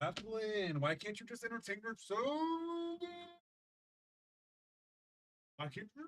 Evelyn, why can't you just entertain her so good? Why can't you?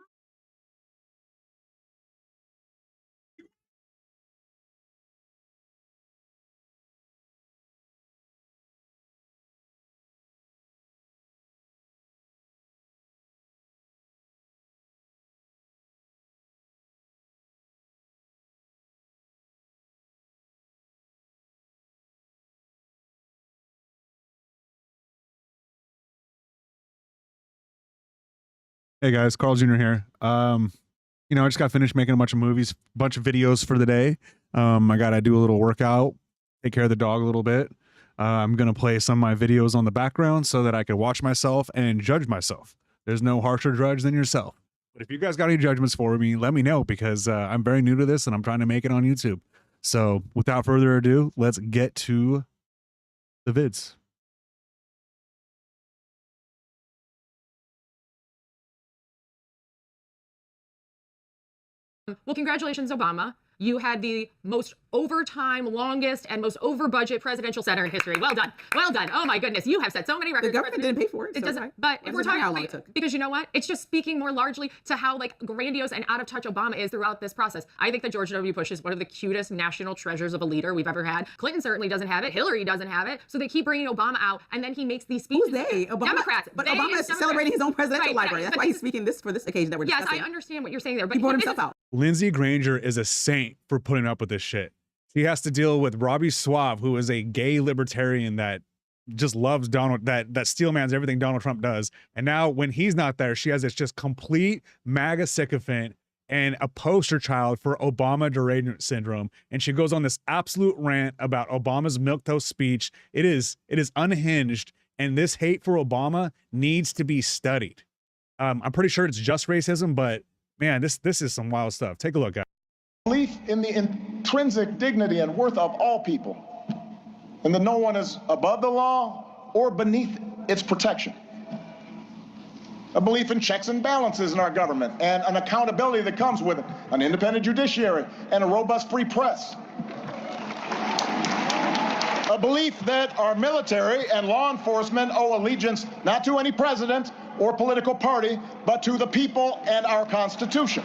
Hey guys, Carl Jr. here. I just got finished making a bunch of movies, bunch of videos for the day. I gotta do a little workout, take care of the dog a little bit. I'm gonna play some of my videos on the background so that I can watch myself and judge myself. There's no harsher judge than yourself. But if you guys got any judgments for me, let me know because I'm very new to this and I'm trying to make it on YouTube. So without further ado, let's get to the vids. Well, congratulations, Obama. You had the most overtime, longest, and most over budget presidential center in history. Well done. Well done. Oh my goodness. You have set so many records. The government didn't pay for it. It doesn't. But if we're talking, how long it took. because you know what? It's just speaking more largely to how like grandiose and out of touch Obama is throughout this process. I think that George W. Bush is one of the cutest national treasures of a leader we've ever had. Clinton certainly doesn't have it. Hillary doesn't have it. So they keep bringing Obama out, and then he makes these speeches. Who's they? Obama, Democrats. But Obama is celebrating his own presidential library. That's why he's speaking this for this occasion that we're discussing. Yes, I understand what you're saying there, but he brought himself out. Lindsey Granger is a saint for putting up with this shit. He has to deal with Robbie Suave, who is a gay libertarian that just loves Donald, that steelmans everything Donald Trump does. And now when he's not there, she has this just complete MAGA sycophant and a poster child for Obama derangement syndrome. And she goes on this absolute rant about Obama's milquetoast speech. It is unhinged. And this hate for Obama needs to be studied. I'm pretty sure it's just racism, but man, this is some wild stuff. Take a look, guys. Belief in the intrinsic dignity and worth of all people, and that no one is above the law or beneath its protection. A belief in checks and balances in our government and an accountability that comes with it, an independent judiciary and a robust free press. A belief that our military and law enforcement owe allegiance not to any president or political party, but to the people and our Constitution.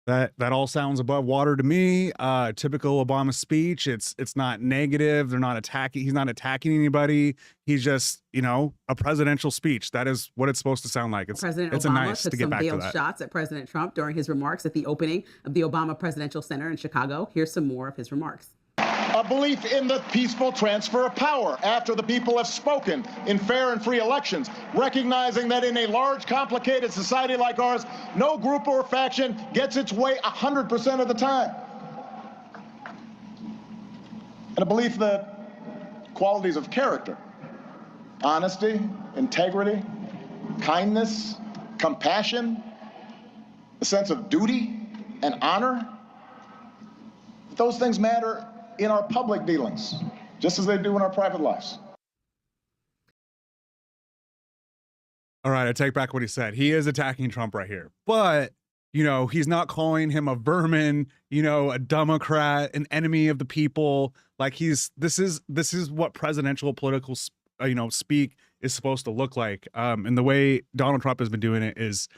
That all sounds above water to me. Typical Obama speech. It's not negative. They're not attacking. He's not attacking anybody. He's just, a presidential speech. That is what it's supposed to sound like. President it's Obama nice took to get some back to veiled that. shots at President Trump during his remarks at the opening of the Obama Presidential Center in Chicago. Here's some more of his remarks. A belief in the peaceful transfer of power after the people have spoken in fair and free elections, recognizing that in a large, complicated society like ours, no group or faction gets its way 100% of the time. And a belief that qualities of character, honesty, integrity, kindness, compassion, a sense of duty and honor, those things matter in our public dealings, just as they do in our private lives. All right, I take back what he said. He is attacking Trump right here. But, he's not calling him a vermin, a Democrat, an enemy of the people. Like this is what presidential political, speak is supposed to look like. And the way Donald Trump has been doing it it's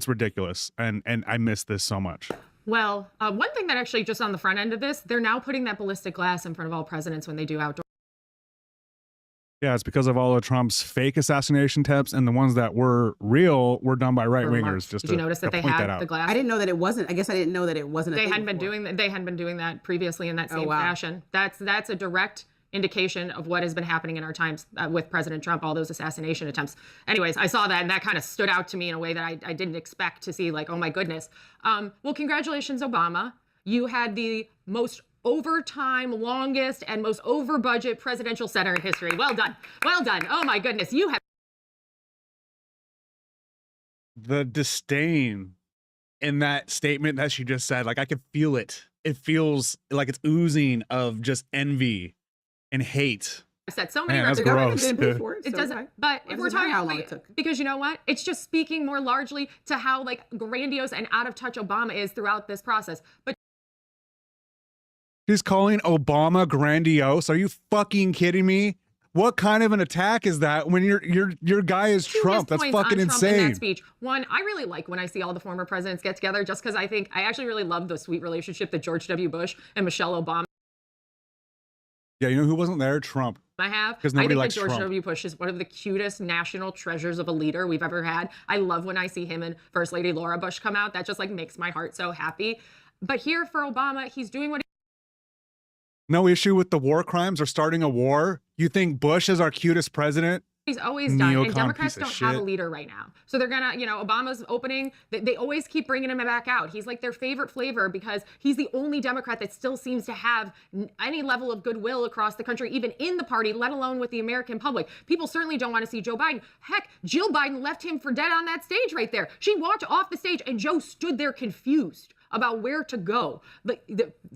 ridiculous. And I miss this so much. Well, one thing that actually just on the front end of this, they're now putting that ballistic glass in front of all presidents when they do outdoor. Yeah, it's because of all of Trump's fake assassination attempts, and the ones that were real were done by right wingers. Just did you notice that they had the glass? I didn't know that it wasn't. I guess I didn't know that it wasn't. They hadn't been doing that. They hadn't been doing that previously in that same fashion. That's a direct indication of what has been happening in our times with President Trump, all those assassination attempts. Anyways, I saw that and that kind of stood out to me in a way that I didn't expect to see, like, oh my goodness. Well, congratulations, Obama. You had the most overtime, longest, and most over budget presidential center in history. Well done. Well done. Oh my goodness. You have the disdain in that statement that she just said. Like, I could feel it. It feels like it's oozing of just envy and hate. Set so many records. The government didn't pay for it. It doesn't. But if we're talking how long it took. Because you know what? It's just speaking more largely to how like grandiose and out of touch Obama is throughout this process. But She's calling Obama grandiose. Are you fucking kidding me? What kind of an attack is that when your guy is Trump? That's fucking insane. In that speech. One, I really like when I see all the former presidents get together, just because I actually really love the sweet relationship that George W. Bush and Michelle Obama. Yeah, you know who wasn't there? Trump. I have. Because nobody likes George Trump. W. Bush is one of the cutest national treasures of a leader we've ever had. I love when I see him and First Lady Laura Bush come out. That just like makes my heart so happy. But here for Obama, he's doing what No issue with the war crimes or starting a war. You think Bush is our cutest president? he's always done. And Neocon Democrats piece of don't have a shit. leader right now. So they're gonna, Obama's opening, they always keep bringing him back out. He's like their favorite flavor because he's the only Democrat that still seems to have any level of goodwill across the country, even in the party, let alone with the American public. People certainly don't want to see Joe Biden. Heck, Jill Biden left him for dead on that stage right there. She walked off the stage and Joe stood there confused about where to go.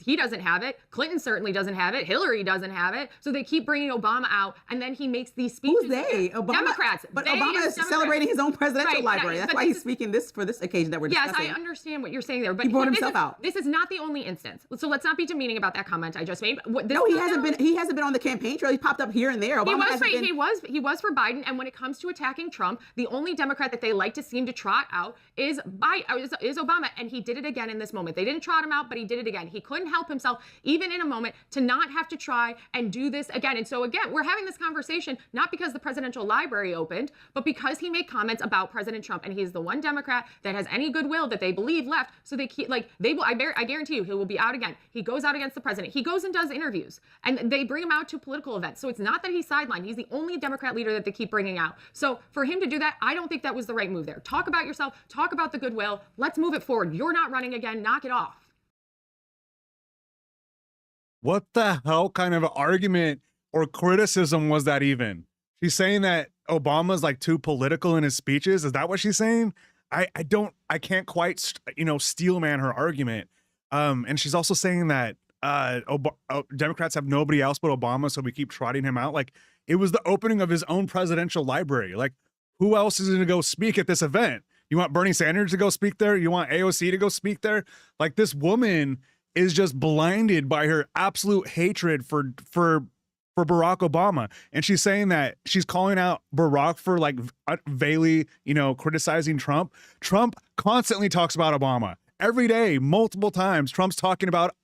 He doesn't have it. Clinton certainly doesn't have it. Hillary doesn't have it. So they keep bringing Obama out, and then he makes these speeches. Who's they? Obama, Democrats. But They Obama is Democrats. celebrating his own presidential Right, library. That's but why this he's is- speaking this for this occasion that we're Yes, discussing. I understand what you're saying there, but He brought this himself is, out. This is not the only instance. So let's not be demeaning about that comment I just made. No, he hasn't been. He hasn't been on the campaign trail. He popped up here and there. Obama hasn't been. He was for Biden, and when it comes to attacking Trump, the only Democrat that they like to seem to trot out is Obama, and he did it again in this moment. They didn't trot him out, but he did it again. He couldn't help himself, even in a moment, to not have to try and do this again. And so again, we're having this conversation not because the presidential library opened, but because he made comments about President Trump, and he's the one Democrat that has any goodwill that they believe left. So they keep I guarantee you, he will be out again. He goes out against the president. He goes and does interviews, and they bring him out to political events. So it's not that he's sidelined. He's the only Democrat leader that they keep bringing out. So for him to do that, I don't think that was the right move there. Talk about yourself. Talk about the goodwill. Let's move it forward. You're not running again. Knock it off. What the hell kind of argument or criticism was that even? She's saying that Obama's like too political in his speeches. Is that what she's saying? I can't quite, steel man her argument. And she's also saying that Democrats have nobody else but Obama, so we keep trotting him out. Like, it was the opening of his own presidential library. Like, who else is going to go speak at this event? You want Bernie Sanders to go speak there? You want AOC to go speak there? Like, this woman is just blinded by her absolute hatred for Barack Obama. And she's saying that she's calling out Barack for like vaguely, criticizing Trump. Trump constantly talks about Obama every day, multiple times. Trump's talking about,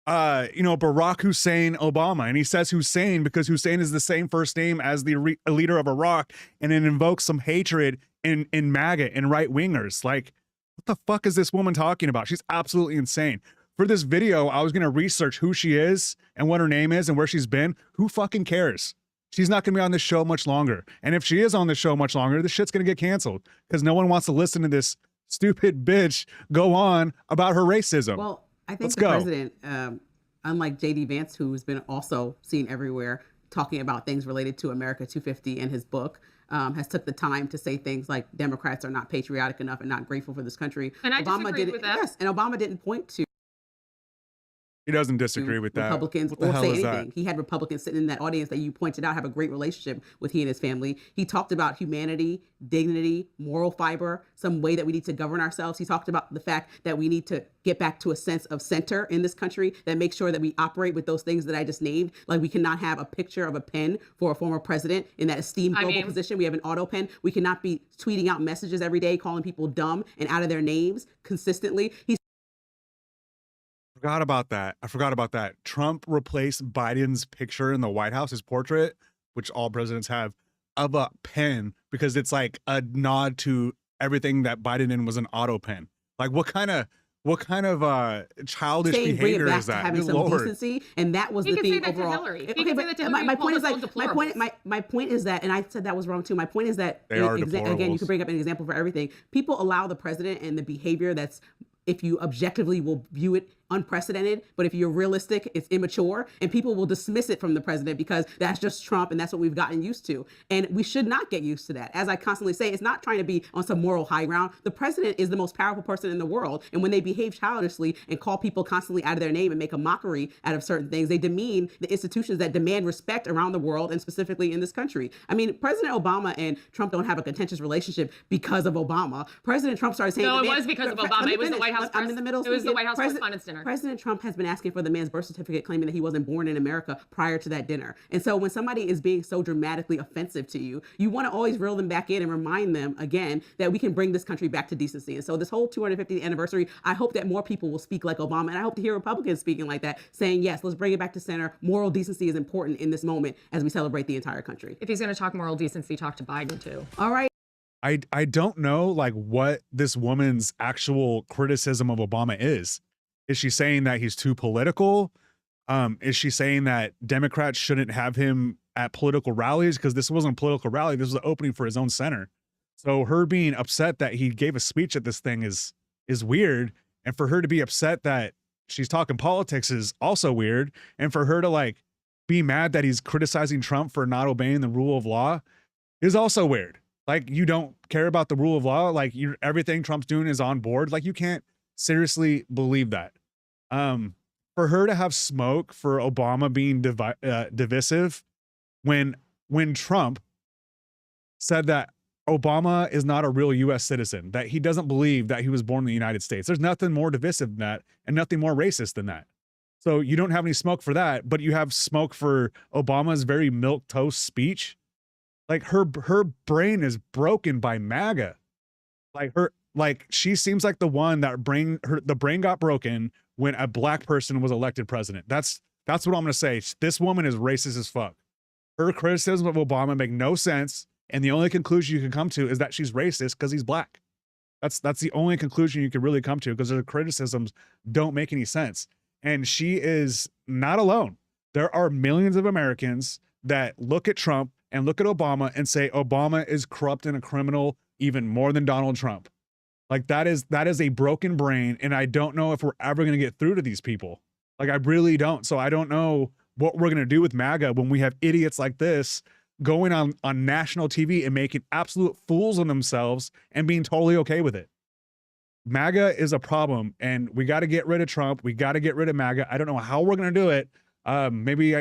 Barack Hussein Obama. And he says Hussein because Hussein is the same first name as the leader of Iraq. And it invokes some hatred in MAGA and right wingers. Like, what the fuck is this woman talking about? She's absolutely insane. For this video, I was going to research who she is and what her name is and where she's been. Who fucking cares? She's not going to be on this show much longer. And if she is on this show much longer, this shit's going to get canceled because no one wants to listen to this stupid bitch go on about her racism. Well, I think president, unlike J.D. Vance, who's been also seen everywhere talking about things related to America 250 in his book, has took the time to say things like Democrats are not patriotic enough and not grateful for this country. And I disagreed with that. Yes, and Obama didn't point to. He doesn't disagree with that. Republicans or say anything. He had Republicans sitting in that audience that you pointed out have a great relationship with he and his family. He talked about humanity, dignity, moral fiber, some way that we need to govern ourselves. He talked about the fact that we need to get back to a sense of center in this country that makes sure that we operate with those things that I just named. Like, we cannot have a picture of a pen for a former president in that esteemed global position. We have an auto pen. We cannot be tweeting out messages every day, calling people dumb and out of their names consistently. I forgot about that. Trump replaced Biden's picture in the White House, his portrait, which all presidents have, of a pen because it's like a nod to everything that Biden did was an auto pen. Like, what kind of childish behavior is that? Having some decency, and that was the theme overall. My point is that, and I said that was wrong too. My point is that again, you could bring up an example for everything. People allow the president and the behavior that's, if you objectively will view it, unprecedented, but if you're realistic, it's immature, and people will dismiss it from the president because that's just Trump and that's what we've gotten used to. And we should not get used to that. As I constantly say, it's not trying to be on some moral high ground. The president is the most powerful person in the world, and when they behave childishly and call people constantly out of their name and make a mockery out of certain things, they demean the institutions that demand respect around the world and specifically in this country. I mean, President Obama and Trump don't have a contentious relationship because of Obama. President Trump started saying— No, it was because of Obama. It was the White House. I'm in the middle. It was the White House Correspondents' Dinner. dinner. President Trump has been asking for the man's birth certificate, claiming that he wasn't born in America prior to that dinner. And so when somebody is being so dramatically offensive to you, you want to always reel them back in and remind them again that we can bring this country back to decency. And so this whole 250th anniversary, I hope that more people will speak like Obama. And I hope to hear Republicans speaking like that, saying, yes, let's bring it back to center. Moral decency is important in this moment as we celebrate the entire country. If he's going to talk moral decency, talk to Biden too. All right. I don't know like what this woman's actual criticism of Obama is. Is she saying that he's too political? Is she saying that Democrats shouldn't have him at political rallies? Because this wasn't a political rally. This was an opening for his own center. So her being upset that he gave a speech at this thing is weird. And for her to be upset that she's talking politics is also weird. And for her to like be mad that he's criticizing Trump for not obeying the rule of law is also weird. Like, you don't care about the rule of law. Like, everything Trump's doing is on board. Like, you can't seriously believe that. For her to have smoke for Obama being divisive when Trump said that Obama is not a real U.S. citizen, that he doesn't believe that he was born in the United States. There's nothing more divisive than that and nothing more racist than that. So you don't have any smoke for that, but you have smoke for Obama's very milquetoast speech. Like her brain is broken by MAGA. Like she seems like the one that the brain got broken when a black person was elected president. That's what I'm gonna say. This woman is racist as fuck. Her criticism of Obama make no sense, and the only conclusion you can come to is that she's racist because he's black. That's the only conclusion you can really come to, because her criticisms don't make any sense. And she is not alone. There are millions of Americans that look at Trump and look at Obama and say Obama is corrupt and a criminal even more than Donald Trump. Like, that is a broken brain, and I don't know if we're ever going to get through to these people. Like, I really don't. So I don't know what we're going to do with MAGA when we have idiots like this going on national TV and making absolute fools of themselves and being totally okay with it. MAGA is a problem, and we got to get rid of Trump. We got to get rid of MAGA. I don't know how we're going to do it. Maybe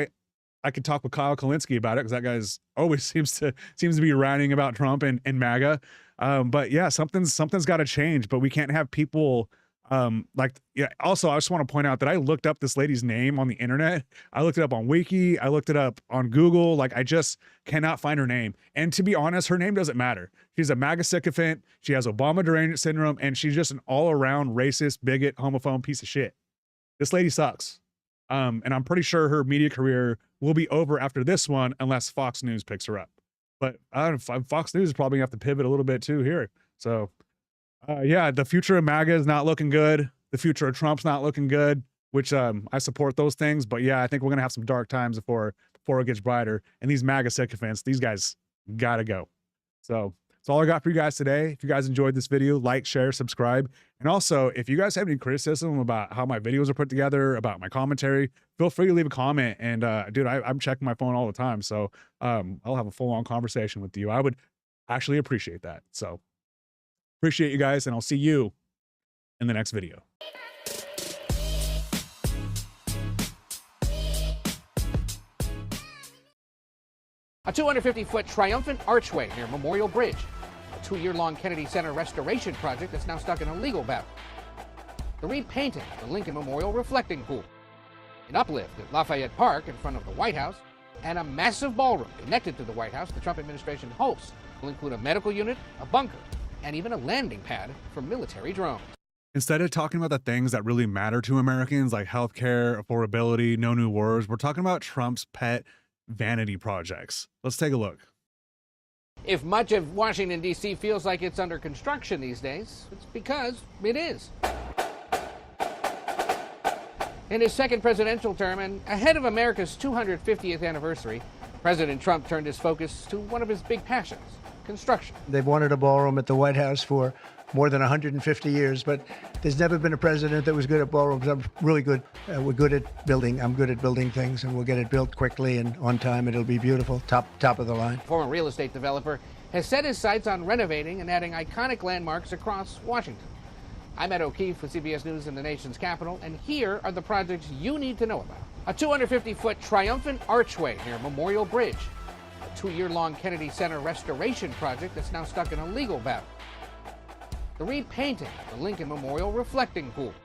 I could talk with Kyle Kalinske about it, because that guy's always seems to be ranting about Trump and MAGA. But yeah, something's got to change. But we can't have people Also, I just want to point out that I looked up this lady's name on the internet. I looked it up on Wiki. I looked it up on Google. Like, I just cannot find her name. And to be honest, her name doesn't matter. She's a MAGA sycophant. She has Obama derangement syndrome, and she's just an all-around racist, bigot, homophobe piece of shit. This lady sucks. And I'm pretty sure her media career will be over after this one, unless Fox News picks her up. But Fox News is probably gonna have to pivot a little bit too here. So yeah, the future of MAGA is not looking good. The future of Trump's not looking good, which I support those things. But yeah, I think we're gonna have some dark times before it gets brighter. And these MAGA sycophants, these guys gotta go. So that's all I got for you guys today. If you guys enjoyed this video, like, share, subscribe. And also, if you guys have any criticism about how my videos are put together, about my commentary, feel free to leave a comment. And dude, I'm checking my phone all the time. So I'll have a full-on conversation with you. I would actually appreciate that. So appreciate you guys, and I'll see you in the next video. A 250-foot triumphant archway near Memorial Bridge, a 2-year-long Kennedy Center restoration project that's now stuck in a legal battle. The repainting of the Lincoln Memorial reflecting pool, an uplift at Lafayette Park in front of the White House, and a massive ballroom connected to the White House the Trump administration hopes will include a medical unit, a bunker, and even a landing pad for military drones. Instead of talking about the things that really matter to Americans, like healthcare, affordability, no new wars, we're talking about Trump's pet vanity projects. Let's take a look. If much of Washington, D.C. feels like it's under construction these days, it's because it is. In his second presidential term and ahead of America's 250th anniversary, President Trump turned his focus to one of his big passions, construction. They've wanted a ballroom at the White House for more than 150 years, but there's never been a president that was good at ballrooms. I'm really good. We're good at building. I'm good at building things, and we'll get it built quickly and on time. It'll be beautiful, top of the line. Former real estate developer has set his sights on renovating and adding iconic landmarks across Washington. I'm Ed O'Keefe with CBS News in the nation's capital, and here are the projects you need to know about. A 250-foot triumphant archway near Memorial Bridge, a 2-year-long Kennedy Center restoration project that's now stuck in a legal battle. The repainting of the Lincoln Memorial reflecting pool,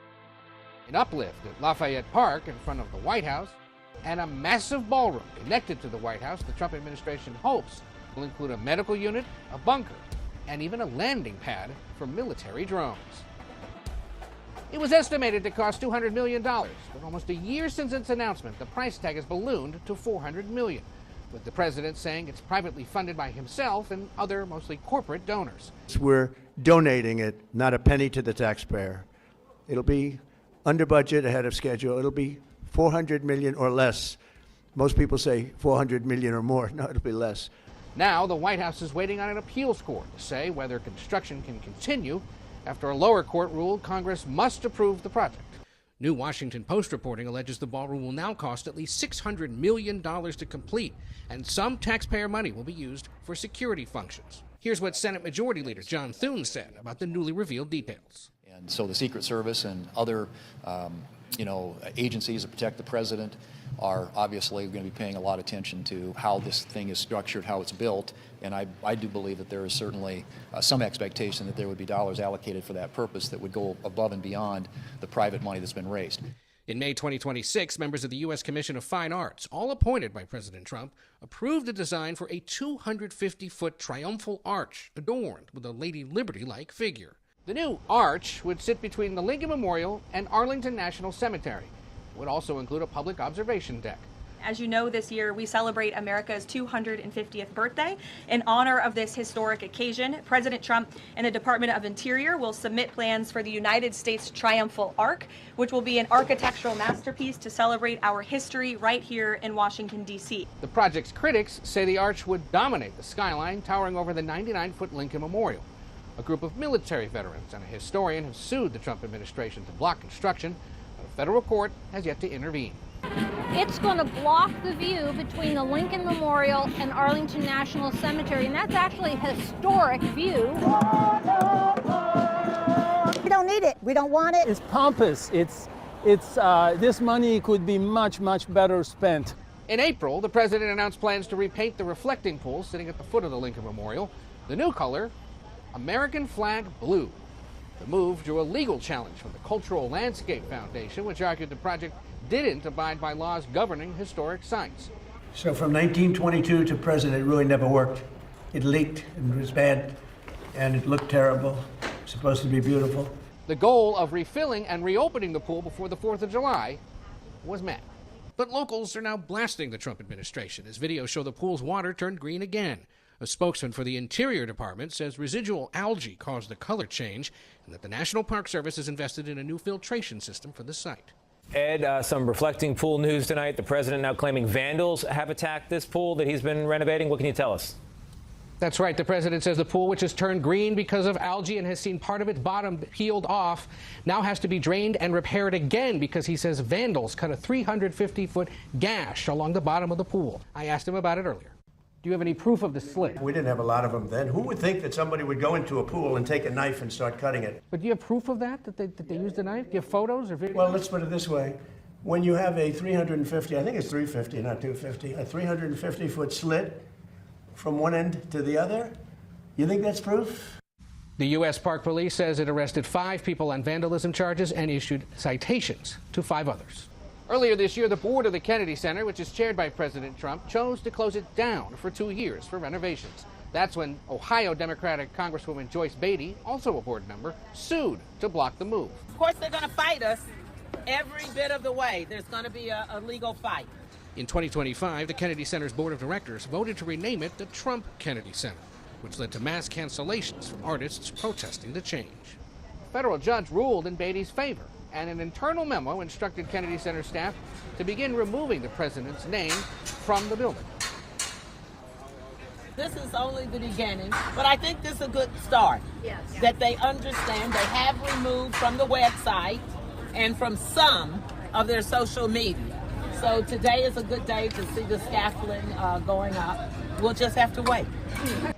an uplift at Lafayette Park in front of the White House, and a massive ballroom connected to the White House the Trump administration hopes will include a medical unit, a bunker, and even a landing pad for military drones. It was estimated to cost $200 million, but almost a year since its announcement, the price tag has ballooned to $400 million, with the president saying it's privately funded by himself and other, mostly corporate donors. We're donating it, not a penny to the taxpayer. It'll be under budget, ahead of schedule. It'll be $400 million or less. Most people say $400 million or more. No, it'll be less. Now, the White House is waiting on an appeals court to say whether construction can continue after a lower court ruled Congress must approve the project. New Washington Post reporting alleges the ballroom will now cost at least $600 million to complete, and some taxpayer money will be used for security functions. Here's what Senate Majority Leader John Thune said about the newly revealed details. And so the Secret Service and other agencies that protect the president are obviously going to be paying a lot of attention to how this thing is structured, how it's built, and I do believe that there is certainly some expectation that there would be dollars allocated for that purpose that would go above and beyond the private money that's been raised. In May 2026, members of the U.S. Commission of Fine Arts, all appointed by President Trump, approved a design for a 250-foot triumphal arch adorned with a Lady Liberty-like figure. The new arch would sit between the Lincoln Memorial and Arlington National Cemetery. It would also include a public observation deck. As you know, this year we celebrate America's 250th birthday. In honor of this historic occasion, President Trump and the Department of Interior will submit plans for the United States Triumphal Arch, which will be an architectural masterpiece to celebrate our history right here in Washington, D.C. The project's critics say the arch would dominate the skyline, towering over the 99-foot Lincoln Memorial. A group of military veterans and a historian have sued the Trump administration to block construction, but a federal court has yet to intervene. It's going to block the view between the Lincoln Memorial and Arlington National Cemetery, and that's actually a historic view. We don't need it. We don't want it. It's pompous. This money could be much better spent. In April, the president announced plans to repaint the reflecting pool sitting at the foot of the Lincoln Memorial. The new color, American flag blue. The move drew a legal challenge from the Cultural Landscape Foundation, which argued the project didn't abide by laws governing historic sites. So from 1922 to present, it really never worked. It leaked and was bad, and it looked terrible. It's supposed to be beautiful. The goal of refilling and reopening the pool before the 4th of July was met. But locals are now blasting the Trump administration as videos show the pool's water turned green again. A spokesman for the Interior Department says residual algae caused the color change and that the National Park Service has invested in a new filtration system for the site. Ed, some reflecting pool news tonight. The president now claiming vandals have attacked this pool that he's been renovating. What can you tell us? That's right. The president says the pool, which has turned green because of algae and has seen part of its bottom peeled off, now has to be drained and repaired again because he says vandals cut a 350-foot gash along the bottom of the pool. I asked him about it earlier. Do you have any proof of the slit? We didn't have a lot of them then. Who would think that somebody would go into a pool and take a knife and start cutting it? But do you have proof of that they used a knife? Do you have photos or videos? Well, let's put it this way. When you have a 350, I think it's 350, not 250, a 350-foot slit from one end to the other, you think that's proof? The U.S. Park Police says it arrested 5 people on vandalism charges and issued citations to 5 others. Earlier this year, the board of the Kennedy Center, which is chaired by President Trump, chose to close it down for 2 years for renovations. That's when Ohio Democratic Congresswoman Joyce Beatty, also a board member, sued to block the move. Of course, they're going to fight us every bit of the way. There's going to be a legal fight. In 2025, the Kennedy Center's board of directors voted to rename it the Trump Kennedy Center, which led to mass cancellations from artists protesting the change. A federal judge ruled in Beatty's favor, and an internal memo instructed Kennedy Center staff to begin removing the president's name from the building. This is only the beginning, but I think this is a good start. Yes. That they understand they have removed from the website and from some of their social media. So today is a good day to see the scaffolding going up. We'll just have to wait.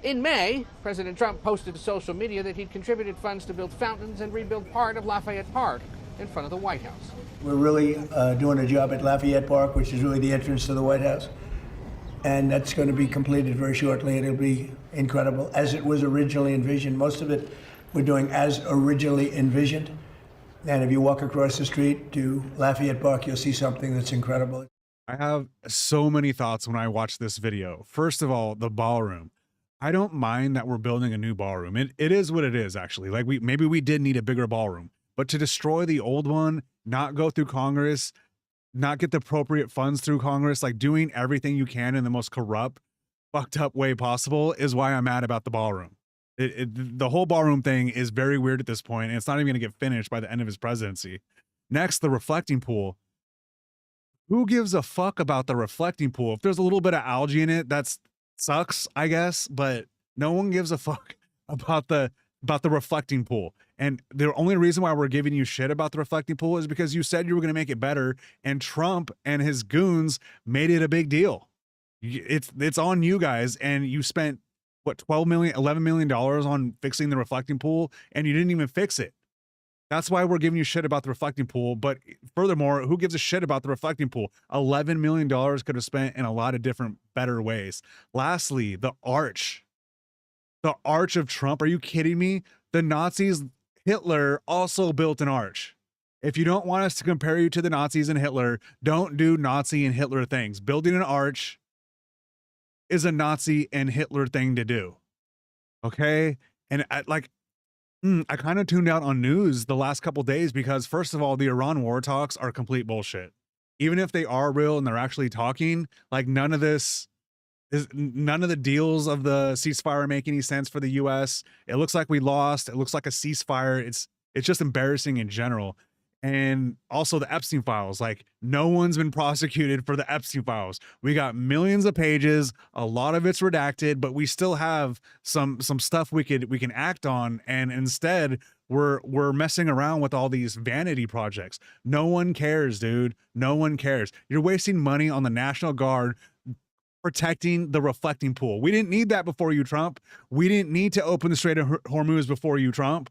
In May, President Trump posted to social media that he'd contributed funds to build fountains and rebuild part of Lafayette Park in front of the White House. We're really doing a job at Lafayette Park, which is really the entrance to the White House. And that's going to be completed very shortly, and it'll be incredible, as it was originally envisioned. Most of it we're doing as originally envisioned. And if you walk across the street to Lafayette Park, you'll see something that's incredible. I have so many thoughts when I watch this video. First of all, the ballroom. I don't mind that we're building a new ballroom. It is what it is, actually. Like maybe we did need a bigger ballroom, but to destroy the old one, not go through Congress, not get the appropriate funds through Congress, like doing everything you can in the most corrupt, fucked up way possible is why I'm mad about the ballroom. The whole ballroom thing is very weird at this point, and it's not even gonna get finished by the end of his presidency. Next, the reflecting pool. Who gives a fuck about the reflecting pool? If there's a little bit of algae in it, that's sucks, I guess, but no one gives a fuck about the reflecting pool. And the only reason why we're giving you shit about the reflecting pool is because you said you were going to make it better, and Trump and his goons made it a big deal. It's on you guys, and you spent what, $11 million on fixing the reflecting pool, and you didn't even fix it. That's why we're giving you shit about the reflecting pool. But furthermore, who gives a shit about the reflecting pool? $11 million could have spent in a lot of different better ways. Lastly, the arch. The arch of Trump. Are you kidding me? The Nazis, Hitler also built an arch. If you don't want us to compare you to the Nazis and Hitler, don't do Nazi and Hitler things. Building an arch is a Nazi and Hitler thing to do. Okay? And I kind of tuned out on news the last couple days because, first of all, the Iran war talks are complete bullshit. Even if they are real and they're actually talking, like none of the deals of the ceasefire make any sense for the U.S. It looks like we lost. It looks like a ceasefire. It's just embarrassing in general. And also the Epstein files, like no one's been prosecuted for the Epstein files. We got millions of pages, a lot of it's redacted, but we still have some stuff we can act on. And instead we're messing around with all these vanity projects. No one cares, dude. No one cares. You're wasting money on the National Guard protecting the reflecting pool. We didn't need that before you, Trump. We didn't need to open the Strait of Hormuz before you, Trump.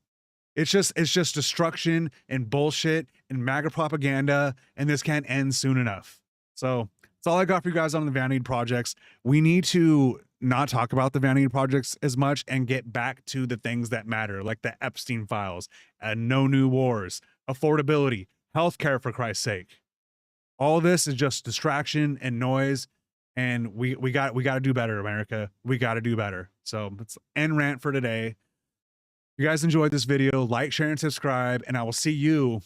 It's just destruction and bullshit and MAGA propaganda, and this can't end soon enough. So that's all I got for you guys on the vanity projects. We need to not talk about the vanity projects as much and get back to the things that matter, like the Epstein files, no new wars, affordability, healthcare, for Christ's sake. All this is just distraction and noise, and we got to do better, America. We got to do better. So let's end rant for today. If you guys enjoyed this video, like, share, and subscribe, and I will see you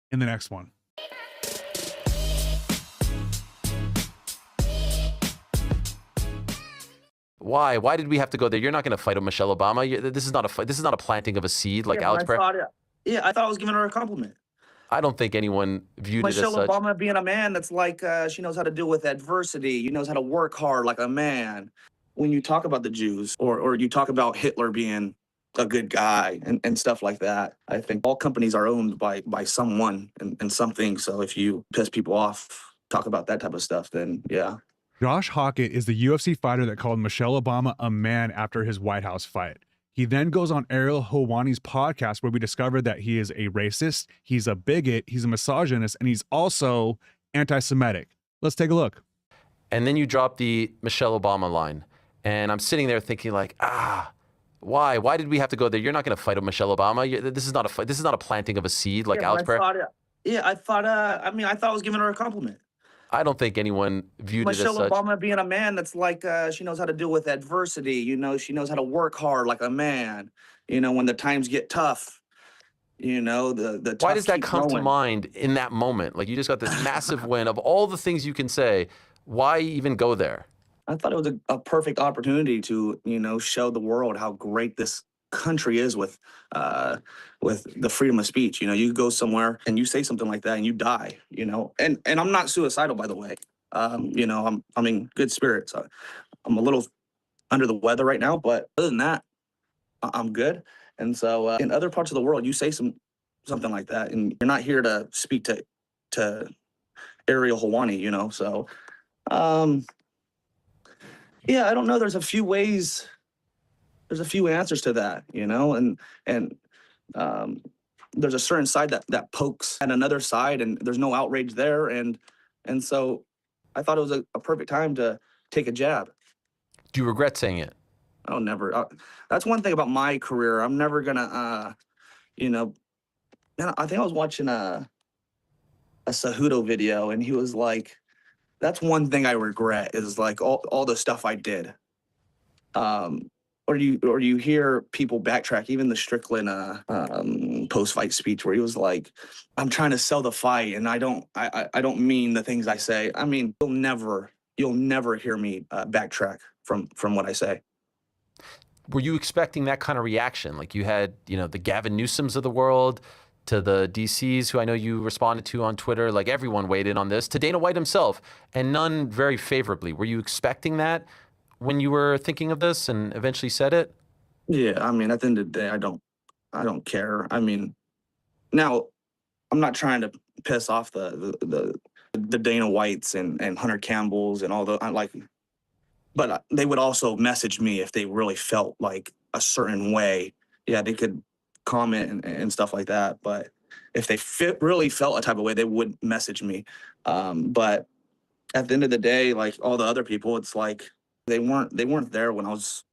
in the next one. Why? Why did we have to go there? You're not going to fight with Michelle Obama. This is not a fight. This is not a planting of a seed like Alex Prayer. I thought I was giving her a compliment. I don't think anyone viewed Michelle it as such. Obama being a man, that's like she knows how to deal with adversity. She knows how to work hard like a man. When you talk about the Jews or you talk about Hitler being a good guy and stuff like that, I think all companies are owned by someone and something. So if you piss people off, talk about that type of stuff, then yeah. Josh Hockett is the UFC fighter that called Michelle Obama a man after his White House fight. He then goes on Ariel Helwani's podcast where we discovered that he is a racist, he's a bigot, he's a misogynist, and he's also anti-Semitic. Let's take a look. And then you drop the Michelle Obama line. And I'm sitting there thinking like, why? Why did we have to go there? You're not going to fight with Michelle Obama. This is not a fight. This is not a planting of a seed like Alex Prayer. I thought I was giving her a compliment. I don't think anyone viewed it as such. Michelle Obama being a man, that's like she knows how to deal with adversity. She knows how to work hard like a man. When the times get tough, the Why does that come to mind in that moment? Like you just got this massive win of all the things you can say. Why even go there? I thought it was a perfect opportunity to, show the world how great this country is with the freedom of speech. You go somewhere and you say something like that and you die, and I'm not suicidal, by the way. I'm in good spirits. I'm a little under the weather right now, but other than that, I'm good. And so in other parts of the world, you say something like that and you're not here to speak to Ariel Helwani, so yeah, I don't know. There's a few ways. There's a few answers to that, and there's a certain side that pokes at another side, and there's no outrage there, and so I thought it was a perfect time to take a jab. Do you regret saying it? Oh, never. That's one thing about my career. I'm never gonna, man, I think I was watching a Cejudo video, and he was like, that's one thing I regret is like all the stuff I did. Or you hear people backtrack, even the Strickland post-fight speech where he was like, I'm trying to sell the fight, and I don't mean the things I say. I mean, you'll never hear me backtrack from what I say. Were you expecting that kind of reaction? Like you had, the Gavin Newsoms of the world, to the DCs who I know you responded to on Twitter, like everyone weighed in on this, to Dana White himself, and none very favorably. Were you expecting that when you were thinking of this and eventually said it? Yeah, I mean, at the end of the day, I don't care. I mean, now I'm not trying to piss off the Dana Whites and Hunter Campbells and all the but they would also message me if they really felt like a certain way. Yeah, they could comment and stuff like that. But if they really felt a type of way, they would message me. But at the end of the day, like all the other people, it's like they weren't there when I was,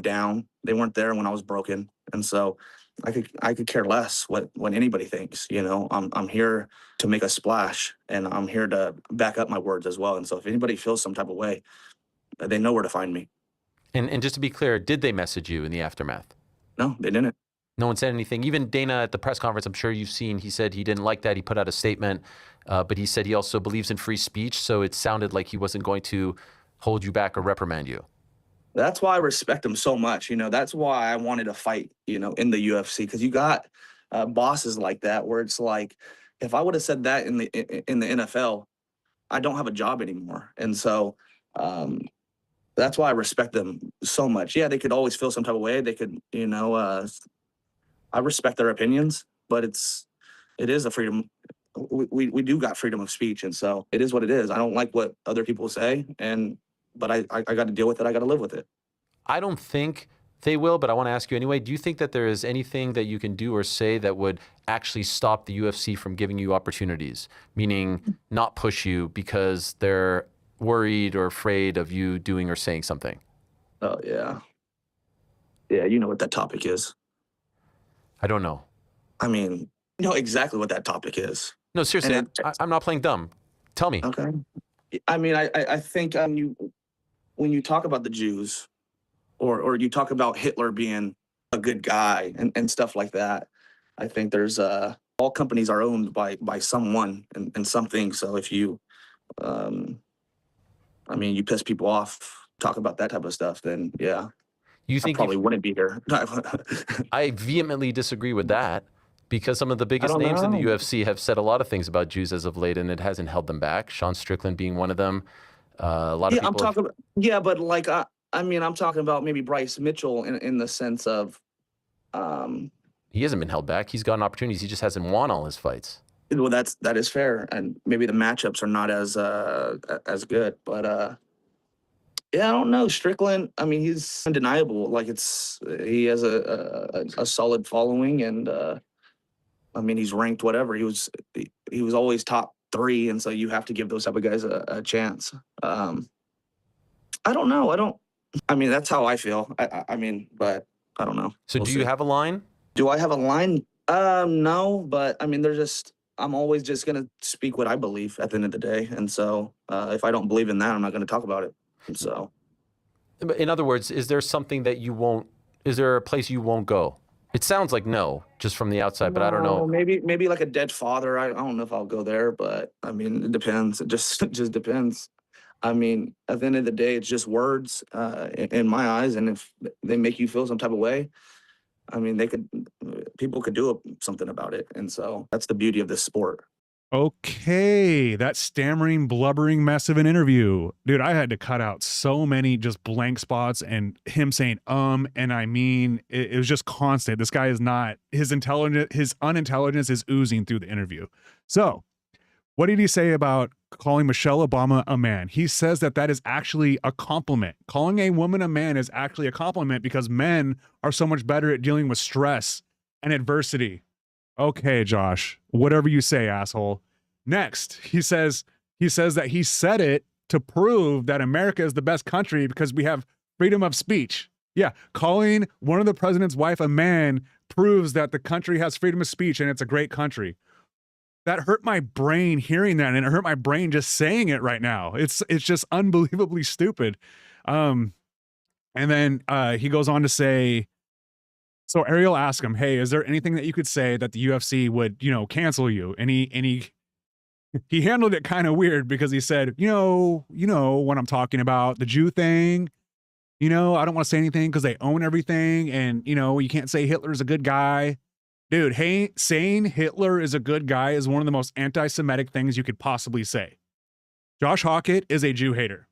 down. They weren't there when I was broken. And so I could care less what anybody thinks. I'm here to make a splash, and I'm here to back up my words as well. And so if anybody feels some type of way, they know where to find me. And just to be clear, did they message you in the aftermath? No, they didn't. No one said anything. Even Dana at the press conference, I'm sure you've seen, he said he didn't like that. He put out a statement, but he said he also believes in free speech. So it sounded like he wasn't going to hold you back or reprimand you. That's why I respect him so much. That's why I wanted to fight, in the UFC, because you got bosses like that where it's like, if I would have said that in the NFL, I don't have a job anymore. And so that's why I respect them so much. Yeah, they could always feel some type of way. They could, I respect their opinions, but it is a freedom. We do got freedom of speech, and so it is what it is. I don't like what other people say, but I got to deal with it. I got to live with it. I don't think they will, but I want to ask you anyway. Do you think that there is anything that you can do or say that would actually stop the UFC from giving you opportunities, meaning not push you because they're worried or afraid of you doing or saying something? Oh, yeah. Yeah, you know what that topic is. I don't know. I mean, you know exactly what that topic is. No, seriously, I'm not playing dumb. Tell me. Okay. I mean, I think when you talk about the Jews or you talk about Hitler being a good guy and stuff like that, I think there's all companies are owned by someone and something. So if you, you piss people off, talk about that type of stuff, then yeah. You think I probably wouldn't be here. I vehemently disagree with that, because some of the biggest names in the UFC have said a lot of things about Jews as of late, and it hasn't held them back. Sean Strickland being one of them. A lot of people. But like I'm talking about maybe Bryce Mitchell in the sense of. He hasn't been held back. He's gotten opportunities. He just hasn't won all his fights. Well, that is fair, and maybe the matchups are not as good, but. Yeah, I don't know. Strickland, I mean, he's undeniable. Like he has a solid following, and he's ranked whatever. He was always top 3, and so you have to give those type of guys a chance. I don't know. That's how I feel. But I don't know. So do you have a line? Do I have a line? No, but I'm always just gonna speak what I believe at the end of the day, and so if I don't believe in that, I'm not gonna talk about it. So, in other words, is there something that is there a place you won't go? It sounds like no, just from the outside, but I don't know. Maybe like a dead father. I don't know if I'll go there, but it depends. It just depends. At the end of the day, it's just words in my eyes, and if they make you feel some type of way, people could do something about it, and so that's the beauty of this sport. Okay, that stammering, blubbering mess of an interview. Dude, I had to cut out so many just blank spots and him saying, and I mean, it was just constant. This guy is not, his unintelligence is oozing through the interview. So, what did he say about calling Michelle Obama a man? He says that is actually a compliment. Calling a woman a man is actually a compliment because men are so much better at dealing with stress and adversity. Okay, Josh, whatever you say, asshole. Next, he says that he said it to prove that America is the best country because we have freedom of speech. Yeah, calling one of the president's wife a man proves that the country has freedom of speech and it's a great country. That hurt my brain hearing that, and it hurt my brain just saying it right now. It's just unbelievably stupid. And then he goes on to say, so Ariel asked him, hey, is there anything that you could say that the UFC would, cancel you? And he handled it kind of weird because he said, you know what I'm talking about, the Jew thing. I don't want to say anything because they own everything. And, you can't say Hitler's a good guy. Dude, hey, saying Hitler is a good guy is one of the most anti-Semitic things you could possibly say. Josh Hawkett is a Jew hater.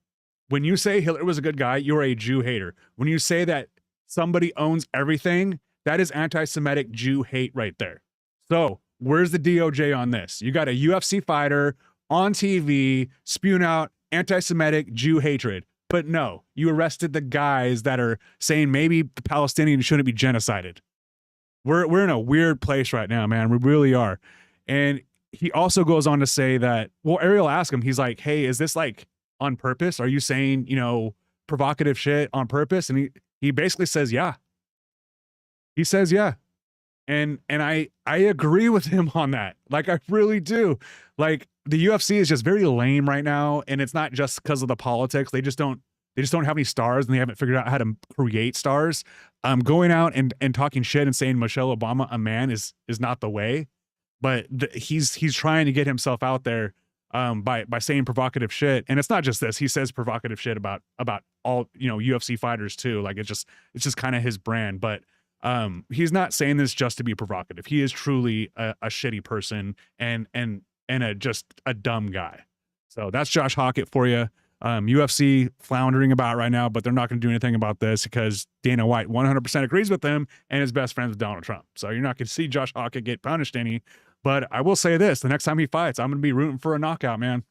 When you say Hitler was a good guy, you're a Jew hater. When you say that somebody owns everything, that is anti-Semitic Jew hate right there. So where's the DOJ on this? You got a UFC fighter on TV spewing out anti-Semitic Jew hatred. But no, you arrested the guys that are saying maybe the Palestinians shouldn't be genocided. We're in a weird place right now, man. We really are. And he also goes on to say that, well, Ariel asked him, he's like, hey, is this like on purpose? Are you saying, provocative shit on purpose? And he basically says, yeah. He says, yeah. And I agree with him on that. Like, I really do. Like, the UFC is just very lame right now. And it's not just because of the politics. They just don't have any stars, and they haven't figured out how to create stars. Going out and talking shit and saying Michelle Obama a man is not the way. But he's trying to get himself out there by saying provocative shit. And it's not just this. He says provocative shit about all UFC fighters too. Like it's just kind of his brand. But he's not saying this just to be provocative. He is truly a shitty person and just a dumb guy. So that's Josh Hawkett for you. UFC floundering about right now, but they're not going to do anything about this because Dana White 100% agrees with them and is best friends with Donald Trump. So you're not going to see Josh Hawkett get punished any. But I will say this, the next time he fights, I'm going to be rooting for a knockout, man.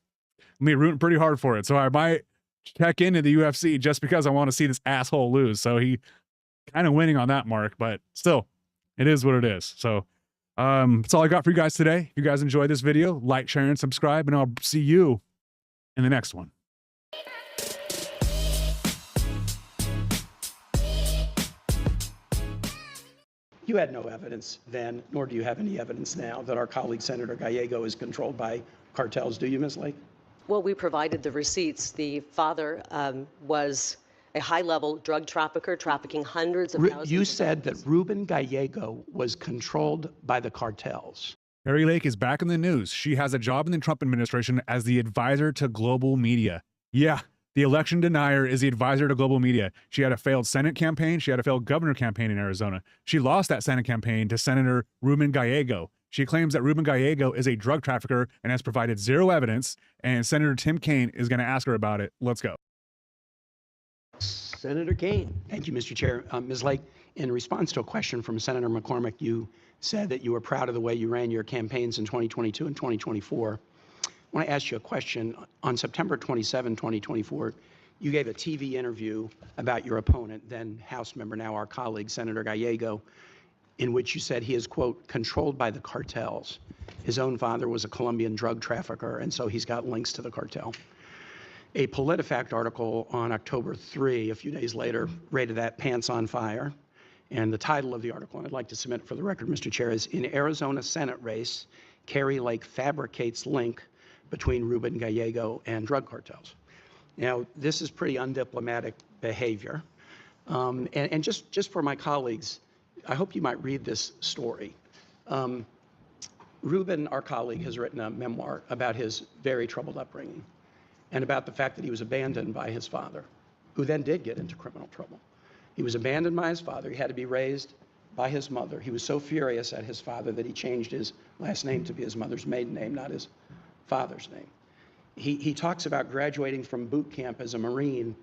I'm going to be rooting pretty hard for it. So I might check into the UFC just because I want to see this asshole lose. So he kind of winning on that mark, but still, it is what it is. So that's all I got for you guys today. If you guys enjoyed this video, like, share, and subscribe, and I'll see you in the next one. You had no evidence then, nor do you have any evidence now, that our colleague Senator Gallego is controlled by cartels, do you, Ms. Lake? Well, we provided the receipts. The father was a high-level drug trafficker, trafficking hundreds of thousands. You said that Ruben Gallego was controlled by the cartels. Kari Lake is back in the news. She has a job in the Trump administration as the advisor to global media. Yeah. The election denier is the advisor to global media. She had a failed Senate campaign. She had a failed governor campaign in Arizona. She lost that Senate campaign to Senator Ruben Gallego. She claims that Ruben Gallego is a drug trafficker and has provided zero evidence, and Senator Tim Kaine is going to ask her about it. Let's go. Senator Kaine. Thank you, Mr. Chair. Ms. Lake, in response to a question from Senator McCormick, you said that you were proud of the way you ran your campaigns in 2022 and 2024. I want to ask you a question. On September 27, 2024, you gave a TV interview about your opponent, then House member, now our colleague, Senator Gallego, in which you said he is, quote, controlled by the cartels. His own father was a Colombian drug trafficker, and so he's got links to the cartel. A PolitiFact article on October 3, a few days later, rated that pants on fire. And the title of the article, and I'd like to submit it for the record, Mr. Chair, is In Arizona Senate Race, Kari Lake Fabricates Link Between Ruben Gallego and Drug Cartels. Now, this is pretty undiplomatic behavior. And just for my colleagues, I hope you might read this story. Ruben, our colleague, has written a memoir about his very troubled upbringing and about the fact that he was abandoned by his father, who then did get into criminal trouble. He was abandoned by his father. He had to be raised by his mother. He was so furious at his father that he changed his last name to be his mother's maiden name, not his father's name. He talks about graduating from boot camp as a Marine,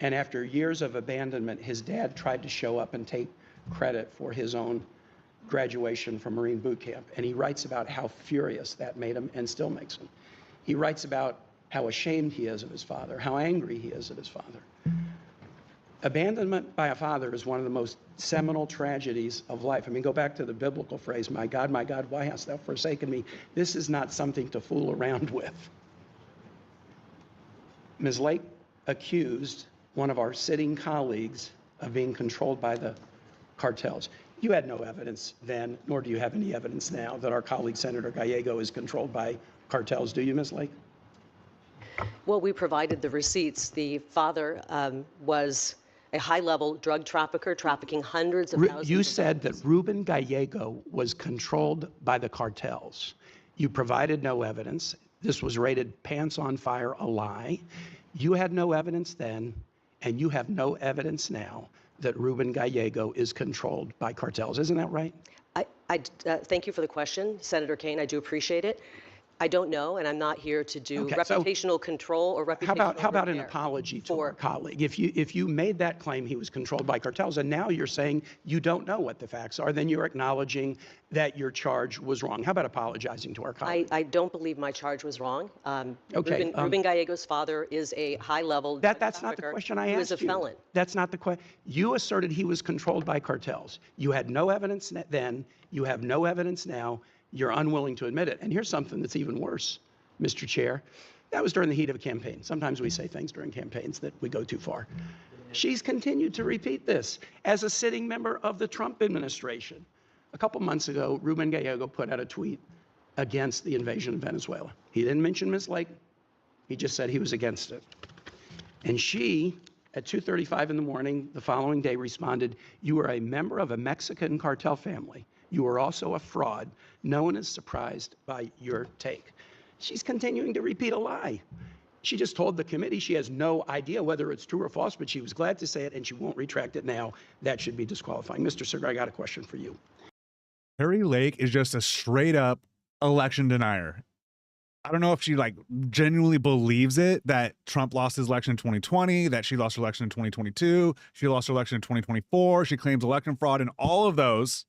and after years of abandonment, his dad tried to show up and take credit for his own graduation from Marine boot camp. And he writes about how furious that made him and still makes him. He writes about how ashamed he is of his father, how angry he is at his father. Abandonment by a father is one of the most seminal tragedies of life. I mean, go back to the biblical phrase, my God, why hast thou forsaken me? This is not something to fool around with. Ms. Lake accused one of our sitting colleagues of being controlled by the cartels. You had no evidence then, nor do you have any evidence now, that our colleague Senator Gallego is controlled by cartels, do you, Ms. Lake? Well, we provided the receipts. The father was a high-level drug trafficker, trafficking hundreds of thousands. You said that Ruben Gallego was controlled by the cartels. You provided no evidence. This was rated pants on fire, a lie. You had no evidence then, and you have no evidence now that Ruben Gallego is controlled by cartels. Isn't that right? I thank you for the question, Senator Kaine. I do appreciate it. I don't know, and I'm not here to do reputational control or reputational How about an apology to our colleague? If you made that claim he was controlled by cartels, and now you're saying you don't know what the facts are, then you're acknowledging that your charge was wrong. How about apologizing to our colleague? I don't believe my charge was wrong. Okay. Ruben Gallego's father is a high-level drug That's not the question I asked you. He was a felon. That's not the question. You asserted he was controlled by cartels. You had no evidence then. You have no evidence now. You're unwilling to admit it. And here's something that's even worse, Mr. Chair. That was during the heat of a campaign. Sometimes we say things during campaigns that we go too far. She's continued to repeat this as a sitting member of the Trump administration. A couple months ago, Ruben Gallego put out a tweet against the invasion of Venezuela. He didn't mention Ms. Lake. He just said he was against it. And she, at 2:35 in the morning the following day, responded, "You are a member of a Mexican cartel family. You are also a fraud. No one is surprised by your take." She's continuing to repeat a lie. She just told the committee she has no idea whether it's true or false, but she was glad to say it, and she won't retract it now. That should be disqualifying. Mr. Sugar, I got a question for you. Kari Lake is just a straight up election denier. I don't know if she genuinely believes it, that Trump lost his election in 2020, that she lost her election in 2022, she lost her election in 2024. She claims election fraud in all of those.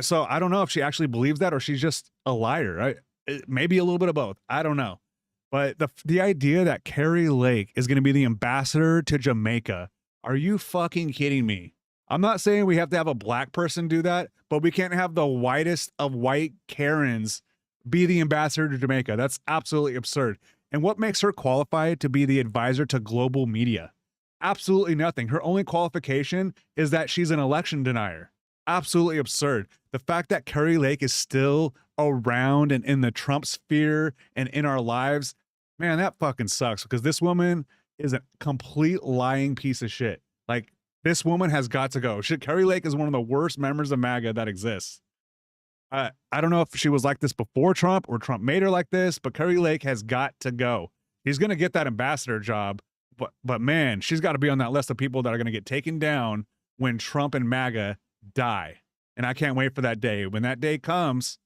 So I don't know if she actually believes that or she's just a liar. Maybe a little bit of both. I don't know. But the idea that Kari Lake is going to be the ambassador to Jamaica, are you fucking kidding me? I'm not saying we have to have a black person do that, but we can't have the whitest of white Karens be the ambassador to Jamaica. That's absolutely absurd. And what makes her qualified to be the advisor to global media? Absolutely nothing. Her only qualification is that she's an election denier. Absolutely absurd. The fact that Kari Lake is still around and in the Trump sphere and in our lives, man, that fucking sucks, because this woman is a complete lying piece of shit. Like, this woman has got to go. Kari Lake is one of the worst members of MAGA that exists. I don't know if she was like this before Trump or Trump made her like this, but Kari Lake has got to go. He's going to get that ambassador job, but man, she's got to be on that list of people that are going to get taken down when Trump and MAGA die. And I can't wait for that day. When that day comes,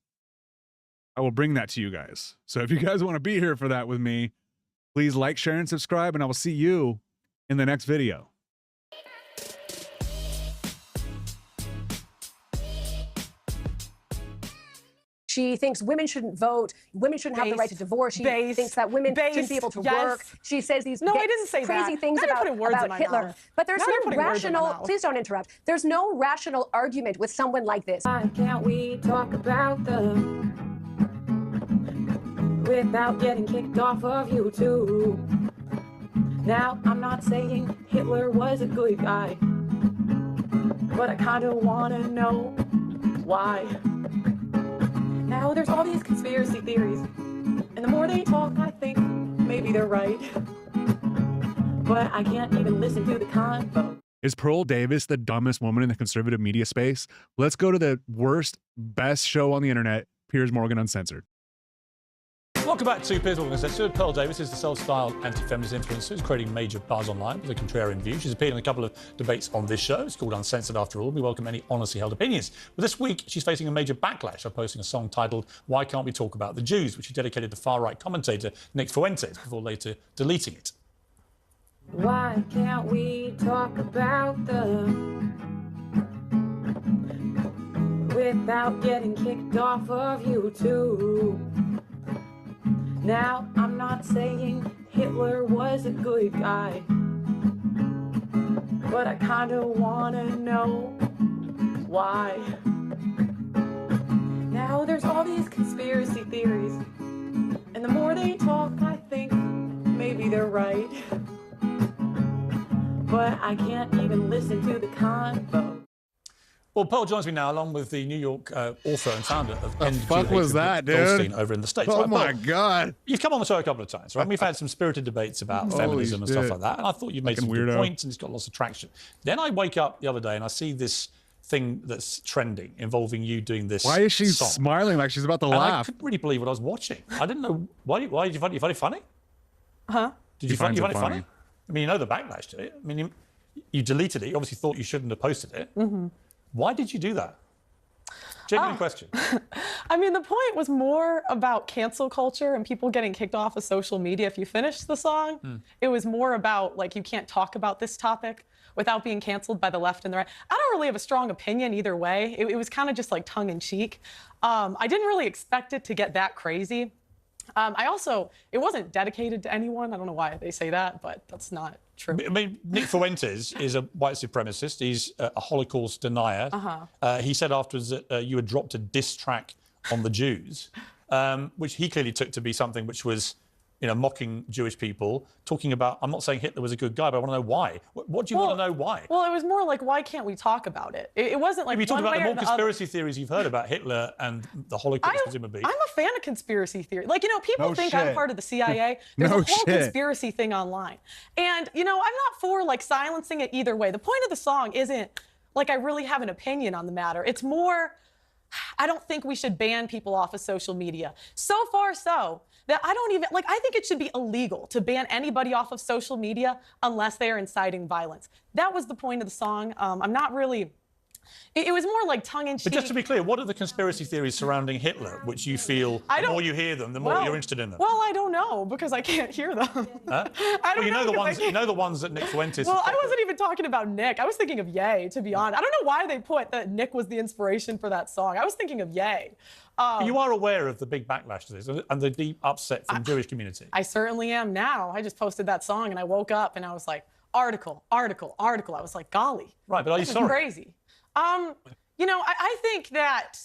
I will bring that to you guys. So if you guys want to be here for that with me, please like, share, and subscribe, and I will see you in the next video. She thinks women shouldn't vote, women shouldn't have the right to divorce. She thinks that women shouldn't be able to work. She says these I didn't say crazy that. things about Hitler. Mouth. But there's no rational, please don't interrupt. There's no rational argument with someone like this. Why can't we talk about them without getting kicked off of YouTube? Now, I'm not saying Hitler was a good guy, but I kind of want to know why. Now there's all these conspiracy theories, and the more they talk, I think maybe they're right. But I can't even listen to the convo. Is Pearl Davis the dumbest woman in the conservative media space? Let's go to the worst, best show on the internet, Piers Morgan Uncensored. Welcome back to Piers Morgan Uncensored. Pearl Davis is the self-styled anti-feminist influencer who's creating major buzz online with a contrarian view. She's appeared in a couple of debates on this show. It's called Uncensored after all. We welcome any honestly held opinions. But this week, she's facing a major backlash for posting a song titled Why Can't We Talk About the Jews, which she dedicated to far-right commentator Nick Fuentes before later deleting it. Why can't we talk about them without getting kicked off of YouTube? Now, I'm not saying Hitler was a good guy, but I kind of want to know why. Now, there's all these conspiracy theories, and the more they talk, I think maybe they're right. But but I can't even listen to the convo. Well, Pearl joins me now, along with the New York author and founder of The fuck was that, dude? Goldstein over in the States. Oh Right, my Pearl, God. You've come on the show a couple of times, right? We've had some spirited debates about feminism and stuff like that, and I thought you made some good points, and it's got lots of traction. Then I wake up the other day and I see this thing that's trending involving you doing this. Why is she song. smiling like she's about to laugh? I couldn't really believe what I was watching. I didn't know why did you find it funny? Huh? Did you find it funny? I mean, you know the backlash to it. I mean, you deleted it. You obviously thought you shouldn't have posted it. Mm-hmm. Why did you do that? Genuine question. I mean, the point was more about cancel culture and people getting kicked off of social media if you finished the song. It was more about, like, you can't talk about this topic without being canceled by the left and the right. I don't really have a strong opinion either way. It was kind of just like tongue in cheek. I didn't really expect it to get that crazy. It wasn't dedicated to anyone. I don't know why they say that, but that's not true. I mean, Nick Fuentes is a white supremacist. He's a Holocaust denier. He said afterwards that you had dropped a diss track on the Jews, which he clearly took to be something which was, mocking Jewish people, talking about, I'm not saying Hitler was a good guy, but I want to know why. What do you want to know why? Well, it was more like, why can't we talk about it? It wasn't like you talked about the more conspiracy other. theories you've heard about Hitler and the Holocaust, presumably. I'm a fan of conspiracy theory. Like, people think I'm part of the CIA. There's a whole conspiracy thing online. And, I'm not for, like, silencing it either way. The point of the song isn't, like, I really have an opinion on the matter. It's more, I don't think we should ban people off of social media. So far so that I think it should be illegal to ban anybody off of social media unless they are inciting violence. That was the point of the song. I'm not really, it was more like tongue-in-cheek. But just to be clear, what are the conspiracy theories surrounding Hitler, which you feel, the more you hear them, the more you're interested in them? Well, I don't know, because I can't hear them. Huh? You know the ones that Nick Fuentes... Well, I wasn't even talking about Nick. I was thinking of Ye, to be honest. I don't know why they put that Nick was the inspiration for that song. I was thinking of Ye. You are aware of the big backlash to this and the deep upset from the Jewish community. I certainly am now. I just posted that song and I woke up and I was like, article. I was like, golly. Right, but are you sorry? Crazy. I think that,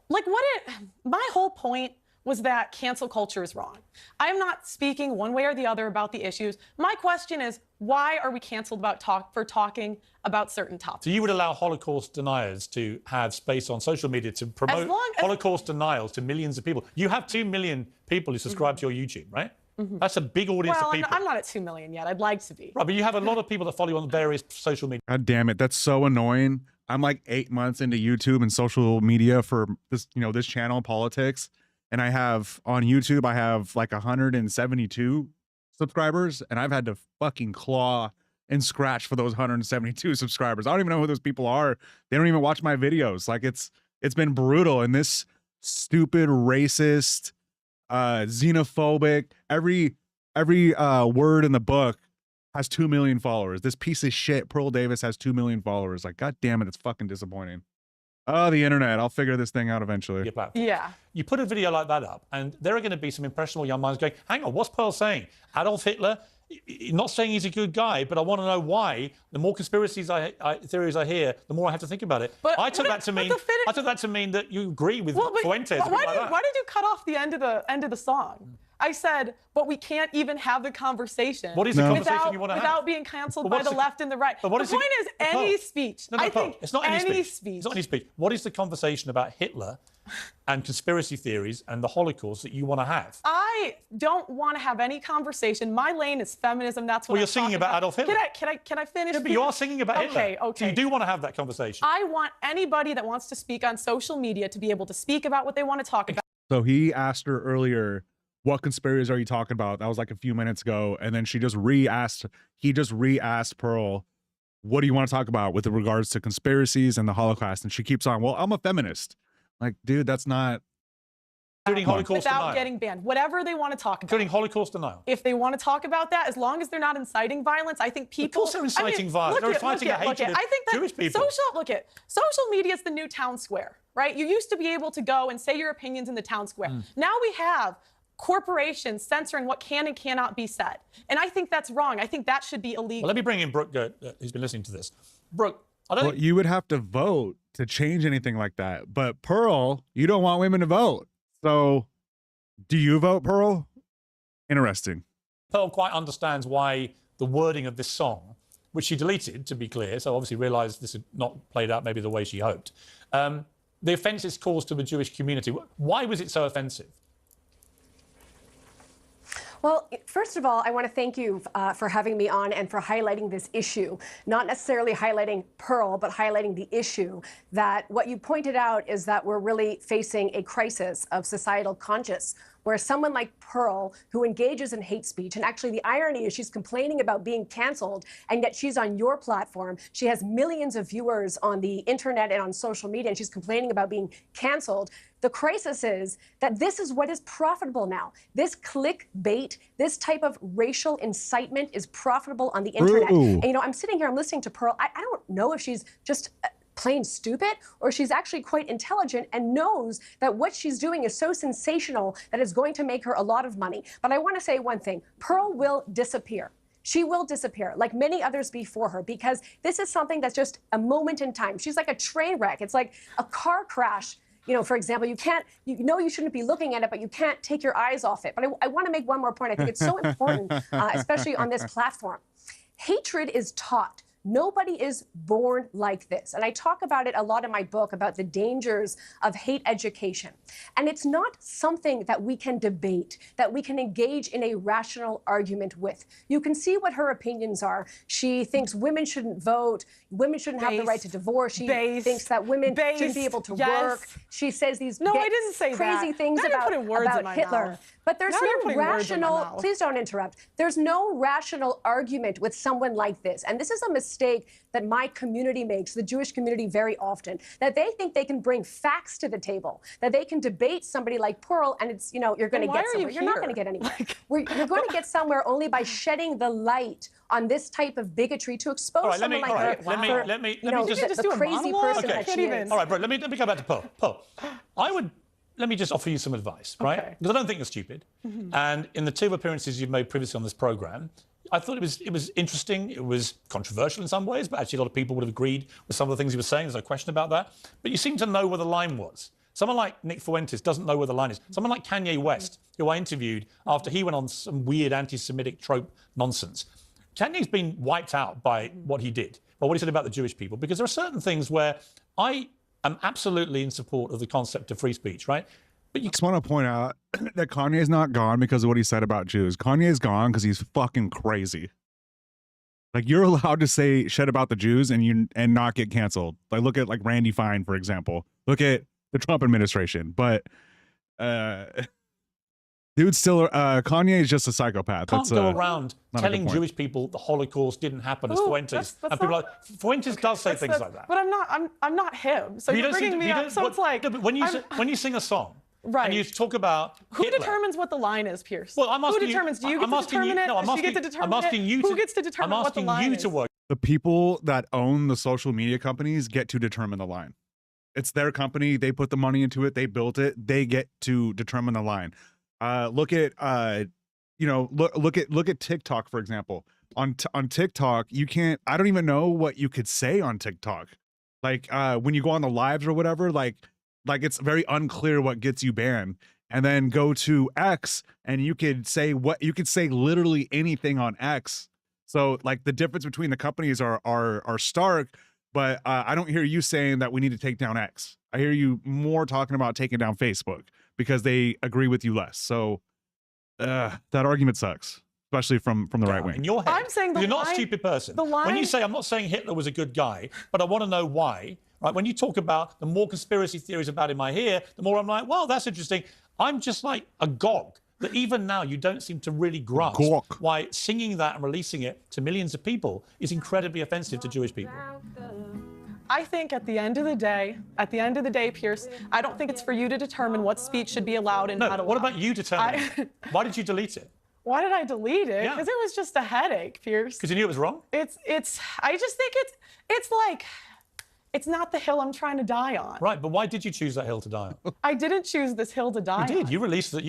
my whole point was that cancel culture is wrong. I'm not speaking one way or the other about the issues. My question is, why are we canceled for talking about certain topics? So you would allow Holocaust deniers to have space on social media to promote Holocaust denials to millions of people? You have 2 million people who subscribe to your YouTube, right? That's a big audience of people. I'm not at 2 million yet. I'd like to be. Right, but you have a lot of people that follow you on various social media. God damn it, that's so annoying. I'm like 8 months into YouTube and social media for this, this channel, politics. And I have on YouTube, I have like 172 subscribers, and I've had to fucking claw and scratch for those 172 subscribers. I don't even know who those people are. They don't even watch my videos. Like it's been brutal. And this stupid, racist, xenophobic, every word in the book has 2 million followers. This piece of shit, Pearl Davis, has 2 million followers. Like, God damn it, it's fucking disappointing. Oh, the internet. I'll figure this thing out eventually. Yeah. You put a video like that up, and there are going to be some impressionable young minds going, hang on, what's Pearl saying? Adolf Hitler? Not saying he's a good guy, but I want to know why. The more conspiracies theories I hear, the more I have to think about it. But I took that to mean that you agree with Fuentes. Why did you cut off the end of the song? I said, but we can't even have the conversation. What is the conversation you want to have? Without being canceled by the left and the right. The point is any speech. No, it's not any speech. It's not any speech. What is the conversation about Hitler and conspiracy theories and the Holocaust that you want to have? I don't want to have any conversation. My lane is feminism. That's what you're singing about Adolf Hitler. Can I finish? Yeah, but you are singing about Hitler. Okay. So you do want to have that conversation. I want anybody that wants to speak on social media to be able to speak about what they want to talk about. So he asked her earlier, what conspiracies are you talking about? That was like a few minutes ago. And then he just re-asked Pearl, what do you want to talk about with regards to conspiracies and the Holocaust? And she keeps on, well, I'm a feminist. Like, dude, that's not. Including Holocaust without denial. Getting banned. Whatever they want to talk about. Including Holocaust denial. If they want to talk about that, as long as they're not inciting violence, I think people. Of course they're inciting violence. They're inciting a hatred of Jewish people. Social media is the new town square, right? You used to be able to go and say your opinions in the town square. Now we have corporations censoring what can and cannot be said. And I think that's wrong. I think that should be illegal. Well, let me bring in Brooke, who's been listening to this. Brooke, you would have to vote to change anything like that. But Pearl, you don't want women to vote. So do you vote, Pearl? Interesting. Pearl quite understands why the wording of this song, which she deleted, to be clear, so obviously realised this had not played out maybe the way she hoped. The offence it's caused to the Jewish community. Why was it so offensive? Well, first of all, I want to thank you for having me on and for highlighting this issue, not necessarily highlighting Pearl, but highlighting the issue that what you pointed out is that we're really facing a crisis of societal conscience, where someone like Pearl, who engages in hate speech, and actually the irony is she's complaining about being canceled, and yet she's on your platform. She has millions of viewers on the internet and on social media, and she's complaining about being canceled. The crisis is that this is what is profitable now. This clickbait, this type of racial incitement is profitable on the internet. Ooh. And, you know, I'm sitting here, I'm listening to Pearl. I don't know if she's just plain stupid or she's actually quite intelligent and knows that what she's doing is so sensational that it's going to make her a lot of money. But I want to say one thing. Pearl will disappear. She will disappear, like many others before her, because this is something that's just a moment in time. She's like a train wreck. It's like a car crash. You know, for example, you know you shouldn't be looking at it, but you can't take your eyes off it. But I want to make one more point. I think it's so important, especially on this platform. Hatred is taught. Nobody is born like this. And I talk about it a lot in my book about the dangers of hate education. And it's not something that we can debate, that we can engage in a rational argument with. You can see what her opinions are. She thinks women shouldn't vote, women shouldn't have the right to divorce. She thinks that women shouldn't be able to work. She says these I didn't say crazy things about Hitler. But there's no rational, please don't interrupt. There's no rational argument with someone like this. And this is a mistake that my community makes, the Jewish community, very often, that they think they can bring facts to the table, that they can debate somebody like Pearl, and it's, you know, you're going to get somewhere. You're not going to get anywhere. You're going to get somewhere only by shedding the light on this type of bigotry to expose someone like her. Let me just do a crazy person that she is. All right, bro, let me come back to Pearl. Pearl, let me just offer you some advice, right? Because I don't think you're stupid. And in the 2 appearances you've made previously on this programme, I thought it was interesting. It was controversial in some ways, but actually a lot of people would have agreed with some of the things you were saying. There's no question about that. But you seem to know where the line was. Someone like Nick Fuentes doesn't know where the line is. Someone like Kanye West, who I interviewed after he went on some weird anti-Semitic trope nonsense. Kanye's been wiped out by what he did, by what he said about the Jewish people, because there are certain things where I'm absolutely in support of the concept of free speech, right? But you just want to point out that Kanye's not gone because of what he said about Jews. Kanye's gone because he's fucking crazy. Like, you're allowed to say shit about the Jews and not get canceled. Like, look at like Randy Fine, for example. Look at the Trump administration. But dude's still Kanye is just a psychopath. Can't go around telling Jewish people the Holocaust didn't happen as Fuentes. And people like Fuentes does say things like that. But I'm not him. So you're bringing me up. So it's like when you sing a song. Right. And you talk about Hitler. Who determines what the line is, Pierce? Well, I'm asking who determines? Do you get to determine it? Does she get to determine I'm asking you Who gets to determine what the line is? I'm asking you to work. The people that own the social media companies get to determine the line. It's their company. They put the money into it. They built it. They get to determine the line. Look at look at TikTok, for example. On TikTok, you can't. I don't even know what you could say on TikTok. Like when you go on the lives or whatever, like it's very unclear what gets you banned. And then go to X and you could say literally anything on X. So like the difference between the companies are stark, but I don't hear you saying that we need to take down X. I hear you more talking about taking down Facebook because they agree with you less. So that argument sucks, especially from the right wing. In your head, I'm saying you're not a stupid person. When you say, I'm not saying Hitler was a good guy, but I want to know why. Right? When you talk about the more conspiracy theories about him I hear, the more I'm like, well, that's interesting. I'm just like agog that even now you don't seem to really grasp why singing that and releasing it to millions of people is incredibly offensive to Jewish people. I think at the end of the day, Pierce, I don't think it's for you to determine what speech should be allowed and not allowed. What about you determining? Why did you delete it? Why did I delete it? Yeah. Because it was just a headache, Pierce. Because you knew it was wrong? I just think it's like, it's not the hill I'm trying to die on. Right, but why did you choose that hill to die on? I didn't choose this hill to die on. You did. You released the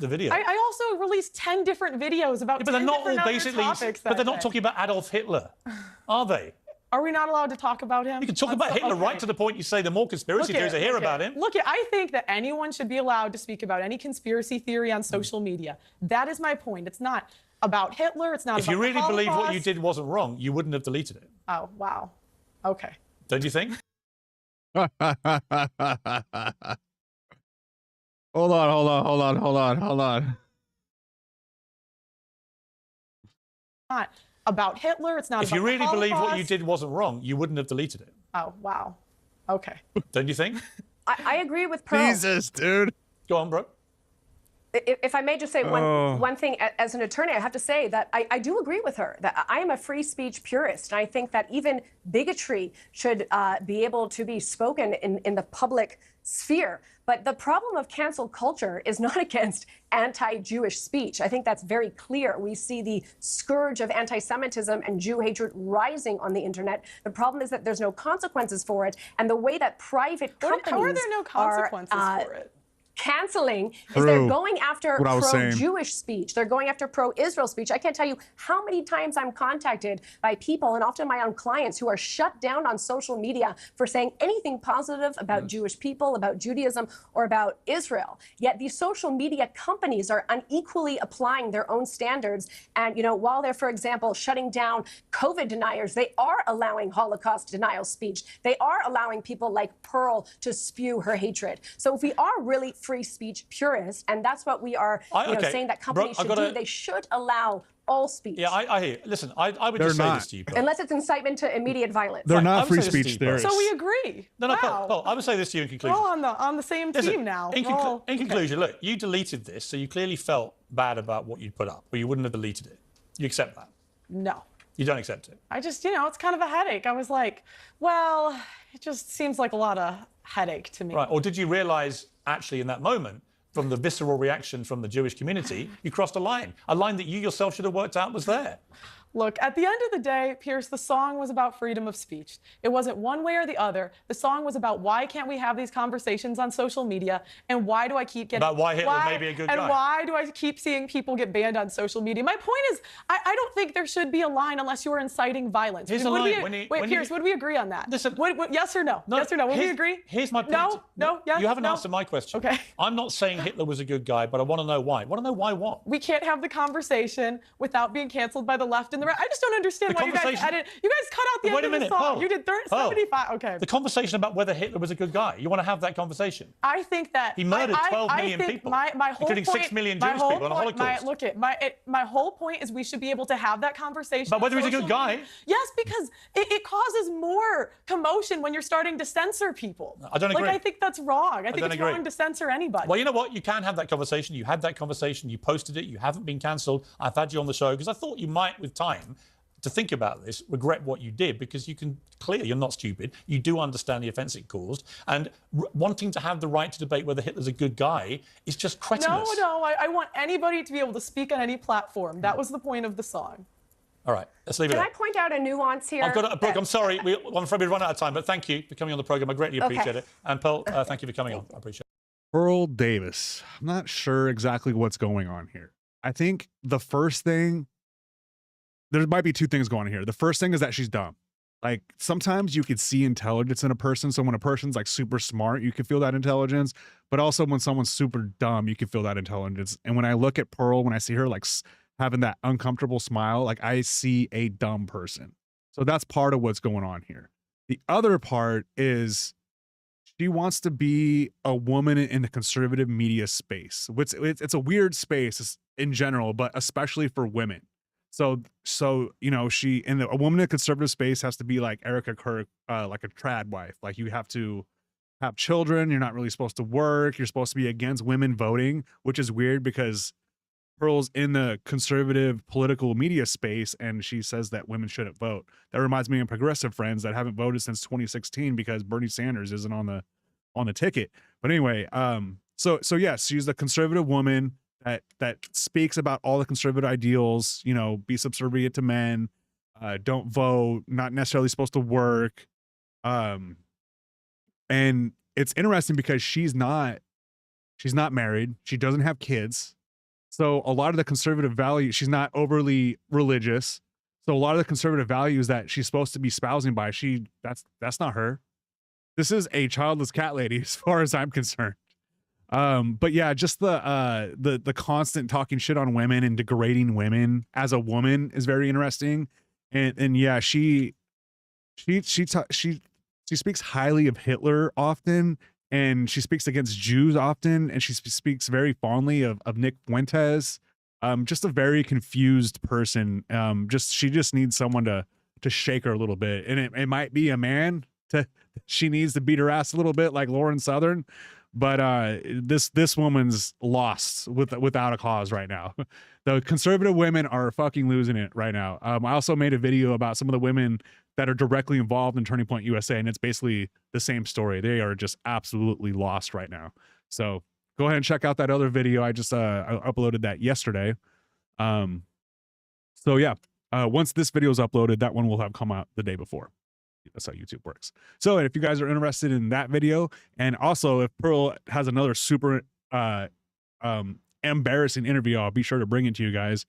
video. I also released 10 different videos about 10 different other topics. But they're not talking about Adolf Hitler, are they? Are we not allowed to talk about him? You can talk about Hitler right to the point you say the more conspiracy theories I hear about him. Look, I think that anyone should be allowed to speak about any conspiracy theory on social media. That is my point. It's not about Hitler. It's not If about you really the believe what you Holocaust. did wasn't wrong, you wouldn't have deleted it. Oh, wow. Okay. Don't you think? Hold on. Not about Hitler. It's not If about you really the believe what you Holocaust. did wasn't wrong, you wouldn't have deleted it. Oh, wow. Okay. Don't you think? I agree with Pearl. Jesus, dude. Go on, bro. If I may just say one thing, as an attorney, I have to say that I do agree with her, that I am a free speech purist. And I think that even bigotry should be able to be spoken in the public sphere. But the problem of cancel culture is not against anti-Jewish speech. I think that's very clear. We see the scourge of anti-Semitism and Jew hatred rising on the internet. The problem is that there's no consequences for it. And the way that private companies How are there no consequences for it? Canceling is True. they're going after What I was saying. pro-Jewish speech. They're going after pro-Israel speech. I can't tell you how many times I'm contacted by people, and often my own clients, who are shut down on social media for saying anything positive about Jewish people, about Judaism, or about Israel. Yet these social media companies are unequally applying their own standards. And, you know, while they're, for example, shutting down COVID deniers, they are allowing Holocaust denial speech. They are allowing people like Pearl to spew her hatred. So if we are really free speech purists, and that's what we are saying that companies should do, they should allow all speech. Yeah, I hear you. Listen, I would They're just say not. this to you, Pearl. Unless it's incitement to immediate violence. They're I not would free say this to speech you, Pearl. theorists. So we agree. No, Wow. Pearl, I would say this to you in conclusion. We're all on the same Listen, team now. In, We're in conclusion, look, you deleted this, so you clearly felt bad about what you'd put up, or you wouldn't have deleted it. You accept that? No. You don't accept it? I just, it's kind of a headache. I was like, well, it just seems like a lot of headache to me. Right, or did you realise, actually, in that moment, from the visceral reaction from the Jewish community, you crossed a line that you yourself should have worked out was there? Look, at the end of the day, Pierce, the song was about freedom of speech. It wasn't one way or the other. The song was about why can't we have these conversations on social media, and why do I keep getting... About why Hitler may be a good guy. And why do I keep seeing people get banned on social media? My point is, I don't think there should be a line unless you are inciting violence. Here's a line. Pierce, would we agree on that? Listen, yes or no? Yes or no? Would we agree? Here's my point. No, yes, you haven't no? answered my question. Okay. I'm not saying Hitler was a good guy, but I want to know why. I want to know why what? We can't have the conversation without being canceled by the left and the right. I just don't understand why you guys edit. You guys cut out the end of the song. Pearl. You did 75. Okay. The conversation about whether Hitler was a good guy. You want to have that conversation? I think that he murdered 12 million people, my whole including point, 6 million Jewish people in the Holocaust. My whole point is we should be able to have that conversation. But whether he's a good guy? Yes, because it causes more commotion when you're starting to censor people. I don't agree. Like, I think that's wrong. I think it's agree. wrong to censor anybody. Well, you know what? You can have that conversation. You had that conversation. You posted it. You haven't been cancelled. I've had you on the show because I thought you might, with time, to think about this, regret what you did, because you can clearly, you're not stupid. You do understand the offence it caused, and wanting to have the right to debate whether Hitler's a good guy is just cretinous. No, I want anybody to be able to speak on any platform. That was the point of the song. All right, let's leave it Can there. I point out a nuance here? Brooke, I'm sorry. I'm afraid we've run out of time, but thank you for coming on the programme. I greatly appreciate it. And Pearl, thank you for coming on. I appreciate it. Pearl Davis. I'm not sure exactly what's going on here. I think the first thing, there might be two things going on here. The first thing is that she's dumb. Like, sometimes you could see intelligence in a person. So when a person's like super smart, you can feel that intelligence. But also when someone's super dumb, you can feel that intelligence. And when I look at Pearl, when I see her like having that uncomfortable smile, like I see a dumb person. So that's part of what's going on here. The other part is she wants to be a woman in the conservative media space. It's a weird space in general, but especially for women. So you know, a woman in a conservative space has to be like Erica Kirk, like a trad wife. Like, you have to have children. You're not really supposed to work. You're supposed to be against women voting, which is weird because Pearl's in the conservative political media space and she says that women shouldn't vote. That reminds me of progressive friends that haven't voted since 2016 because Bernie Sanders isn't on the ticket. But anyway, so yes, she's the conservative woman that speaks about all the conservative ideals, you know, be subservient to men, don't vote, not necessarily supposed to work. And it's interesting because she's not married. She doesn't have kids. So a lot of the conservative values, she's not overly religious. So a lot of the conservative values that she's supposed to be espousing by, that's not her. This is a childless cat lady as far as I'm concerned. But yeah, just the constant talking shit on women and degrading women as a woman is very interesting. And yeah, she speaks highly of Hitler often, and she speaks against Jews often, and she speaks very fondly of Nick Fuentes. Just a very confused person. She just needs someone to shake her a little bit, and it might be a man. She needs to beat her ass a little bit, like Lauren Southern. But this woman's lost without a cause right now. The conservative women are fucking losing it right now. I also made a video about some of the women that are directly involved in Turning Point USA, and it's basically the same story. They are just absolutely lost right now. So go ahead and check out that other video. I just I uploaded that yesterday. So yeah, once this video is uploaded, that one will have come out the day before. That's how YouTube works. So if you guys are interested in that video, and also if Pearl has another super embarrassing interview, I'll be sure to bring it to you guys.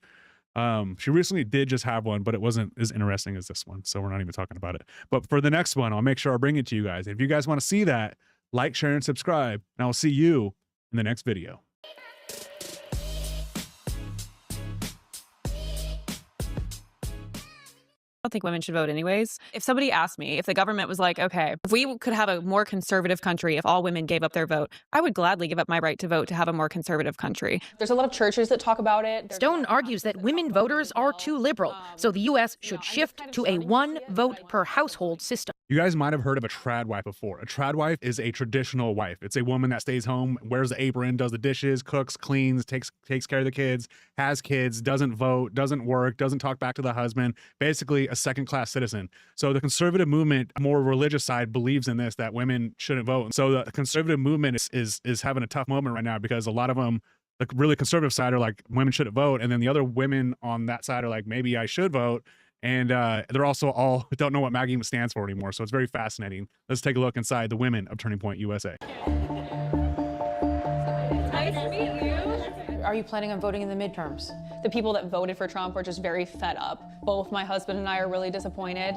She recently did just have one, but it wasn't as interesting as this one, so we're not even talking about it. But for the next one, I'll make sure I bring it to you guys. If you guys want to see that, like, share, and subscribe, and I'll see you in the next video. I don't think women should vote anyways. If somebody asked me, if the government was like, okay, if we could have a more conservative country, if all women gave up their vote, I would gladly give up my right to vote to have a more conservative country. There's a lot of churches that talk about it. Stone argues that women voters are too liberal, so the U.S. should shift to a one vote per household system. You guys might have heard of a trad wife before. A trad wife is a traditional wife. It's a woman that stays home, wears the apron, does the dishes, cooks, cleans, takes care of the kids, has kids, doesn't vote, doesn't work, doesn't talk back to the husband, basically a second-class citizen. So the conservative movement, more religious side, believes in this, that women shouldn't vote. So the conservative movement is having a tough moment right now, because a lot of them, the really conservative side, are like, women shouldn't vote, and then the other women on that side are like, maybe I should vote. And they're also all don't know what MAGA even stands for anymore. So it's very fascinating. Let's take a look inside the women of Turning Point USA. Nice to meet you. Are you planning on voting in the midterms? The people that voted for Trump are just very fed up. Both my husband and I are really disappointed.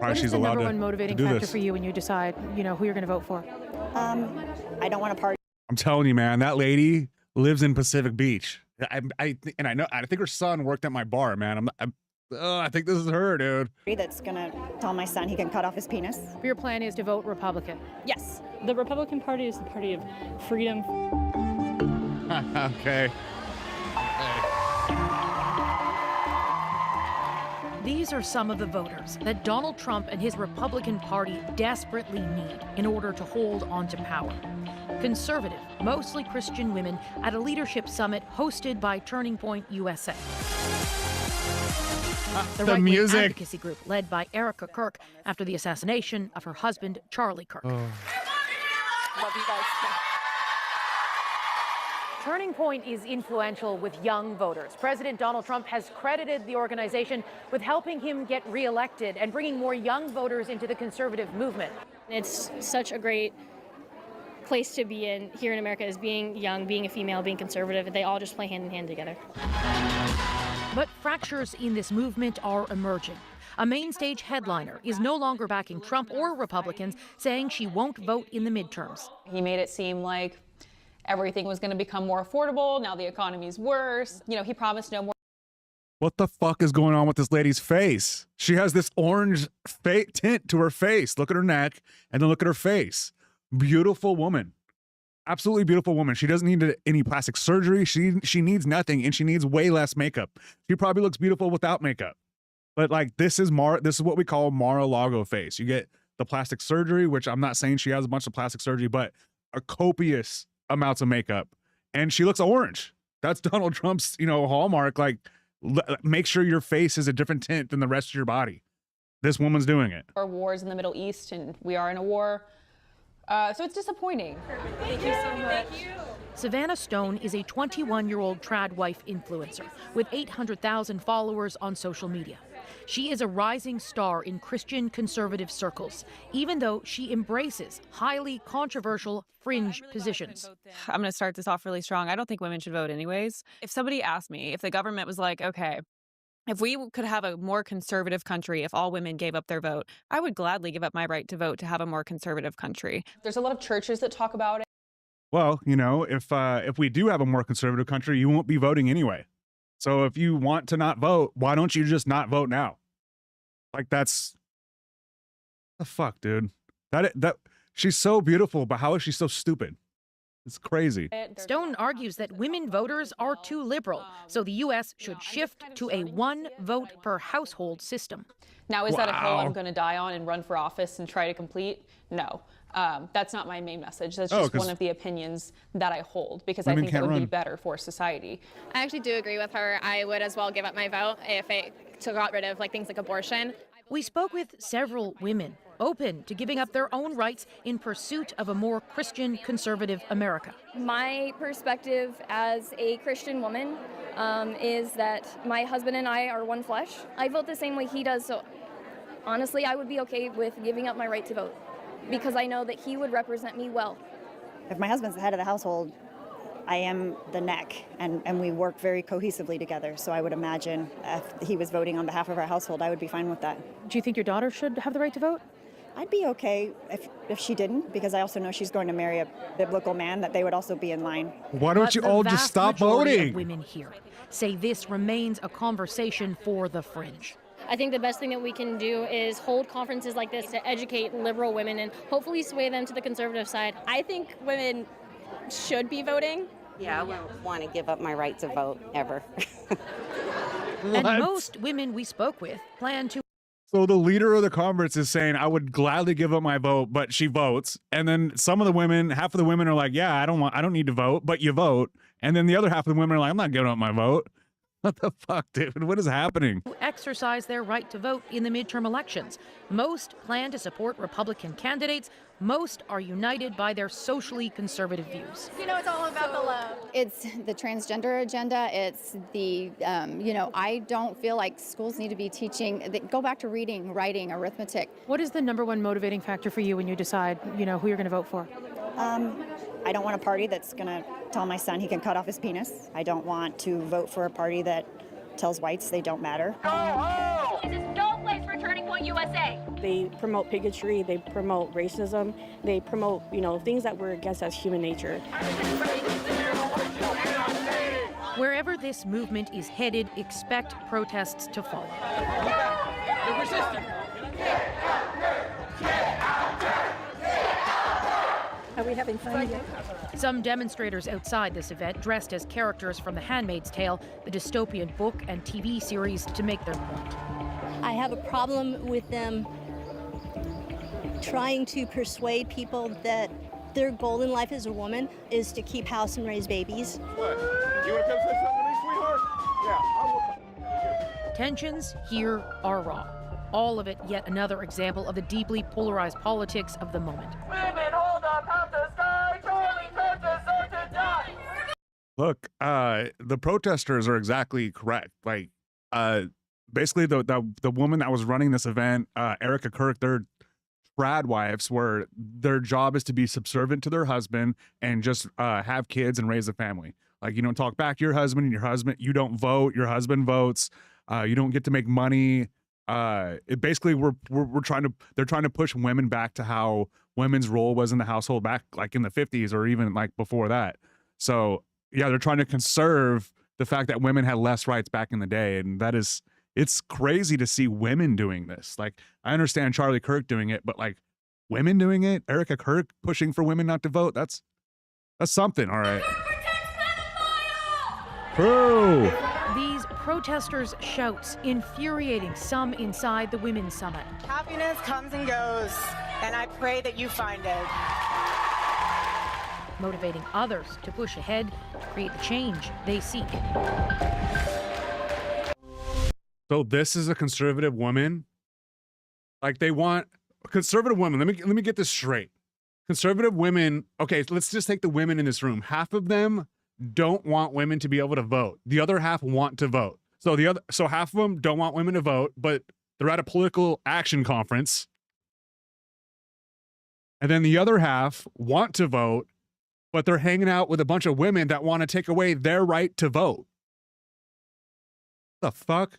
What is the number one motivating factor for you when you decide, who you're going to vote for? I don't want to party. I'm telling you, man, that lady lives in Pacific Beach. I think her son worked at my bar, man. I think this is her, dude. That's gonna tell my son he can cut off his penis. Your plan is to vote Republican? Yes. The Republican Party is the party of freedom. Okay. These are some of the voters that Donald Trump and his Republican Party desperately need in order to hold on to power. Conservative, mostly Christian women at a leadership summit hosted by Turning Point USA. The right-wing music advocacy group led by Erica Kirk after the assassination of her husband, Charlie Kirk. Love you guys. Turning Point is influential with young voters. President Donald Trump has credited the organization with helping him get reelected and bringing more young voters into the conservative movement. It's such a great place to be in here in America, is being young, being a female, being conservative. They all just play hand in hand together. But fractures in this movement are emerging. A main stage headliner is no longer backing Trump or Republicans, saying she won't vote in the midterms. He made it seem like everything was going to become more affordable. Now the economy's worse. He promised no more. What the fuck is going on with this lady's face? She has this orange tint to her face. Look at her neck, and then look at her face. Beautiful woman. Absolutely beautiful woman. She doesn't need any plastic surgery. She needs nothing, and she needs way less makeup. She probably looks beautiful without makeup. But like, this is what we call Mar-a-Lago face. You get the plastic surgery, which I'm not saying she has a bunch of plastic surgery, but a copious amounts of makeup, and she looks orange. That's Donald Trump's, hallmark. Like, make sure your face is a different tint than the rest of your body. This woman's doing it. Or wars in the Middle East, and we are in a war. So it's disappointing. Thank you so much. Thank you. Savannah Stone is a 21-year-old trad wife influencer with 800,000 followers on social media. She is a rising star in Christian conservative circles, even though she embraces highly controversial fringe positions. I'm going to start this off really strong. I don't think women should vote anyways. If somebody asked me, if the government was like, okay, If we could have a more conservative country, if all women gave up their vote, I would gladly give up my right to vote to have a more conservative country. There's a lot of churches that talk about it. Well, you know, if we do have a more conservative country, you won't be voting anyway. So if you want to not vote, why don't you just not vote now? Like, that's the fuck, dude. That she's so beautiful, but how is she so stupid? It's crazy. Stone argues that women voters are too liberal, so the U.S. should shift to a one vote per household system. Now, is that a hill I'm going to die on and run for office and try to complete? No. That's not my main message. That's just one of the opinions that I hold, because I think it would be better for society. I actually do agree with her. I would as well give up my vote if it got rid of things like abortion. We spoke with several women open to giving up their own rights in pursuit of a more Christian conservative America. My perspective as a Christian woman is that my husband and I are one flesh. I vote the same way he does, so honestly, I would be okay with giving up my right to vote because I know that he would represent me well. If my husband's the head of the household, I am the neck, and we work very cohesively together. So I would imagine if he was voting on behalf of our household, I would be fine with that. Do you think your daughter should have the right to vote? I'd be okay if she didn't, because I also know she's going to marry a biblical man, that they would also be in line. Why don't you all just stop voting? Women here say this remains a conversation for the fringe. I think the best thing that we can do is hold conferences like this to educate liberal women and hopefully sway them to the conservative side. I think women should be voting. Yeah, I wouldn't want to give up my right to vote ever. And most women we spoke with plan to. So the leader of the conference is saying, I would gladly give up my vote, but she votes. And then some of the women, half of the women are like, yeah, I don't need to vote, but you vote. And then the other half of the women are like, I'm not giving up my vote. What the fuck, dude? What is happening? Exercise their right to vote in the midterm elections. Most plan to support Republican candidates. Most are united by their socially conservative views. You know, it's all about the love. It's the transgender agenda. It's the, I don't feel like schools need to be teaching, go back to reading, writing, arithmetic. What is the number one motivating factor for you when you decide, who you're going to vote for? I don't want a party that's going to tell my son he can cut off his penis. I don't want to vote for a party that tells whites they don't matter. This is no place for Turning Point USA. They promote bigotry, they promote racism, they promote, things that we're against as human nature. Wherever this movement is headed, expect protests to follow. They're resisting. Are we having fun yet? Some demonstrators outside this event dressed as characters from The Handmaid's Tale, the dystopian book and TV series, to make their point. I have a problem with them trying to persuade people that their goal in life as a woman is to keep house and raise babies. What? You want to come say something to me, sweetheart? Yeah, I will. Tensions here are raw. All of it yet another example of the deeply polarized politics of the moment. Women hold up half the sky, Charlie Kirk deserves to die. Look, the protesters are exactly correct. Like, basically the woman that was running this event, Erica Kirk, they're trad wives where their job is to be subservient to their husband and just have kids and raise a family. Like, you don't talk back to your husband, you don't vote, your husband votes, you don't get to make money. It basically they're trying to push women back to how women's role was in the household back like in the 50s or even like before that. So yeah, they're trying to conserve the fact that women had less rights back in the day. And it's crazy to see women doing this. Like, I understand Charlie Kirk doing it, but like women doing it, Erica Kirk pushing for women not to vote, that's something. All right. True. These protesters' shouts infuriating some inside the Women's Summit. Happiness comes and goes, and I pray that you find it. Motivating others to push ahead, create the change they seek. So this is a conservative woman. Like, they want conservative women. Let me get this straight. Conservative women. Okay, let's just take the women in this room. Half of them don't want women to be able to vote. The other half want to vote. So half of them don't want women to vote, but they're at a political action conference. And then the other half want to vote, but they're hanging out with a bunch of women that want to take away their right to vote. The fuck?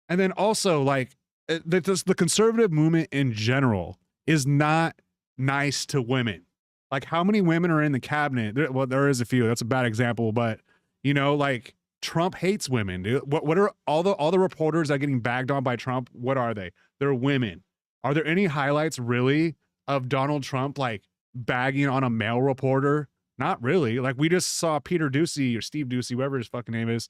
And then also, like, the conservative movement in general is not nice to women. Like, how many women are in the cabinet? Well, there is a few. That's a bad example, but you know, like, Trump hates women, dude. What are all the reporters that are getting bagged on by Trump? What are they? They're women. Are there any highlights really of Donald Trump like bagging on a male reporter? Not really. Like, we just saw Peter Doocy or Steve Doocy, whatever his fucking name is.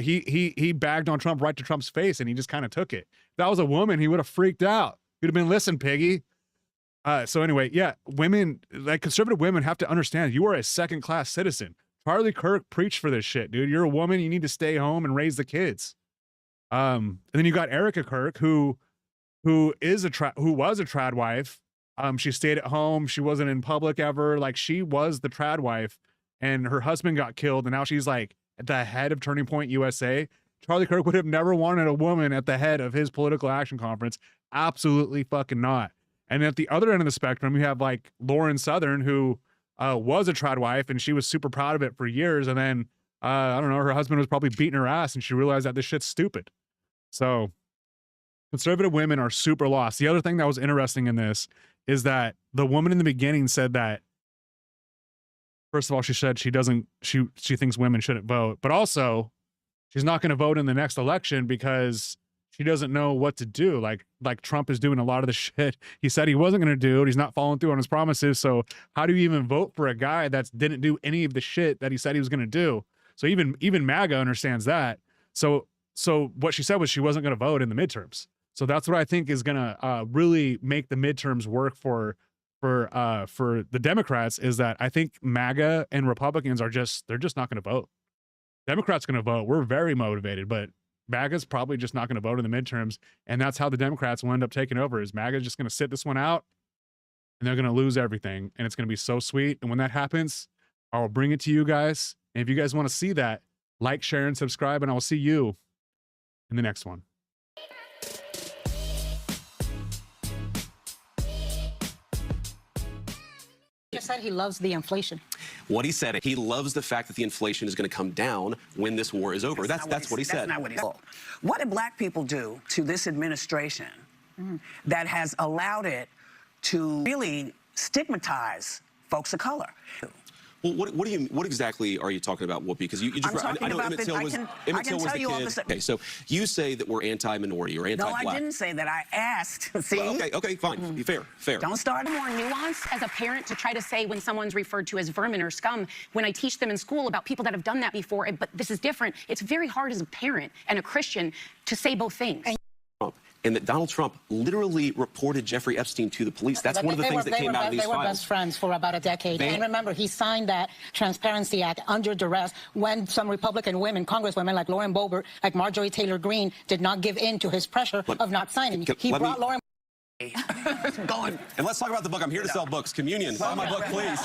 He bagged on Trump right to Trump's face, and he just kind of took it. If that was a woman, he would have freaked out. He'd have been, listen, piggy. So anyway, yeah, women, like conservative women, have to understand you are a second-class citizen. Charlie Kirk preached for this shit, dude. You're a woman. You need to stay home and raise the kids. And then you got Erica Kirk, who was a trad wife. She stayed at home. She wasn't in public ever. Like, she was the trad wife, and her husband got killed, and now she's like at the head of Turning Point USA. Charlie Kirk would have never wanted a woman at the head of his political action conference. Absolutely fucking not. And at the other end of the spectrum, you have like Lauren Southern, who was a trad wife, and she was super proud of it for years. And then, I don't know, her husband was probably beating her ass, and she realized that this shit's stupid. So conservative women are super lost. The other thing that was interesting in this is that the woman in the beginning said that, first of all, she said she thinks women shouldn't vote, but also she's not going to vote in the next election because she doesn't know what to do. Like Trump is doing a lot of the shit he said he wasn't going to do. He's not following through on his promises. So how do you even vote for a guy that didn't do any of the shit that he said he was going to do? So even MAGA understands that. So what she said was she wasn't going to vote in the midterms. So that's what I think is going to really make the midterms work for the Democrats, is that I think MAGA and Republicans they're just not going to vote. Democrats going to vote. We're very motivated, but MAGA's probably just not going to vote in the midterms. And that's how the Democrats will end up taking over, is MAGA's just going to sit this one out, and they're going to lose everything. And it's going to be so sweet. And when that happens, I'll bring it to you guys. And if you guys want to see that, like, share, and subscribe, and I will see you in the next one. Just said he loves the inflation. What he said, he loves the fact that the inflation is going to come down when this war is over. That's what he said. That's not what he said. What did black people do to this administration that has allowed it to really stigmatize folks of color? Well, what exactly are you talking about, Whoopi? Because you just, I know Emmett Till was the kid. Okay, so you say that we're anti-minority or anti-black. No, I didn't say that. I asked. See? Well, okay, fine. Fair. Don't start more nuance as a parent to try to say when someone's referred to as vermin or scum. When I teach them in school about people that have done that before, but this is different. It's very hard as a parent and a Christian to say both things. And that Donald Trump literally reported Jeffrey Epstein to the police. That's one of the things that came out of these files. They were best friends for about a decade. And remember, he signed that Transparency Act under duress when some Republican women, congresswomen like Lauren Boebert, like Marjorie Taylor Greene, did not give in to his pressure of not signing. He brought Lauren. Going. And let's talk about the book. I'm here to sell books. Communion. Buy my book, please.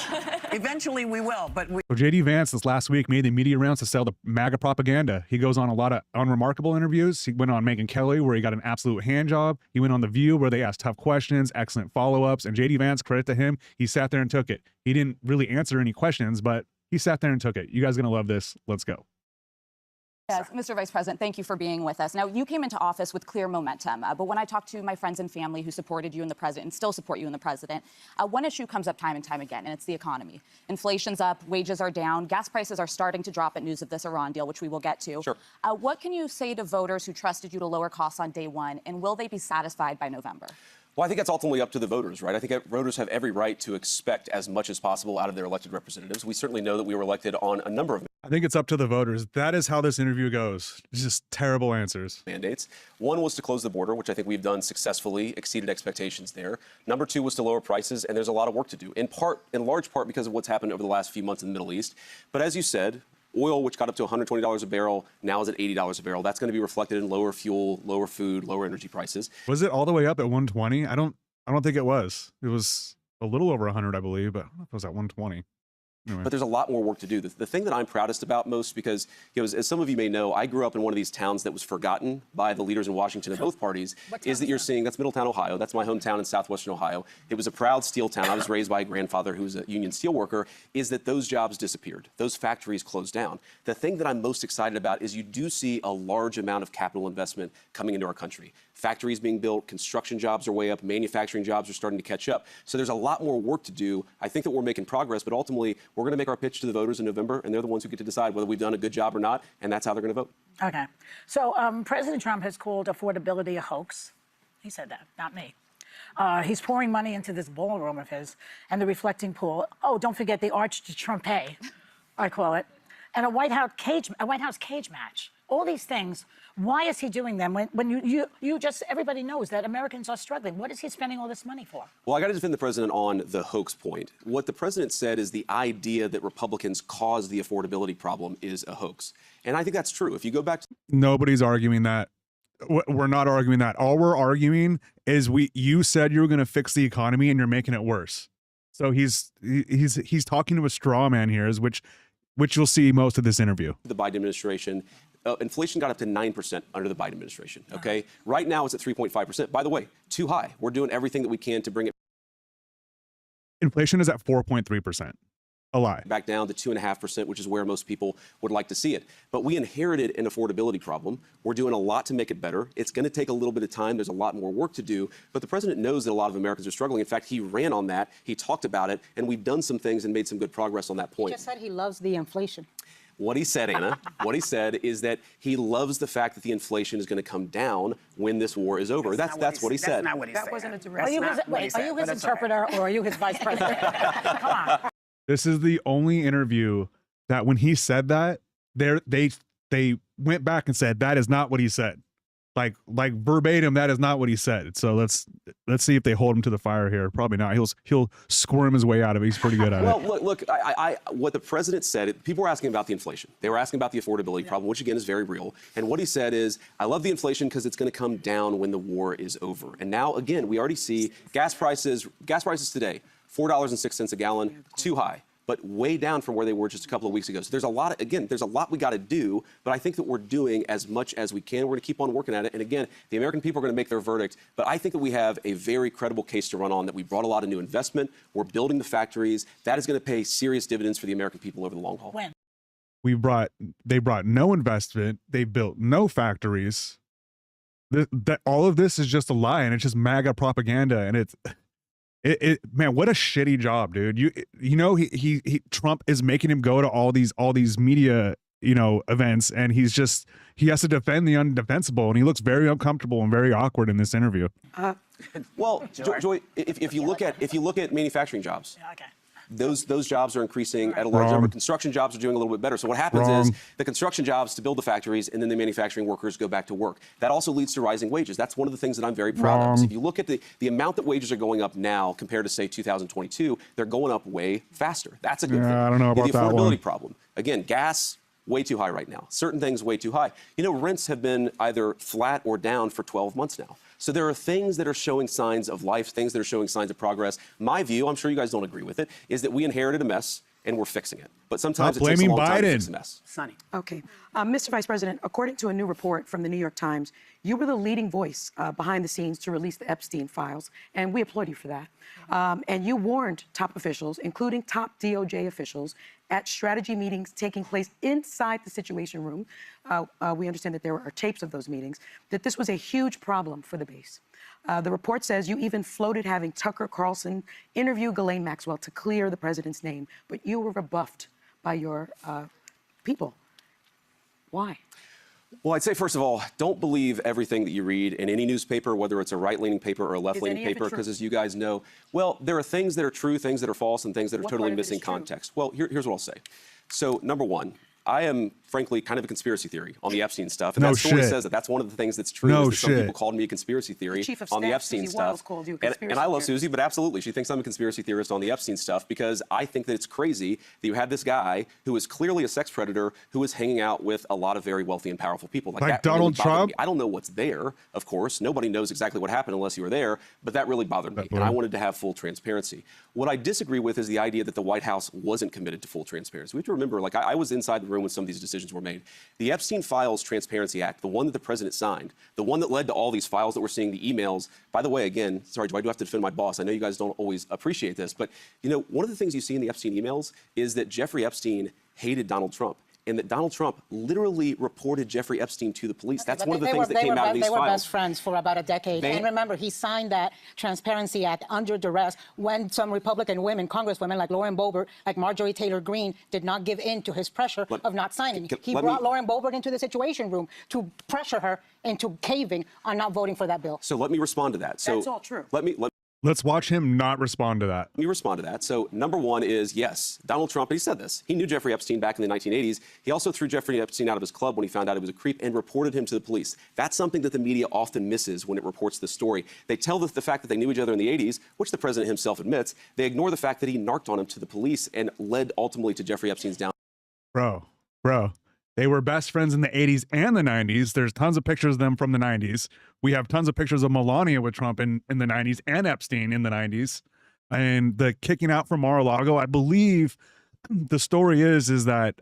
Eventually we will, but we... So JD Vance this last week made the media rounds to sell the MAGA propaganda. He goes on a lot of unremarkable interviews. He went on Megyn Kelly, where he got an absolute hand job. He went on The View, where they asked tough questions, excellent follow-ups. And JD Vance, credit to him, he sat there and took it. He didn't really answer any questions, but he sat there and took it. You guys are going to love this. Let's go. Yes, Mr. Vice President, thank you for being with us. Now, you came into office with clear momentum, but when I talk to my friends and family who supported you and the president and still support you and the president, one issue comes up time and time again, and it's the economy. Inflation's up, wages are down, gas prices are starting to drop at news of this Iran deal, which we will get to. Sure. What can you say to voters who trusted you to lower costs on day one, and will they be satisfied by November? Well, I think that's ultimately up to the voters, right? I think voters have every right to expect as much as possible out of their elected representatives. We certainly know that we were elected on a number of I think it's up to the voters. That is how this interview goes. Just terrible answers. Mandates. One was to close the border, which I think we've done successfully, exceeded expectations there. Number two was to lower prices, and there's a lot of work to do, in large part because of what's happened over the last few months in the Middle East. But as you said, oil, which got up to $120 a barrel, now is at $80 a barrel. That's going to be reflected in lower fuel, lower food, lower energy prices. Was it all the way up at 120? I don't think it was. It was a little over 100, I believe, but I don't know if it was at 120. but there's a lot more work to do. The thing that I'm proudest about most, because as some of you may know, I grew up in one of these towns that was forgotten by the leaders in Washington of both parties, is that you're seeing, that's Middletown, Ohio. That's my hometown in southwestern Ohio. It was a proud steel town. I was raised by a grandfather who was a union steel worker, is that those jobs disappeared. Those factories closed down. The thing that I'm most excited about is you do see a large amount of capital investment coming into our country. Factories being built, construction jobs are way up, manufacturing jobs are starting to catch up. So there's a lot more work to do. I think that we're making progress, but ultimately we're going to make our pitch to the voters in November, and they're the ones who get to decide whether we've done a good job or not, and that's how they're going to vote. Okay. So President Trump has called affordability a hoax. He said that, not me. He's pouring money into this ballroom of his and the reflecting pool. Oh, don't forget the Arch de Trumpe, I call it, and a White House cage match. All these things. Why is he doing them when you just, everybody knows that Americans are struggling? What is he spending all this money for? Well, I got to defend the president on the hoax point. What the president said is the idea that Republicans caused the affordability problem is a hoax. And I think that's true. If you go back to... Nobody's arguing that. We're not arguing that. All we're arguing is you said you were going to fix the economy and you're making it worse. So he's talking to a straw man here, which you'll see most of this interview. The Biden administration, inflation got up to 9% under the Biden administration, okay? Right now it's at 3.5%. By the way, too high. We're doing everything that we can to bring it... Inflation is at 4.3%. A lie. Back down to 2.5%, which is where most people would like to see it. But we inherited an affordability problem. We're doing a lot to make it better. It's going to take a little bit of time. There's a lot more work to do. But the president knows that a lot of Americans are struggling. In fact, he ran on that. He talked about it. And we've done some things and made some good progress on that point. He just said he loves the inflation. What he said, Anna, what he said is that he loves the fact that the inflation is going to come down when this war is over. That's what he said. That's not what he said. That wasn't a direct... Are you his interpreter or are you his vice president? Come on. This is the only interview that when he said that, they went back and said that is not what he said. Like verbatim, that is not what he said. So let's see if they hold him to the fire here. Probably not. He'll squirm his way out of it. He's pretty good at it. Well, look, what the president said, people were asking about the inflation. They were asking about the affordability problem, which again is very real. And what he said is, I love the inflation because it's going to come down when the war is over. And now, again, we already see gas prices today, $4.06 a gallon, too high, but way down from where they were just a couple of weeks ago. So there's a lot we got to do, but I think that we're doing as much as we can. We're going to keep on working at it. And again, the American people are going to make their verdict, but I think that we have a very credible case to run on, that we brought a lot of new investment. We're building the factories. That is going to pay serious dividends for the American people over the long haul. When? They brought no investment. They built no factories. All of this is just a lie, and it's just MAGA propaganda. And man, what a shitty job, dude. You know, Trump is making him go to all these media, events, and he has to defend the undefensible, and he looks very uncomfortable and very awkward in this interview. Well, Joy, if you look at manufacturing jobs, okay, those jobs are increasing at a large number. Construction jobs are doing a little bit better. So what happens is the construction jobs to build the factories, and then the manufacturing workers go back to work. That also leads to rising wages. That's one of the things that I'm very proud of. So if you look at the amount that wages are going up now compared to, say, 2022, they're going up way faster. That's a good thing. I don't know about the affordability that one. Problem. Again, gas, way too high right now. Certain things way too high. Rents have been either flat or down for 12 months now. So there are things that are showing signs of life, things that are showing signs of progress. My view, I'm sure you guys don't agree with it, is that we inherited a mess and we're fixing it. But sometimes it takes a long time to fix a mess. Sonny. Okay. Mr. Vice President, according to a new report from the New York Times, you were the leading voice behind the scenes to release the Epstein files, and we applaud you for that. And you warned top officials, including top DOJ officials, at strategy meetings taking place inside the Situation Room. We understand that there are tapes of those meetings, that this was a huge problem for the base. The report says you even floated having Tucker Carlson interview Ghislaine Maxwell to clear the president's name, but you were rebuffed by your people. Why? Well, I'd say, first of all, don't believe everything that you read in any newspaper, whether it's a right-leaning paper or a left-leaning paper, because as you guys know, well, there are things that are true, things that are false, and things that are totally missing context. Well, here's what I'll say. So, number one, I am, frankly, kind of a conspiracy theory on the Epstein stuff. And No that story shit. says that that's one of the things that's true. No is that some shit. people called me a conspiracy theory Chief of on the Staff, Epstein Susie stuff. Wiles called you a conspiracy And I love theorist. Susie, but absolutely, she thinks I'm a conspiracy theorist on the Epstein stuff because I think that it's crazy that you have this guy who is clearly a sex predator who is hanging out with a lot of very wealthy and powerful people. Like that Donald really bothered Trump? me. I don't know what's there, of course. Nobody knows exactly what happened unless you were there, but that really bothered me, and I wanted to have full transparency. What I disagree with is the idea that the White House wasn't committed to full transparency. We have to remember, like, I was inside the room when some of these decisions were made. The Epstein Files Transparency Act, the one that the president signed, the one that led to all these files that we're seeing, the emails. By the way, again, sorry, I do have to defend my boss. I know you guys don't always appreciate this, but, you know, one of the things you see in the Epstein emails is that Jeffrey Epstein hated Donald Trump, and that Donald Trump literally reported Jeffrey Epstein to the police. That's one of the things that came out of these files. They were files. best friends for about a decade. And remember, he signed that Transparency Act under duress when some Republican women, congresswomen like Lauren Boebert, like Marjorie Taylor Greene, did not give in to his pressure of not signing. He brought Lauren Boebert into the Situation Room to pressure her into caving on not voting for that bill. So let me respond to that. So That's all true. Let's watch him not respond to that. Let me respond to that. So number one is, yes, Donald Trump, and he said this, he knew Jeffrey Epstein back in the 1980s. He also threw Jeffrey Epstein out of his club when he found out he was a creep and reported him to the police. That's something that the media often misses when it reports this story. They tell the fact that they knew each other in the 80s, which the president himself admits. They ignore the fact that he narked on him to the police and led ultimately to Jeffrey Epstein's down. Bro, they were best friends in the 80s and the 90s. There's tons of pictures of them from the 90s. We have tons of pictures of Melania with Trump in the 90s and Epstein in the 90s. And the kicking out from Mar-a-Lago, I believe the story is that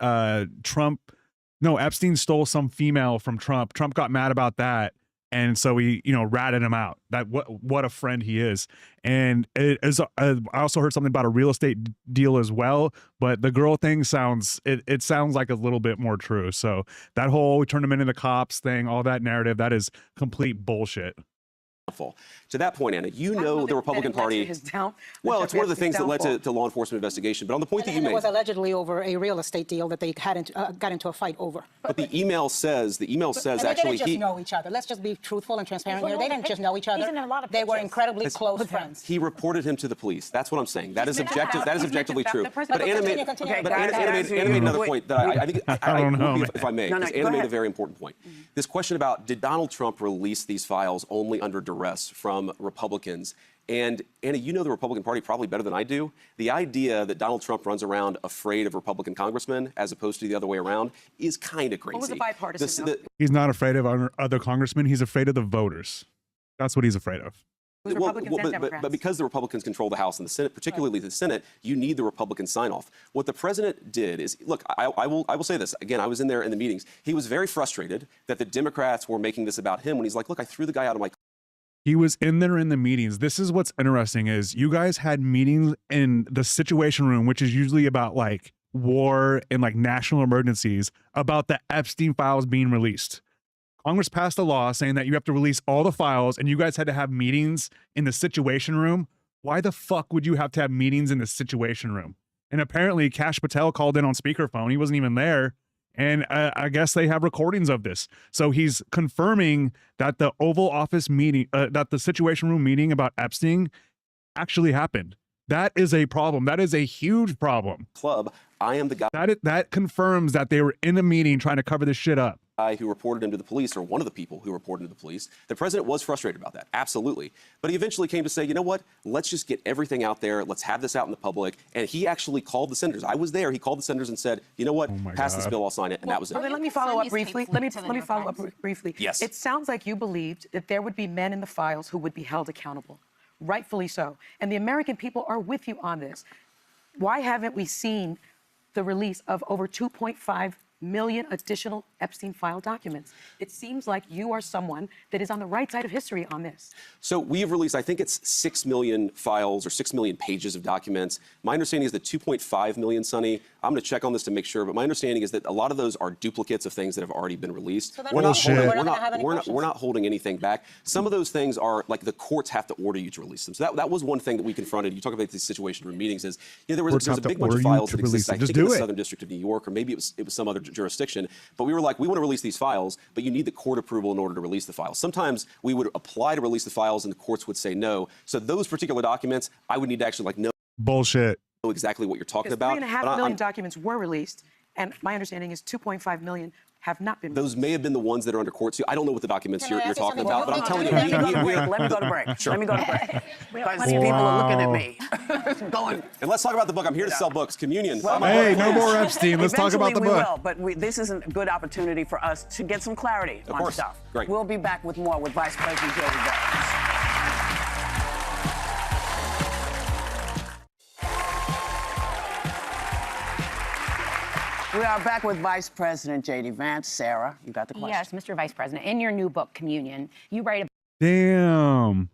Epstein stole some female from Trump. Trump got mad about that. And so he, ratted him out. That what a friend he is. And it is. I also heard something about a real estate deal as well. But the girl thing sounds like a little bit more true. So that whole we turned him into the cops thing, all that narrative, that is complete bullshit. To that point, Anna, you know the Republican Party. Well, it's one of the things that led to law enforcement investigation. But on the point that you made, it was allegedly over a real estate deal that they got into a fight over. But the email says actually they didn't just know each other. Let's just be truthful and transparent here. They didn't just know each other. They were incredibly close friends. He reported him to the police. That's what I'm saying. That is objective. That is objectively true. But Anna made another point that I think I don't know, if I may, because Anna made a very important point. This question about did Donald Trump release these files only under duress from Republicans? And Anna, you know the Republican Party probably better than I do. The idea that Donald Trump runs around afraid of Republican congressmen as opposed to the other way around is kind of crazy. What was the bipartisan? He's not afraid of other congressmen. He's afraid of the voters. That's what he's afraid of. But because the Republicans control the House and the Senate, particularly the Senate, you need the Republican sign-off. What the president did is, look, I will say this. Again, I was in there in the meetings. He was very frustrated that the Democrats were making this about him when he's like, look, I threw the guy out of my... He was in there in the meetings. This is what's interesting is you guys had meetings in the Situation Room, which is usually about like war and like national emergencies, about the Epstein files being released. Congress passed a law saying that you have to release all the files, and you guys had to have meetings in the Situation Room. Why the fuck would you have to have meetings in the Situation Room? And apparently Kash Patel called in on speakerphone. He wasn't even there. And I guess they have recordings of this. So he's confirming that the Oval Office meeting, that the Situation Room meeting about Epstein actually happened. That is a problem. That is a huge problem. I am the guy. That confirms that they were in a meeting trying to cover this shit up. Who reported him to the police, or one of the people who reported him to the police. The president was frustrated about that, absolutely. But he eventually came to say, you know what? Let's just get everything out there. Let's have this out in the public. And he actually called the senators. I was there. He called the senators and said, you know what? Pass this bill, I'll sign it. And that was it. Well, then let me follow up briefly. Let me follow up briefly. Yes. It sounds like you believed that there would be men in the files who would be held accountable. Rightfully so. And the American people are with you on this. Why haven't we seen the release of over 2.5 million additional Epstein file documents? It seems like you are someone that is on the right side of history on this. So we have released, I think it's 6 million files or 6 million pages of documents. My understanding is that 2.5 million, Sonny, I'm going to check on this to make sure, but my understanding is that a lot of those are duplicates of things that have already been released. So we're not holding anything back. Some of those things are like the courts have to order you to release them. So that was one thing that we confronted. You talk about these Situation Room meetings is, there was a big bunch of files that existed, I think in the Southern District of New York, or maybe it was some other jurisdiction. But we were like, we want to release these files, but you need the court approval in order to release the files. Sometimes we would apply to release the files and the courts would say no. So those particular documents, I would need to actually know bullshit. Exactly what you're talking about. 3.5 million documents were released, And my understanding is 2.5 million have not been. Those may have been the ones that are under court. So I don't know what the documents you're talking about, but I'm telling you. Let me go to break. Sure. Let me go to break. Because people are looking at me. Going. And let's talk about the book. I'm here to sell books. Communion. Well, hey, no more Epstein. Let's talk about the book. Will, but this is a good opportunity for us to get some clarity on stuff. Great. We'll be back with more with Vice President J.D. Vance. We are back with Vice President J.D. Vance. Sarah, you got the question. Yes, Mr. Vice President. In your new book, Communion, you write about. Damn.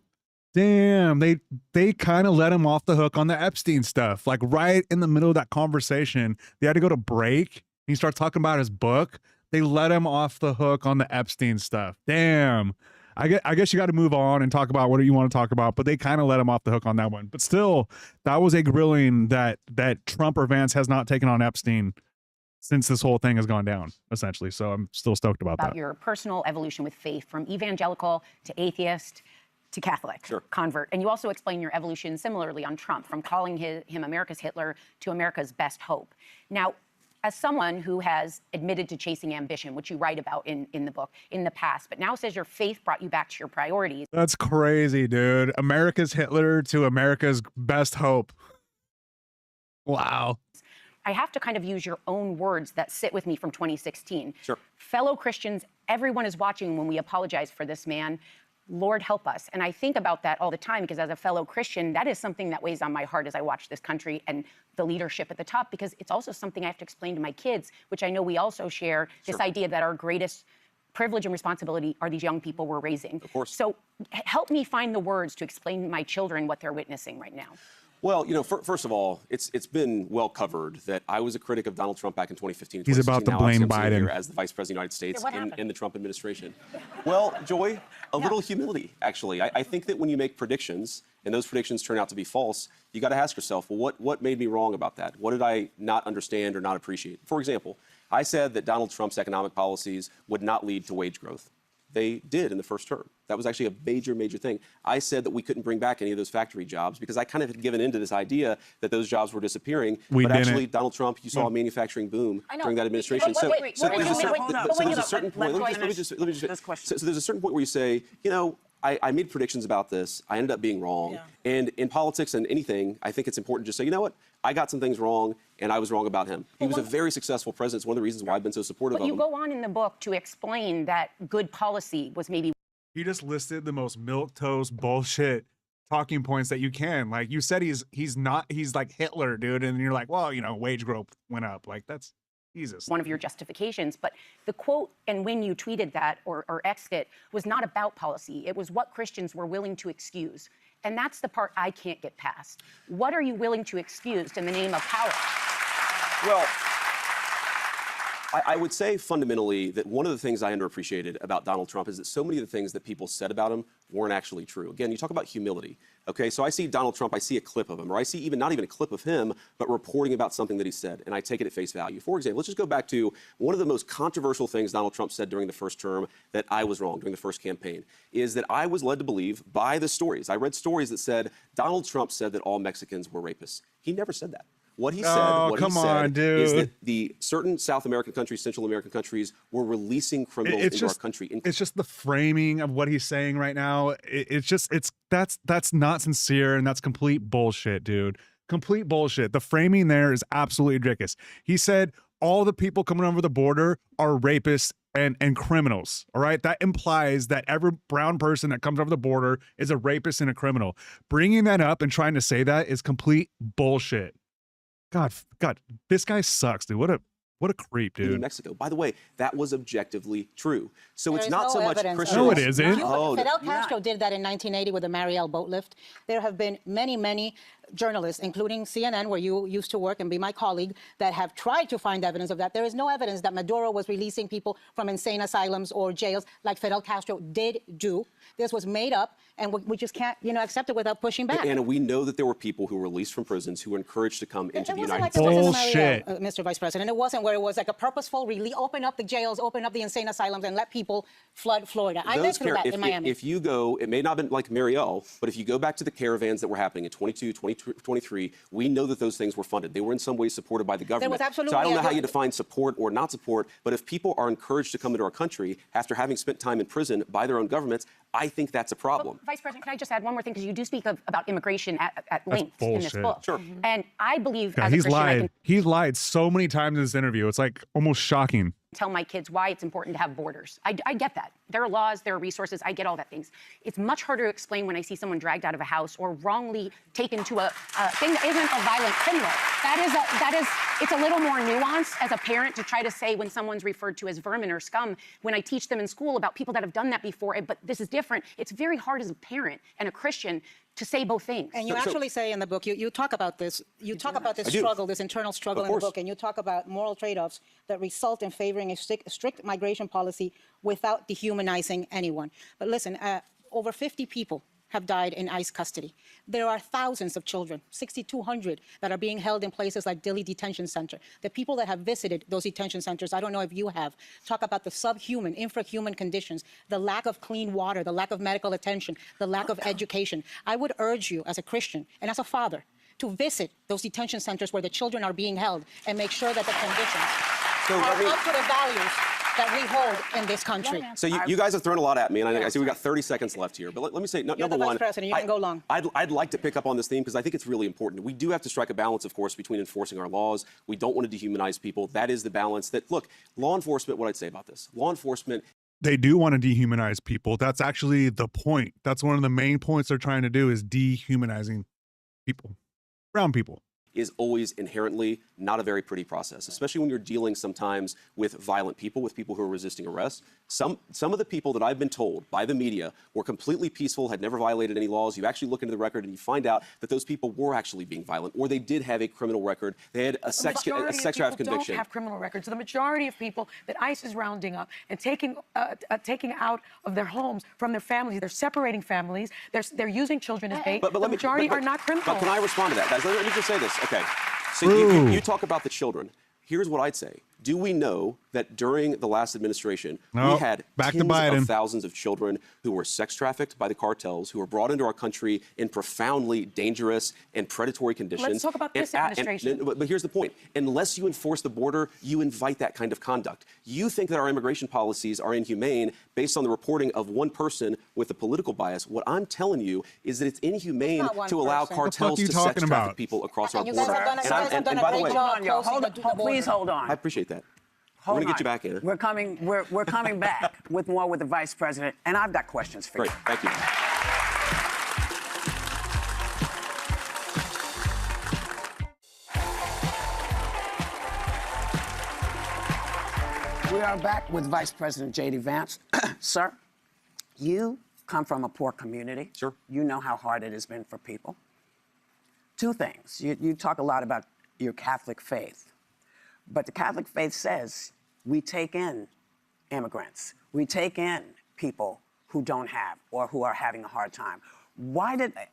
They kind of let him off the hook on the Epstein stuff. Like right in the middle of that conversation, they had to go to break. He starts talking about his book. They let him off the hook on the Epstein stuff. Damn. I guess you got to move on and talk about what you want to talk about, but they kind of let him off the hook on that one. But still, that was a grilling that Trump or Vance has not taken on Epstein since this whole thing has gone down, essentially. So I'm still stoked about that. Your personal evolution with faith, from evangelical to atheist to Catholic convert. And you also explain your evolution similarly on Trump, from calling him America's Hitler to America's best hope. Now, as someone who has admitted to chasing ambition, which you write about in the book in the past, but now says your faith brought you back to your priorities. That's crazy, dude. America's Hitler to America's best hope. Wow. I have to kind of use your own words that sit with me from 2016. Sure. Fellow Christians, everyone is watching when we apologize for this man. Lord help us. And I think about that all the time because as a fellow Christian, that is something that weighs on my heart as I watch this country and the leadership at the top, because it's also something I have to explain to my kids, which I know we also share, this idea that our greatest privilege and responsibility are these young people we're raising. Of course. So help me find the words to explain to my children what they're witnessing right now. Well, you know, first of all, it's been well covered that I was a critic of Donald Trump back in 2015. He's about to blame Biden as the Vice President of the United States in the Trump administration. Well, Joy, a little humility, actually. I think that when you make predictions and those predictions turn out to be false, you got to ask yourself, well, what made me wrong about that? What did I not understand or not appreciate? For example, I said that Donald Trump's economic policies would not lead to wage growth. They did in the first term. That was actually a major thing. I said that we couldn't bring back any of those factory jobs because I kind of had given into this idea that those jobs were disappearing. But actually, Donald Trump, you saw a manufacturing boom during that administration. So there's a certain point. Let me just. So there's a certain point where you say, you know, I made predictions about this. I ended up being wrong. Yeah. And in politics and anything, I think it's important to just say, you know what? I got some things wrong, and I was wrong about him. He was a very successful president. It's one of the reasons why I've been so supportive of him. But you go on in the book to explain that good policy was maybe. He just listed the most milquetoast bullshit talking points that you can. Like you said, he's like Hitler, dude. And you're like, well, you know, wage growth went up. Like that's Jesus. One of your justifications. But the quote, and when you tweeted that or X'd it, was not about policy. It was what Christians were willing to excuse. And that's the part I can't get past. What are you willing to excuse in the name of power? Well, I would say fundamentally that one of the things I underappreciated about Donald Trump is that so many of the things that people said about him weren't actually true. Again, you talk about humility. Okay, so I see Donald Trump, I see a clip of him, or I see not even a clip of him, but reporting about something that he said, and I take it at face value. For example, let's just go back to one of the most controversial things Donald Trump said during the first term that I was wrong during the first campaign, is that I was led to believe by the stories. I read stories that said Donald Trump said that all Mexicans were rapists. He never said that. What he said, is that the certain South American countries, Central American countries, were releasing criminals into our country. It's just the framing of what he's saying right now. That's not sincere, and that's complete bullshit, dude. Complete bullshit. The framing there is absolutely ridiculous. He said all the people coming over the border are rapists and criminals. All right, that implies that every brown person that comes over the border is a rapist and a criminal. Bringing that up and trying to say that is complete bullshit. God, this guy sucks, dude. What a creep, dude. In Mexico. By the way, that was objectively true. So it's not so much Christians. No, it isn't. Fidel Castro did that in 1980 with the Mariel boat lift. There have been many journalists, including CNN, where you used to work and be my colleague, that have tried to find evidence of that. There is no evidence that Maduro was releasing people from insane asylums or jails like Fidel Castro did do. This was made up, and we just can't, accept it without pushing back. Anna, we know that there were people who were released from prisons who were encouraged to come into the United States. Bullshit. Mr. Vice President. It wasn't where it was like a purposeful release, open up the jails, open up the insane asylums, and let people flood Florida. I lived through that in Miami. If you go, it may not have been like Mariel, but if you go back to the caravans that were happening in 22, 23, 2023, we know that those things were funded. They were in some ways supported by the government. was absolutely so I don't know how a- you define support or not support, but if people are encouraged to come into our country after having spent time in prison by their own governments, I think that's a problem. Vice President, can I just add one more thing? Because you do speak about immigration at length in this bullshit. book. Sure. And I believe Yeah, as a he's Christian, I can lied. He's lied so many times in this interview. It's like almost shocking. tell my kids why it's important to have borders. I get that. There are laws, there are resources. I get all that things. It's much harder to explain when I see someone dragged out of a house or wrongly taken to a thing that isn't a violent criminal. It's a little more nuanced as a parent to try to say when someone's referred to as vermin or scum, when I teach them in school about people that have done that before, but this is different. It's very hard as a parent and a Christian to say both things. And you actually say in the book, you talk about this, this struggle, this internal struggle in the book, and you talk about moral trade-offs that result in favoring a strict migration policy without dehumanizing anyone. But listen, over 50 people have died in ICE custody. There are thousands of children, 6,200, that are being held in places like Dilley Detention Center. The people that have visited those detention centers, I don't know if you have, talk about the subhuman, infrahuman conditions, the lack of clean water, the lack of medical attention, the lack of education. I would urge you as a Christian and as a father to visit those detention centers where the children are being held and make sure that the conditions are up to the values that we hold in this country. So you guys have thrown a lot at me, and I see we've got 30 seconds left here. But let me say, number the one, Vice President, you can go long. I'd like to pick up on this theme because I think it's really important. We do have to strike a balance, of course, between enforcing our laws. We don't want to dehumanize people. That is the balance that, look, law enforcement, what I'd say about this, law enforcement. They do want to dehumanize people. That's actually the point. That's one of the main points they're trying to do is dehumanizing people, brown people. Is always inherently not a very pretty process, especially when you're dealing sometimes with violent people, with people who are resisting arrest. Some of the people that I've been told by the media were completely peaceful, had never violated any laws. You actually look into the record and you find out that those people were actually being violent, or they did have a criminal record. They had a sex trafficking conviction. Don't have criminal records. The majority of people that ICE is rounding up and taking out of their homes from their families, they're separating families. They're using children as bait. The majority are not criminals. But can I respond to that, guys? Let me just say this. Okay. So you talk about the children. Here's what I'd say. Do we know that during the last administration, we had tens of thousands of children who were sex trafficked by the cartels, who were brought into our country in profoundly dangerous and predatory conditions? Let's talk about this administration. But here's the point. Unless you enforce the border, you invite that kind of conduct. You think that our immigration policies are inhumane based on the reporting of one person with a political bias. What I'm telling you is that it's inhumane to allow cartels to sex traffic people across our border. And by the way, hold on, please hold on. I appreciate that. Hold I'm going to on. get you back, Anna. We're coming back with more with the Vice President, and I've got questions for you. Great, thank you. We are back with Vice President J.D. Vance. Sir, you come from a poor community. Sure. You know how hard it has been for people. Two things. You talk a lot about your Catholic faith, but the Catholic faith says we take in immigrants. We take in people who don't have or who are having a hard time.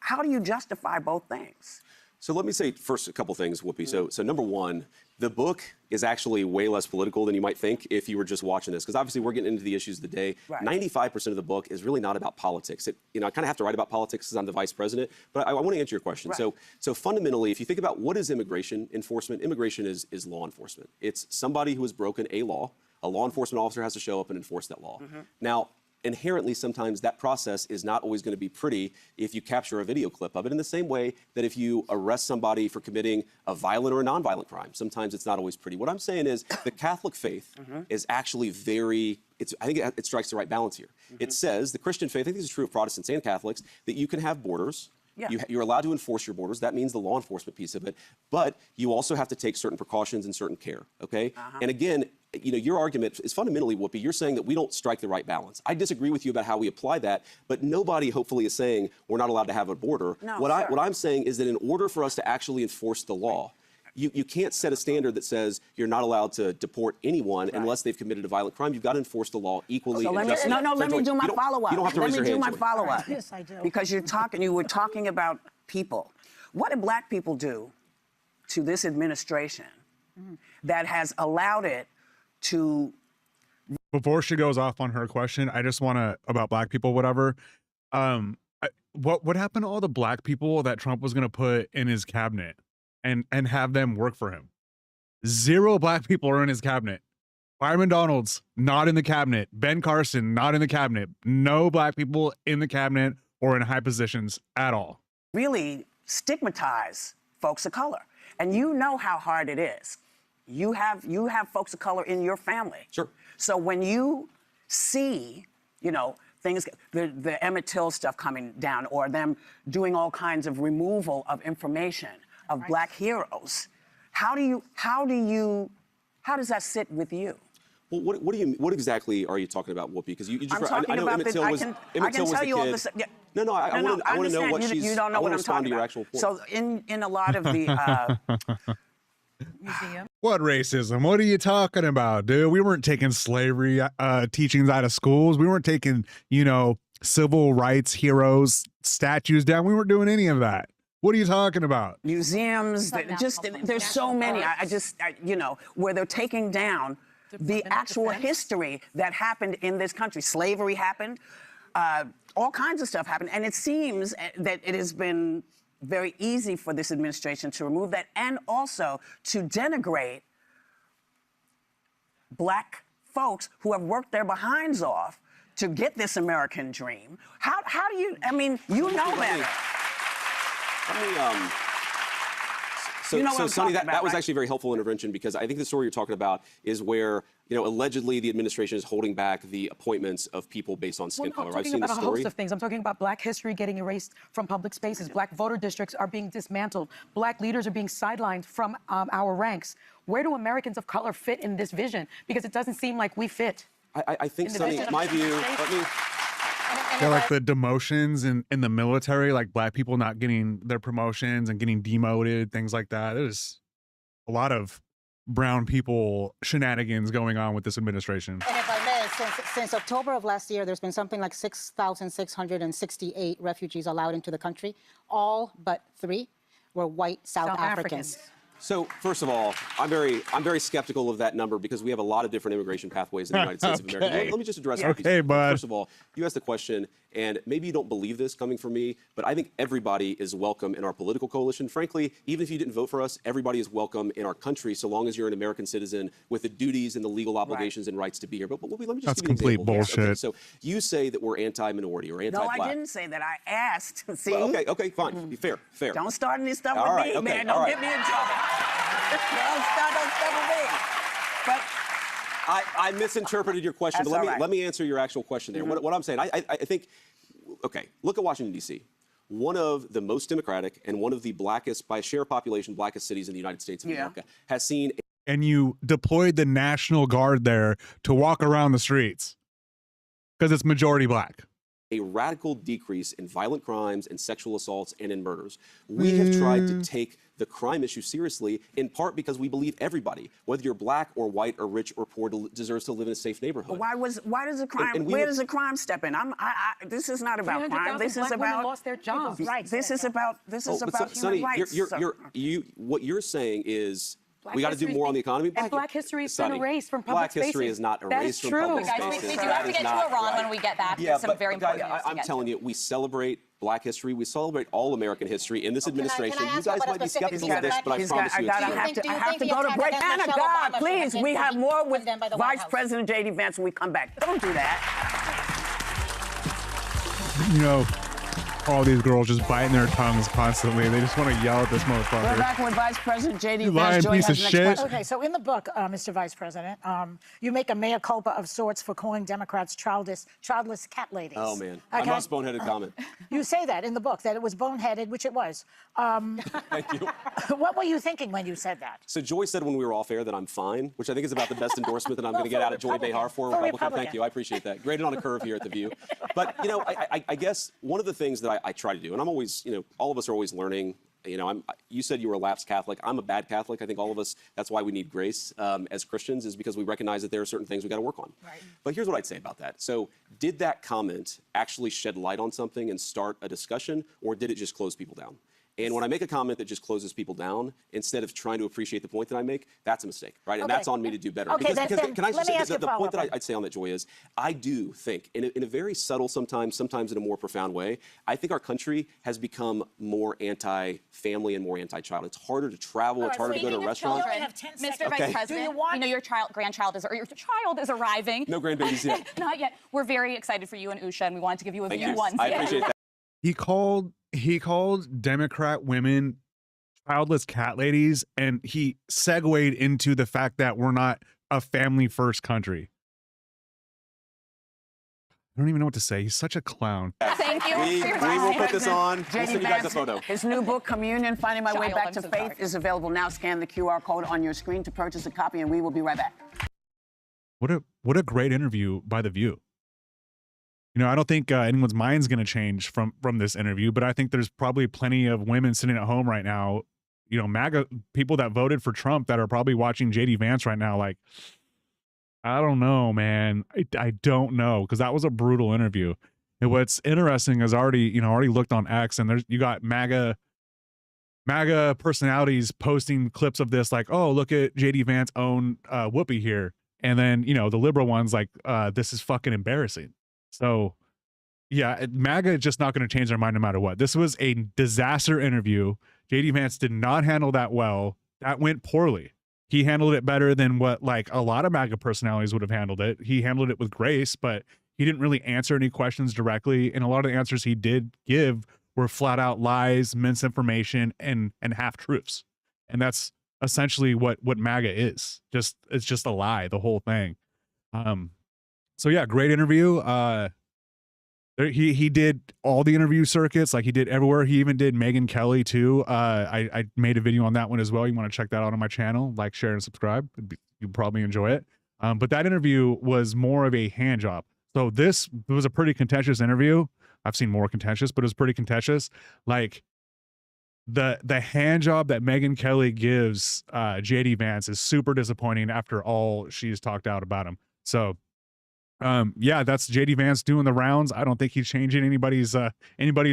How do you justify both things? So let me say first a couple things, Whoopi. So number one, the book is actually way less political than you might think if you were just watching this, because obviously we're getting into the issues of the day. Right. 95% of the book is really not about politics. I kind of have to write about politics because I'm the vice president, but I want to answer your question. Right. So fundamentally, if you think about what is immigration enforcement, immigration is law enforcement. It's somebody who has broken a law. A law enforcement officer has to show up and enforce that law. Mm-hmm. Now, inherently, sometimes that process is not always going to be pretty if you capture a video clip of it, in the same way that if you arrest somebody for committing a violent or a nonviolent crime, sometimes it's not always pretty. What I'm saying is the Catholic faith is actually I think it strikes the right balance here. It says, the Christian faith, I think this is true of Protestants and Catholics, that you can have borders. Yeah. You're allowed to enforce your borders. That means the law enforcement piece of it. But you also have to take certain precautions and certain care, okay? And again, your argument is fundamentally, Whoopi, you're saying that we don't strike the right balance. I disagree with you about how we apply that, but nobody hopefully is saying we're not allowed to have a border. No, what I'm saying is that in order for us to actually enforce the law, you can't set a standard that says you're not allowed to deport anyone unless they've committed a violent crime. You've got to enforce the law equally. So let me do my follow-up. You don't have to raise your hand. Let me do my follow-up. Yes, I do. Because you were talking about people. What did black people do to this administration that has allowed it to... Before she goes off on her question, I just want to, about black people, whatever. what happened to all the black people that Trump was going to put in his cabinet and have them work for him? 0 black people are in his cabinet. Byron Donalds, not in the cabinet. Ben Carson, not in the cabinet. No black people in the cabinet or in high positions at all. Really stigmatize folks of color. And you know how hard it is. You have folks of color in your family. Sure. So when you see, things, the Emmett Till stuff coming down, or them doing all kinds of removal of information of black heroes, how does that sit with you? Well, what exactly are you talking about, Whoopi? Because you just I'm talking about Emmett Till was I Emmett can Till was tell the you all kid. this. Yeah. No, I want to know what she's. You don't know what I'm talking to your about. actual point. So in a lot of the museum. What racism? What are you talking about, dude? We weren't taking slavery teachings out of schools. We weren't taking, civil rights heroes statues down. We weren't doing any of that. What are you talking about? Museums, there's so many. Where they're taking down the actual history that happened in this country. Slavery happened. All kinds of stuff happened. And it seems that it has been very easy for this administration to remove that and also to denigrate black folks who have worked their behinds off to get this American dream. How do you, you know better. So Sonny, that was actually a very helpful intervention, because I think the story you're talking about is where, allegedly the administration is holding back the appointments of people based on skin color. I'm talking about a host of things. I'm talking about black history getting erased from public spaces. Black voter districts are being dismantled. Black leaders are being sidelined from our ranks. Where do Americans of color fit in this vision? Because it doesn't seem like we fit. I think, Sonny, my view, Yeah, like the demotions in the military, like black people not getting their promotions and getting demoted, things like that. There's a lot of brown people shenanigans going on with this administration. And if I may, since October of last year, there's been something like 6,668 refugees allowed into the country. All but 3 were white South Africans. So, first of all, I'm very skeptical of that number, because we have a lot of different immigration pathways in the United States of America. Let me just address that. Okay, bud. First of all, you asked the question, and maybe you don't believe this coming from me, but I think everybody is welcome in our political coalition. Frankly, even if you didn't vote for us, everybody is welcome in our country, so long as you're an American citizen with the duties and the legal obligations and rights to be here. But let me just That's give you an complete example. bullshit. Okay, so you say that we're anti-minority or anti-black. No, I didn't say that. I asked. See? Well, okay, fine. Fair. Don't start any stuff All with right, me, okay, man. all Don't right. get me in trouble. Don't start no stuff with me. But I misinterpreted your question, That's but let me answer your actual question there. What I'm saying, I think, okay, look at Washington, D.C. One of the most democratic and one of the blackest, by share population, blackest cities in the United States of America, has seen. And you deployed the National Guard there to walk around the streets because it's majority black. A radical decrease in violent crimes and sexual assaults and in murders. We have tried to take the crime issue seriously, in part because we believe everybody, whether you're black or white or rich or poor, deserves to live in a safe neighborhood. why does the crime? Where does the crime step in? This is not about crime. This is about lost their jobs. Right. This is about human Sonny, rights. what you're saying is we got to do more on the economy. And black history has been erased from public spaces. Black history is not erased from public spaces. We do have to get to Iran when we get back. Yeah, some very important news to I'm get telling you, we celebrate black history. We celebrate all American history in this administration. Can I You guys might be skeptical of this, but I promise you it's true. I have to go to break. Anna, God, please, we have more with Vice President J.D. Vance when we come back. Don't do that. All these girls just biting their tongues constantly. They just want to yell at this motherfucker. We're back with Vice President J.D. You Vance. lying piece of shit. Okay, so in the book, Mr. Vice President, you make a mea culpa of sorts for calling Democrats childless cat ladies. Oh, man. Okay? My most boneheaded comment. You say that in the book, that it was boneheaded, which it was. Thank you. What were you thinking when you said that? So Joy said when we were off air that I'm fine, which I think is about the best endorsement that I'm going to get out of Joy Behar for Republican. Thank you. I appreciate that. Graded on a curve here at The View. But, I guess one of the things that I try to do, and I'm always, all of us are always learning. You said you were a lapsed Catholic. I'm a bad Catholic. I think all of us, that's why we need grace as Christians, is because we recognize that there are certain things we got to work on. Right. But here's what I'd say about that. So did that comment actually shed light on something and start a discussion, or did it just close people down? And when I make a comment that just closes people down, instead of trying to appreciate the point that I make, that's a mistake, right? And that's on me to do better. Okay, because can I just say, the point that I I'd say on that, Joy, is I do think, in a very subtle sometimes in a more profound way, I think our country has become more anti-family and more anti-child. It's harder to travel. It's harder to go to a restaurant. Mr. Vice President, you know your grandchild is, or your child is arriving. No grandbabies yet. Not yet. We're very excited for you and Usha, and we wanted to give you a few ones. I appreciate that. He called Democrat women childless cat ladies, and he segued into the fact that we're not a family first country. I don't even know what to say. He's such a clown. Thank you. We will put this on. We'll send you guys a photo. His new book, Communion, Finding My Way Back to Faith, is available now. Scan the QR code on your screen to purchase a copy, and we will be right back. What a great interview by The View. You know, I don't think anyone's mind's going to change from this interview, but I think there's probably plenty of women sitting at home right now, you know, MAGA people that voted for Trump that are probably watching JD Vance right now like, I don't know, man. I don't know, because that was a brutal interview. And what's interesting is already looked on X, and you got MAGA personalities posting clips of this like, oh, look at JD Vance own Whoopi here. And then, you know, the liberal ones like, this is fucking embarrassing. So, yeah, MAGA is just not going to change their mind no matter what. This was a disaster interview. JD Vance did not handle that well. That went poorly. He handled it better than what like a lot of MAGA personalities would have handled it. He handled it with grace, but he didn't really answer any questions directly. And a lot of the answers he did give were flat out lies, misinformation, and half truths. And that's essentially what MAGA is. It's just a lie, the whole thing. So yeah, great interview. He did all the interview circuits, like he did everywhere. He even did Megyn Kelly too. I made a video on that one as well. You want to check that out on my channel, like, share, and subscribe. You'll probably enjoy it. But that interview was more of a hand job. So this was a pretty contentious interview. I've seen more contentious, but it was pretty contentious. Like the hand job that Megyn Kelly gives JD Vance is super disappointing after all she's talked out about him. So yeah, that's JD Vance doing the rounds. I don't think he's changing anybody's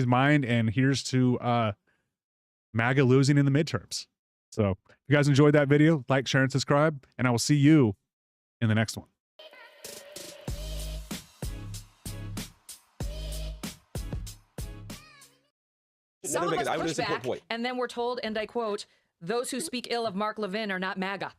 mind. And here's to MAGA losing in the midterms. So if you guys enjoyed that video, like, share, and subscribe, and I will see you in the next one. Some of us push back, and then we're told, and I quote, "Those who speak ill of Mark Levin are not MAGA."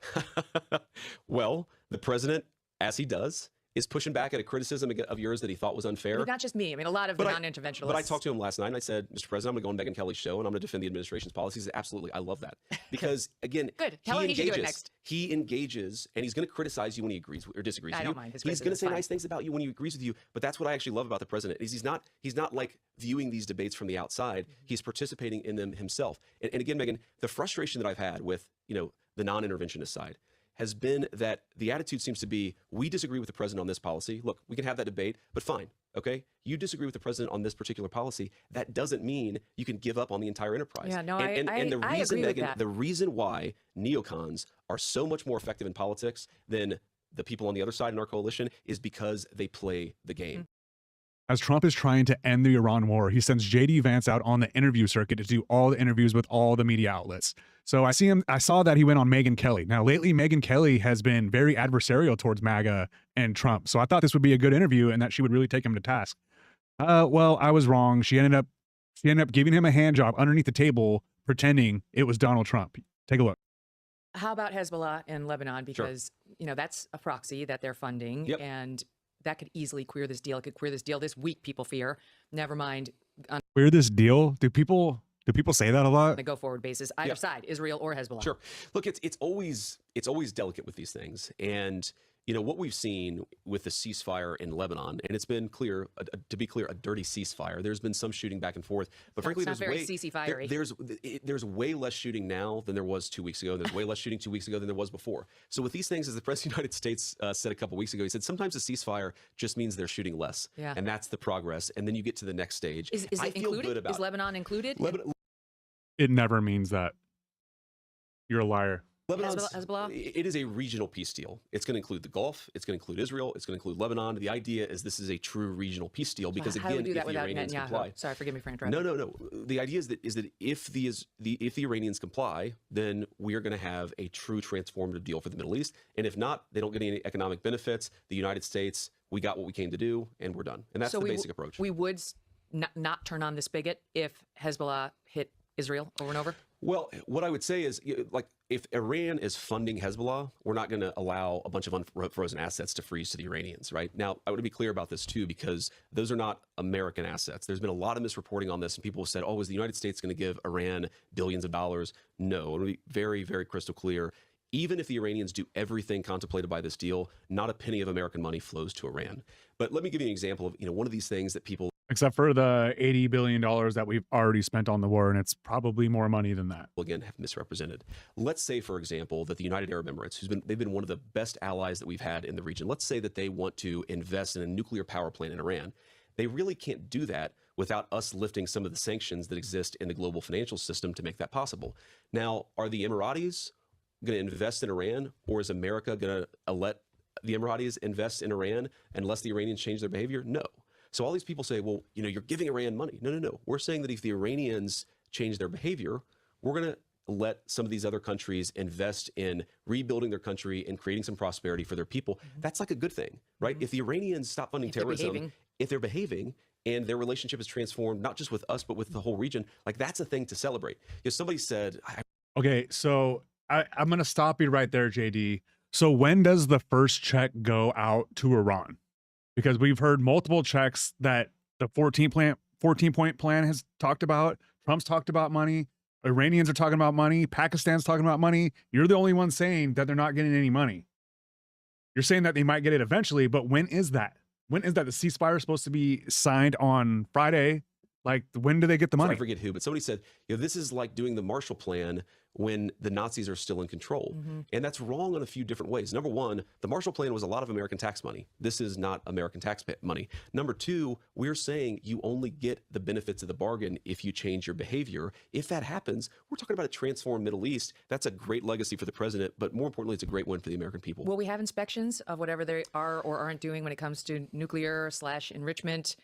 Well, the president, as he does, is pushing back at a criticism of yours that he thought was unfair. I mean, not just me. I mean, a lot of the non-interventionalists. But I talked to him last night, and I said, Mr. President, I'm going to go on Megyn Kelly's show, and I'm going to defend the administration's policies. Absolutely. I love that. Because, again, good. Tell him he should do it next. He engages, and he's going to criticize you when he agrees or disagrees with you. I don't mind his He's going to say nice things about you when he agrees with you. But that's what I actually love about the president, is he's not like viewing these debates from the outside. He's participating in them himself. And again, Megyn, the frustration that I've had with, you know, the non-interventionist side has been that the attitude seems to be, we disagree with the president on this policy. Look, we can have that debate, but fine, okay? You disagree with the president on this particular policy. That doesn't mean you can give up on the entire enterprise. Yeah, no, and the reason, I agree with Megyn, that. the reason why neocons are so much more effective in politics than the people on the other side in our coalition is because they play the game. As Trump is trying to end the Iran war, he sends JD Vance out on the interview circuit to do all the interviews with all the media outlets. So I saw that he went on Megyn Kelly. Now, lately, Megyn Kelly has been very adversarial towards MAGA and Trump. So I thought this would be a good interview and that she would really take him to task. Well, I was wrong. She ended up giving him a hand job underneath the table, pretending it was Donald Trump. Take a look. How about Hezbollah in Lebanon? Because, you know, that's a proxy that they're funding. Yep. And that could easily queer this deal. It could queer this deal this week, people fear. Never mind. Queer this deal? Do people say that a lot? On a go-forward basis, either side, Israel or Hezbollah. Sure. Look, it's always delicate with these things. And, you know, what we've seen with the ceasefire in Lebanon, and it's been clear, to be clear, a dirty ceasefire. There's been some shooting back and forth, but frankly, there's way less shooting now than there was 2 weeks ago. There's way less shooting 2 weeks ago than there was before. So with these things, as the President of the United States said a couple weeks ago, he said sometimes a ceasefire just means they're shooting less, and that's the progress. And then you get to the next stage. Is it included? Is Lebanon included? It never means that. You're a liar. Hezbollah? It is a regional peace deal. It's going to include the Gulf. It's going to include Israel. It's going to include Lebanon. The idea is this is a true regional peace deal because, How do we again, do that if the without Iranians Netanyahu? comply, Sorry, forgive me for interrupting. no. The idea is that if the Iranians comply, then we are going to have a true transformative deal for the Middle East. And if not, they don't get any economic benefits. The United States, we got what we came to do, and we're done. And that's the basic approach. We would not turn on the spigot if Hezbollah hit Israel over and over? Well, what I would say is, like, if Iran is funding Hezbollah, we're not going to allow a bunch of unfrozen assets to freeze to the Iranians, right? Now, I want to be clear about this, too, because those are not American assets. There's been a lot of misreporting on this, and people have said, oh, is the United States going to give Iran billions of dollars? No. I want to be very, very crystal clear. Even if the Iranians do everything contemplated by this deal, not a penny of American money flows to Iran. But let me give you an example of, one of these things that people... Except for the $80 billion that we've already spent on the war, and it's probably more money than that. Again, have misrepresented. Let's say, for example, that the United Arab Emirates, they've been one of the best allies that we've had in the region. Let's say that they want to invest in a nuclear power plant in Iran. They really can't do that without us lifting some of the sanctions that exist in the global financial system to make that possible. Now, are the Emiratis going to invest in Iran, or is America going to let the Emiratis invest in Iran unless the Iranians change their behavior? No. So all these people say, well, you're giving Iran money. No. We're saying that if the Iranians change their behavior, we're going to let some of these other countries invest in rebuilding their country and creating some prosperity for their people. That's like a good thing, right? If the Iranians stop funding terrorism, if they're behaving, and their relationship is transformed, not just with us, but with the whole region, like that's a thing to celebrate. Somebody said... Okay, so I'm going to stop you right there, JD. So when does the first check go out to Iran? Because we've heard multiple checks that the 14-point plan has talked about. Trump's talked about money. Iranians are talking about money. Pakistan's talking about money. You're the only one saying that they're not getting any money. You're saying that they might get it eventually, but when is that? When is that? The ceasefire is supposed to be signed on Friday. Like, when do they get the money? I forget who, but somebody said, this is like doing the Marshall Plan when the Nazis are still in control. And that's wrong in a few different ways. Number one, the Marshall Plan was a lot of American tax money. This is not American tax money. Number two, we're saying you only get the benefits of the bargain if you change your behavior. If that happens, we're talking about a transformed Middle East. That's a great legacy for the president, but more importantly, it's a great win for the American people. Will we have inspections of whatever they are or aren't doing when it comes to nuclear/enrichment?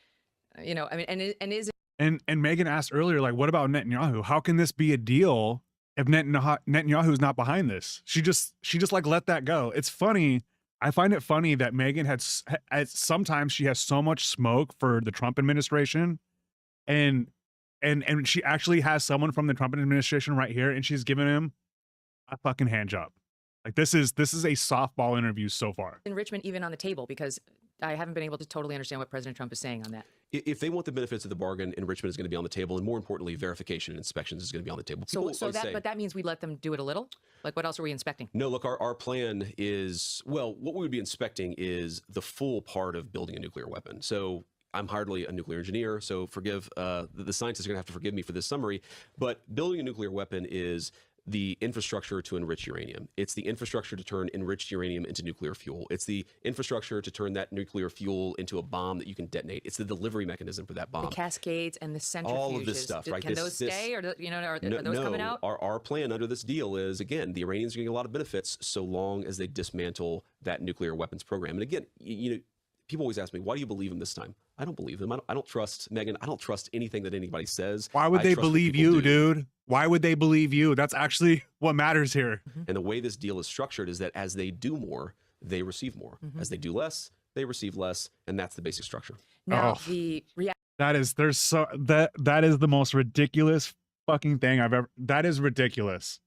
And Megan asked earlier, like, what about Netanyahu? How can this be a deal if Netanyahu is not behind this? She just like let that go. It's funny. I find it funny that Megan sometimes she has so much smoke for the Trump administration, and she actually has someone from the Trump administration right here, and she's giving him a fucking hand job. Like, this is a softball interview so far. Enrichment even on the table, because I haven't been able to totally understand what President Trump is saying on that. If they want the benefits of the bargain, enrichment is going to be on the table, and more importantly, verification and inspections is going to be on the table. But that means we let them do it a little? Like, what else are we inspecting? No, look, our plan is, what we would be inspecting is the full part of building a nuclear weapon. So I'm hardly a nuclear engineer, so forgive, the scientists are going to have to forgive me for this summary, but building a nuclear weapon is the infrastructure to enrich uranium. It's the infrastructure to turn enriched uranium into nuclear fuel. It's the infrastructure to turn that nuclear fuel into a bomb that you can detonate. It's the delivery mechanism for that bomb. The cascades and the centrifuges. All of this stuff, right? Can those stay, or are those coming out? Our plan under this deal is, again, the Iranians are getting a lot of benefits so long as they dismantle that nuclear weapons program. And again, people always ask me, why do you believe him this time? I don't believe them. I don't trust Megan. I don't trust anything that anybody says. Why would they believe you, dude? Why would they believe you? That's actually what matters here. And the way this deal is structured is that as they do more, they receive more. As they do less, they receive less, and that's the basic structure. Now, that is the most ridiculous fucking thing I've ever. That is ridiculous.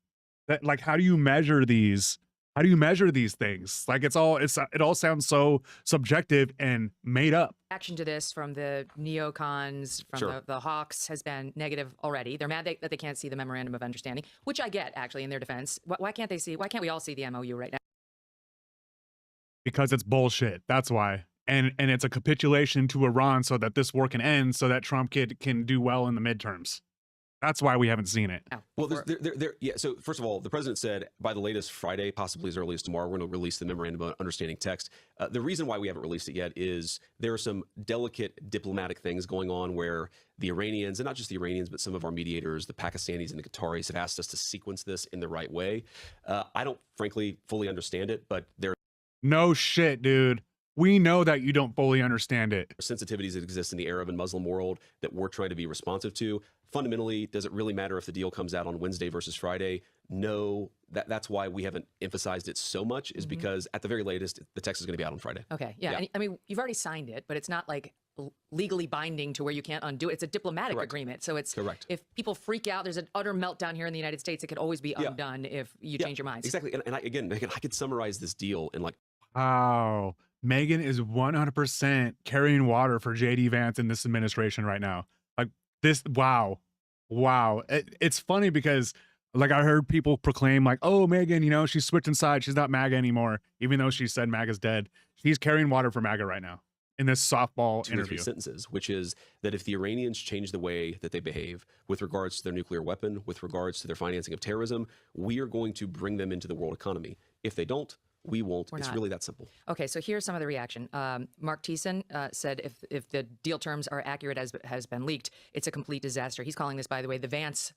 That, like, how do you measure these? How do you measure these things? Like, it all sounds so subjective and made up. Reaction to this from the neocons, from the Hawks, has been negative already. They're mad that they can't see the memorandum of understanding, which I get, actually, in their defense. Why can't we all see the MOU right now? Because it's bullshit. That's why. And it's a capitulation to Iran so that this war can end, so that Trump can do well in the midterms. That's why we haven't seen it. Well, yeah. So first of all, the president said by the latest Friday, possibly as early as tomorrow, we're going to release the memorandum of understanding text. The reason why we haven't released it yet is there are some delicate diplomatic things going on where the Iranians, and not just the Iranians, but some of our mediators, the Pakistanis and the Qataris, have asked us to sequence this in the right way. I don't, frankly, fully understand it, but there No shit, dude. We know that you don't fully understand it. sensitivities that exist in the Arab and Muslim world that we're trying to be responsive to. Fundamentally, does it really matter if the deal comes out on Wednesday versus Friday? No. That's why we haven't emphasized it so much, is because at the very latest, the text is going to be out on Friday. Okay, yeah. And, I mean, you've already signed it, but it's not like legally binding to where you can't undo it. It's a diplomatic agreement. So it's if people freak out, there's an utter meltdown here in the United States, it could always be undone if you change your minds. Exactly. And again, I could summarize this deal in like, wow. Megan is 100% carrying water for JD Vance in this administration right now. Like this, wow. It's funny because like I heard people proclaim like, oh, Megan, you know, she's switching sides. She's not MAGA anymore, even though she said MAGA's dead. She's carrying water for MAGA right now in this softball two or three interview. sentences, which is that if the Iranians change the way that they behave with regards to their nuclear weapon, with regards to their financing of terrorism, we are going to bring them into the world economy. If they don't, we won't. It's really that simple. Okay, so here's some of the reaction. Mark Thiessen said if the deal terms are accurate as has been leaked, it's a complete disaster. He's calling this, by the way, the Vance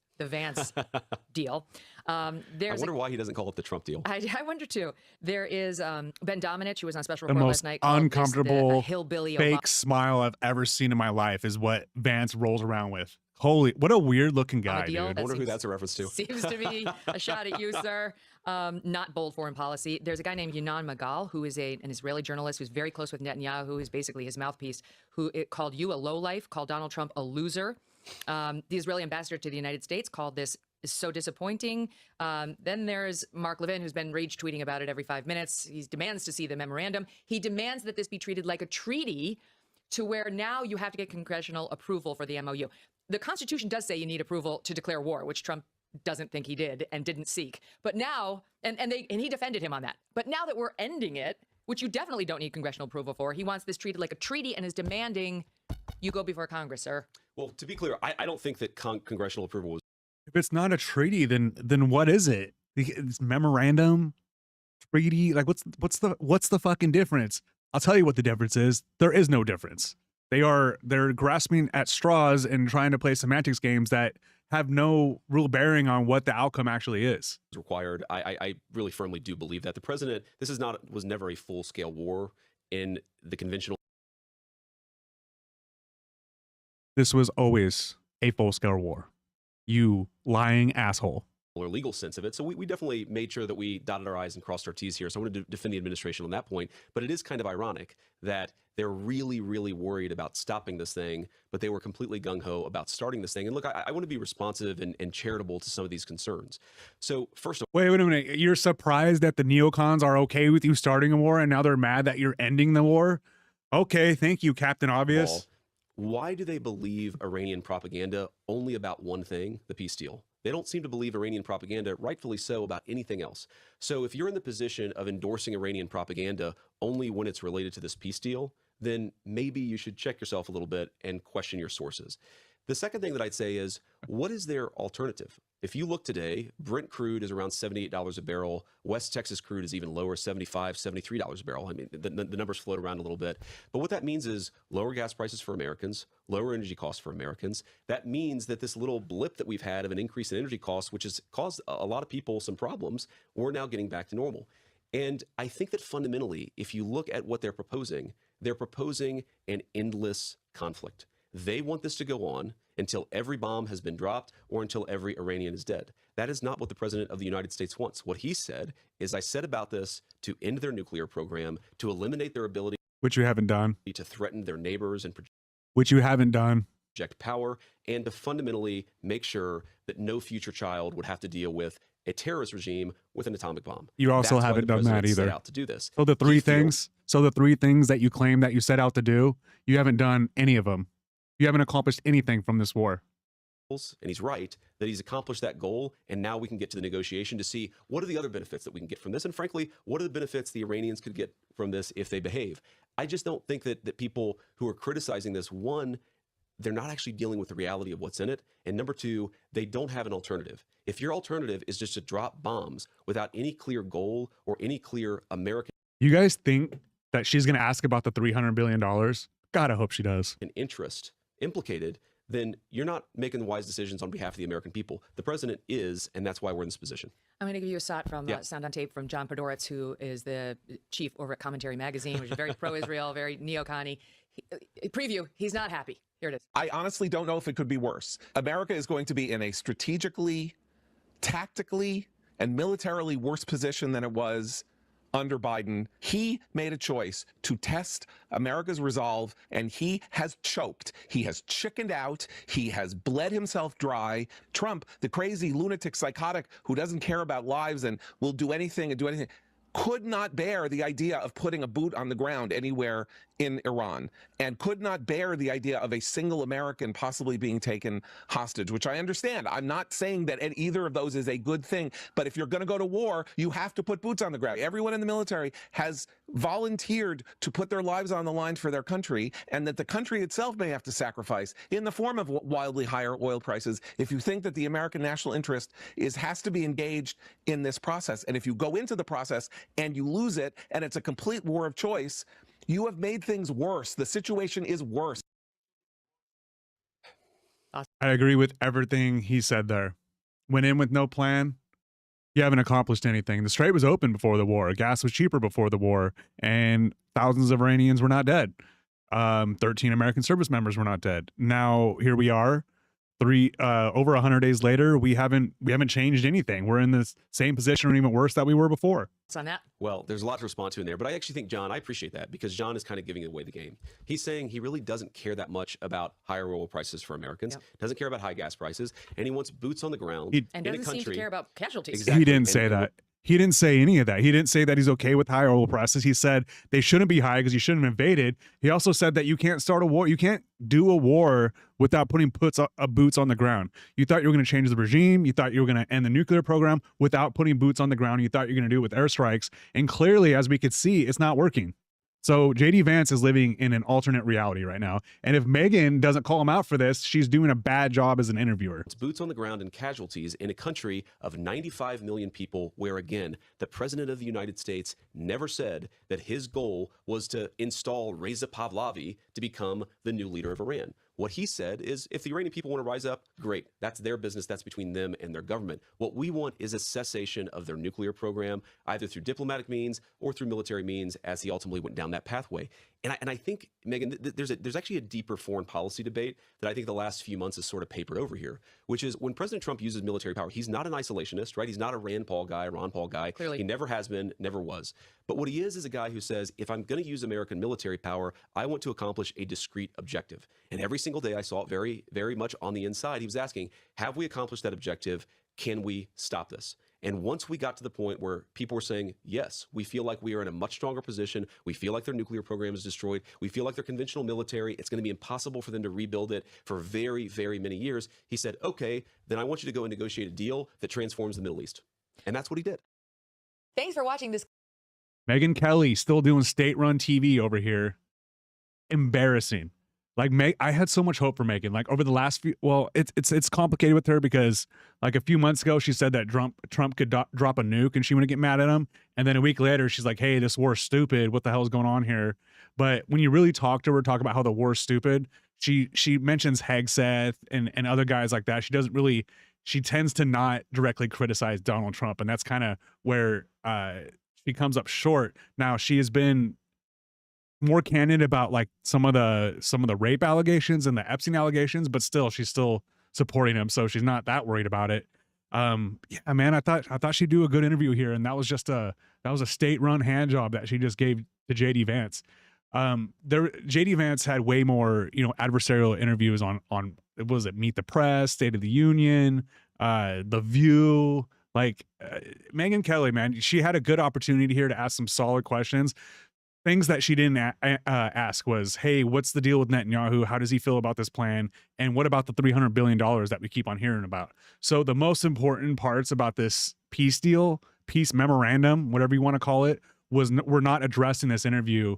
deal. I wonder why he doesn't call it the Trump deal. I wonder too. There is Ben Domenech, who was on Special The Report most last night. uncomfortable hillbilly fake smile I've ever seen in my life is what Vance rolls around with. Holy, what a weird looking guy, dude. I wonder who that's a reference to. Seems to be a shot at you, sir. Not bold foreign policy. There's a guy named Yinon Magal, who is an Israeli journalist who's very close with Netanyahu, who is basically his mouthpiece, who called you a lowlife, called Donald Trump a loser. The Israeli ambassador to the United States called this so disappointing. Then there's Mark Levin, who's been rage tweeting about it every 5 minutes. He demands to see the memorandum. He demands that this be treated like a treaty, to where now you have to get congressional approval for the MOU. The Constitution does say you need approval to declare war, which Trump doesn't think he did and didn't seek. But now, and he defended him on that. But now that we're ending it, which you definitely don't need congressional approval for, he wants this treated like a treaty and is demanding you go before Congress, sir. Well, to be clear, I don't think that congressional approval was. If it's not a treaty, then what is it? It's memorandum, treaty. Like what's the fucking difference? I'll tell you what the difference is. There is no difference. They're grasping at straws and trying to play semantics games that have no real bearing on what the outcome actually is. Required. I really firmly do believe that the president. This was never a full scale war in the conventional. This was always a full scale war. You lying asshole. Or legal sense of it. So we definitely made sure that we dotted our I's and crossed our T's here. So I wanted to defend the administration on that point. But it is kind of ironic that they're really, really worried about stopping this thing, but they were completely gung-ho about starting this thing. And look, I want to be responsive and charitable to some of these concerns. So first of all— Wait a minute. You're surprised that the neocons are okay with you starting a war and now they're mad that you're ending the war? Okay, thank you, Captain Obvious. Why do they believe Iranian propaganda only about one thing, the peace deal? They don't seem to believe Iranian propaganda, rightfully so, about anything else. So if you're in the position of endorsing Iranian propaganda only when it's related to this peace deal, then maybe you should check yourself a little bit and question your sources. The second thing that I'd say is, what is their alternative? If you look today, Brent crude is around $78 a barrel. West Texas crude is even lower, $75, $73 a barrel. I mean, the numbers float around a little bit. But what that means is lower gas prices for Americans, lower energy costs for Americans. That means that this little blip that we've had of an increase in energy costs, which has caused a lot of people some problems, we're now getting back to normal. And I think that fundamentally, if you look at what they're proposing an endless conflict. They want this to go on until every bomb has been dropped or until every Iranian is dead. That is not what the President of the United States wants. What he said is, I said about this to end their nuclear program, to eliminate their ability— Which you haven't done. —to threaten their neighbors and which you haven't done. Project power, and to fundamentally make sure that no future child would have to deal with a terrorist regime with an atomic bomb. You also That's why haven't the done that president set either. out to do this. So the three things that you claim that you set out to do, you haven't done any of them. You haven't accomplished anything from this war. And he's right that he's accomplished that goal, and now we can get to the negotiation to see what are the other benefits that we can get from this, and frankly, what are the benefits the Iranians could get from this if they behave. I just don't think that people who are criticizing this, one, they're not actually dealing with the reality of what's in it. And number two, they don't have an alternative. If your alternative is just to drop bombs without any clear goal or any clear American You guys think that she's going to ask about the $300 billion? God, I hope she does. interest implicated, then you're not making wise decisions on behalf of the American people. The president is, and that's why we're in this position. I'm going to give you a shot from Sound on Tape from John Podoretz, who is the chief over at Commentary Magazine, which is very pro-Israel, very neocon-y. Preview, he's not happy. Here it is. I honestly don't know if it could be worse. America is going to be in a strategically, tactically, and militarily worse position than it was under Biden. He made a choice to test America's resolve, and he has choked. He has chickened out. He has bled himself dry. Trump, the crazy lunatic psychotic who doesn't care about lives and will do anything and do anything, could not bear the idea of putting a boot on the ground anywhere in Iran, and could not bear the idea of a single American possibly being taken hostage, which I understand. I'm not saying that either of those is a good thing, but if you're going to go to war, you have to put boots on the ground. Everyone in the military has volunteered to put their lives on the line for their country, and that the country itself may have to sacrifice in the form of wildly higher oil prices if you think that the American national interest has to be engaged in this process. And if you go into the process and you lose it, and it's a complete war of choice, you have made things worse. The situation is worse. I agree with everything he said there. Went in with no plan. You haven't accomplished anything. The Strait was open before the war. Gas was cheaper before the war, and thousands of Iranians were not dead. 13 American service members were not dead. Now here we are, over 100 days later. We haven't changed anything. We're in the same position, or even worse, that we were before. On that? Well, there's a lot to respond to in there, but I actually think, John, I appreciate that, because John is kind of giving away the game. He's saying he really doesn't care that much about higher oil prices for Americans, doesn't care about high gas prices, and he wants boots on the ground and in a doesn't country. seem to care about casualties. Exactly. He didn't say that. He didn't say any of that. He didn't say that he's okay with higher oil prices. He said they shouldn't be high because you shouldn't have invaded. He also said that you can't start a war. You can't do a war without putting boots on the ground. You thought you were going to change the regime. You thought you were going to end the nuclear program without putting boots on the ground. You thought you were going to do it with airstrikes. And clearly, as we could see, it's not working. So JD Vance is living in an alternate reality right now. And if Megyn doesn't call him out for this, she's doing a bad job as an interviewer. It's boots on the ground and casualties in a country of 95 million people where, again, the president of the United States never said that his goal was to install Reza Pahlavi to become the new leader of Iran. What he said is, if the Iranian people want to rise up, great. That's their business. That's between them and their government. What we want is a cessation of their nuclear program, either through diplomatic means or through military means, as he ultimately went down that pathway. And I think, Megyn, there's actually a deeper foreign policy debate that I think the last few months has sort of papered over here, which is when President Trump uses military power, he's not an isolationist, right? He's not a Ron Paul guy. Clearly. He never has been, never was. But what he is a guy who says, if I'm going to use American military power, I want to accomplish a discrete objective. And every single day I saw it very, very much on the inside. He was asking, have we accomplished that objective? Can we stop this? And once we got to the point where people were saying, yes, we feel like we are in a much stronger position. We feel like their nuclear program is destroyed. We feel like their conventional military, it's going to be impossible for them to rebuild it for very, very many years. He said, okay, then I want you to go and negotiate a deal that transforms the Middle East. And that's what he did. Thanks for watching this. Megyn Kelly still doing state-run TV over here. Embarrassing. Like, I had so much hope for Megyn. Like, over the last few, well, it's complicated with her because, like, a few months ago she said that Trump could drop a nuke and she wouldn't get mad at him, and then a week later she's like, "Hey, this war's stupid. What the hell is going on here?" But when you really talk to her, talk about how the war's stupid, she mentions Hegseth and other guys like that. She tends to not directly criticize Donald Trump, and that's kind of where she comes up short. Now, she has been more candid about like some of the rape allegations and the Epstein allegations, but still she's still supporting him, so she's not that worried about it. Yeah, man, I thought she'd do a good interview here, and that was a state-run hand job that she just gave to JD Vance. JD Vance had way more, adversarial interviews on was it Meet the Press, State of the Union, The View. Like, Megyn Kelly, man, she had a good opportunity here to ask some solid questions. Things that she didn't ask was, hey, what's the deal with Netanyahu? How does he feel about this plan? And what about the $300 billion that we keep on hearing about? So the most important parts about this peace deal, peace memorandum, whatever you want to call it, were not addressed in this interview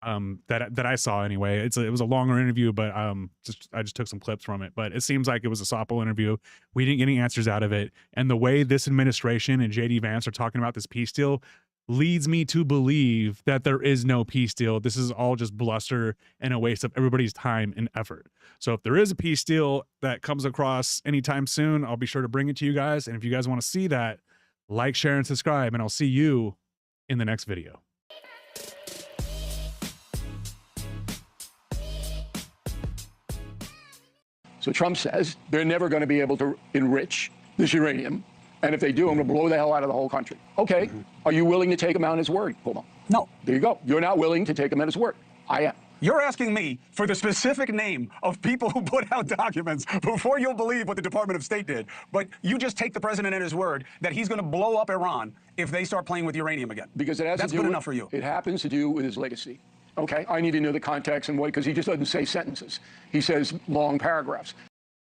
that I saw anyway. It was a longer interview, but I just took some clips from it. But it seems like it was a softball interview. We didn't get any answers out of it, and the way this administration and JD Vance are talking about this peace deal leads me to believe that there is no peace deal. This is all just bluster and a waste of everybody's time and effort. So if there is a peace deal that comes across anytime soon, I'll be sure to bring it to you guys. And if you guys want to see that, like, share, and subscribe, and I'll see you in the next video. So Trump says they're never going to be able to enrich this uranium. And if they do, I'm going to blow the hell out of the whole country. Okay, are you willing to take him on his word, Cuomo? No. There you go. You're not willing to take him at his word. I am. You're asking me for the specific name of people who put out documents before you'll believe what the Department of State did. But you just take the president at his word that he's going to blow up Iran if they start playing with uranium again. Because it has That's to do good with, enough for you. It happens to do with his legacy. Okay, I need to know the context and what, because he just doesn't say sentences. He says long paragraphs.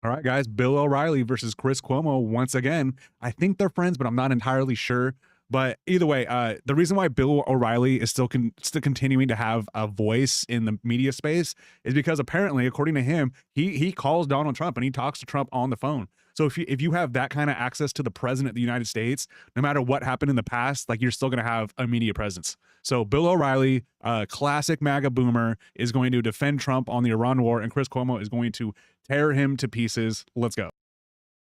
All right, guys, Bill O'Reilly versus Chris Cuomo once again. I think they're friends, but I'm not entirely sure. But either way, the reason why Bill O'Reilly is still continuing to have a voice in the media space is because apparently, according to him, he calls Donald Trump and he talks to Trump on the phone. So if you have that kind of access to the president of the United States, no matter what happened in the past, like, you're still going to have a media presence. So Bill O'Reilly, classic MAGA boomer, is going to defend Trump on the Iran war, and Chris Cuomo is going to tear him to pieces. Let's go.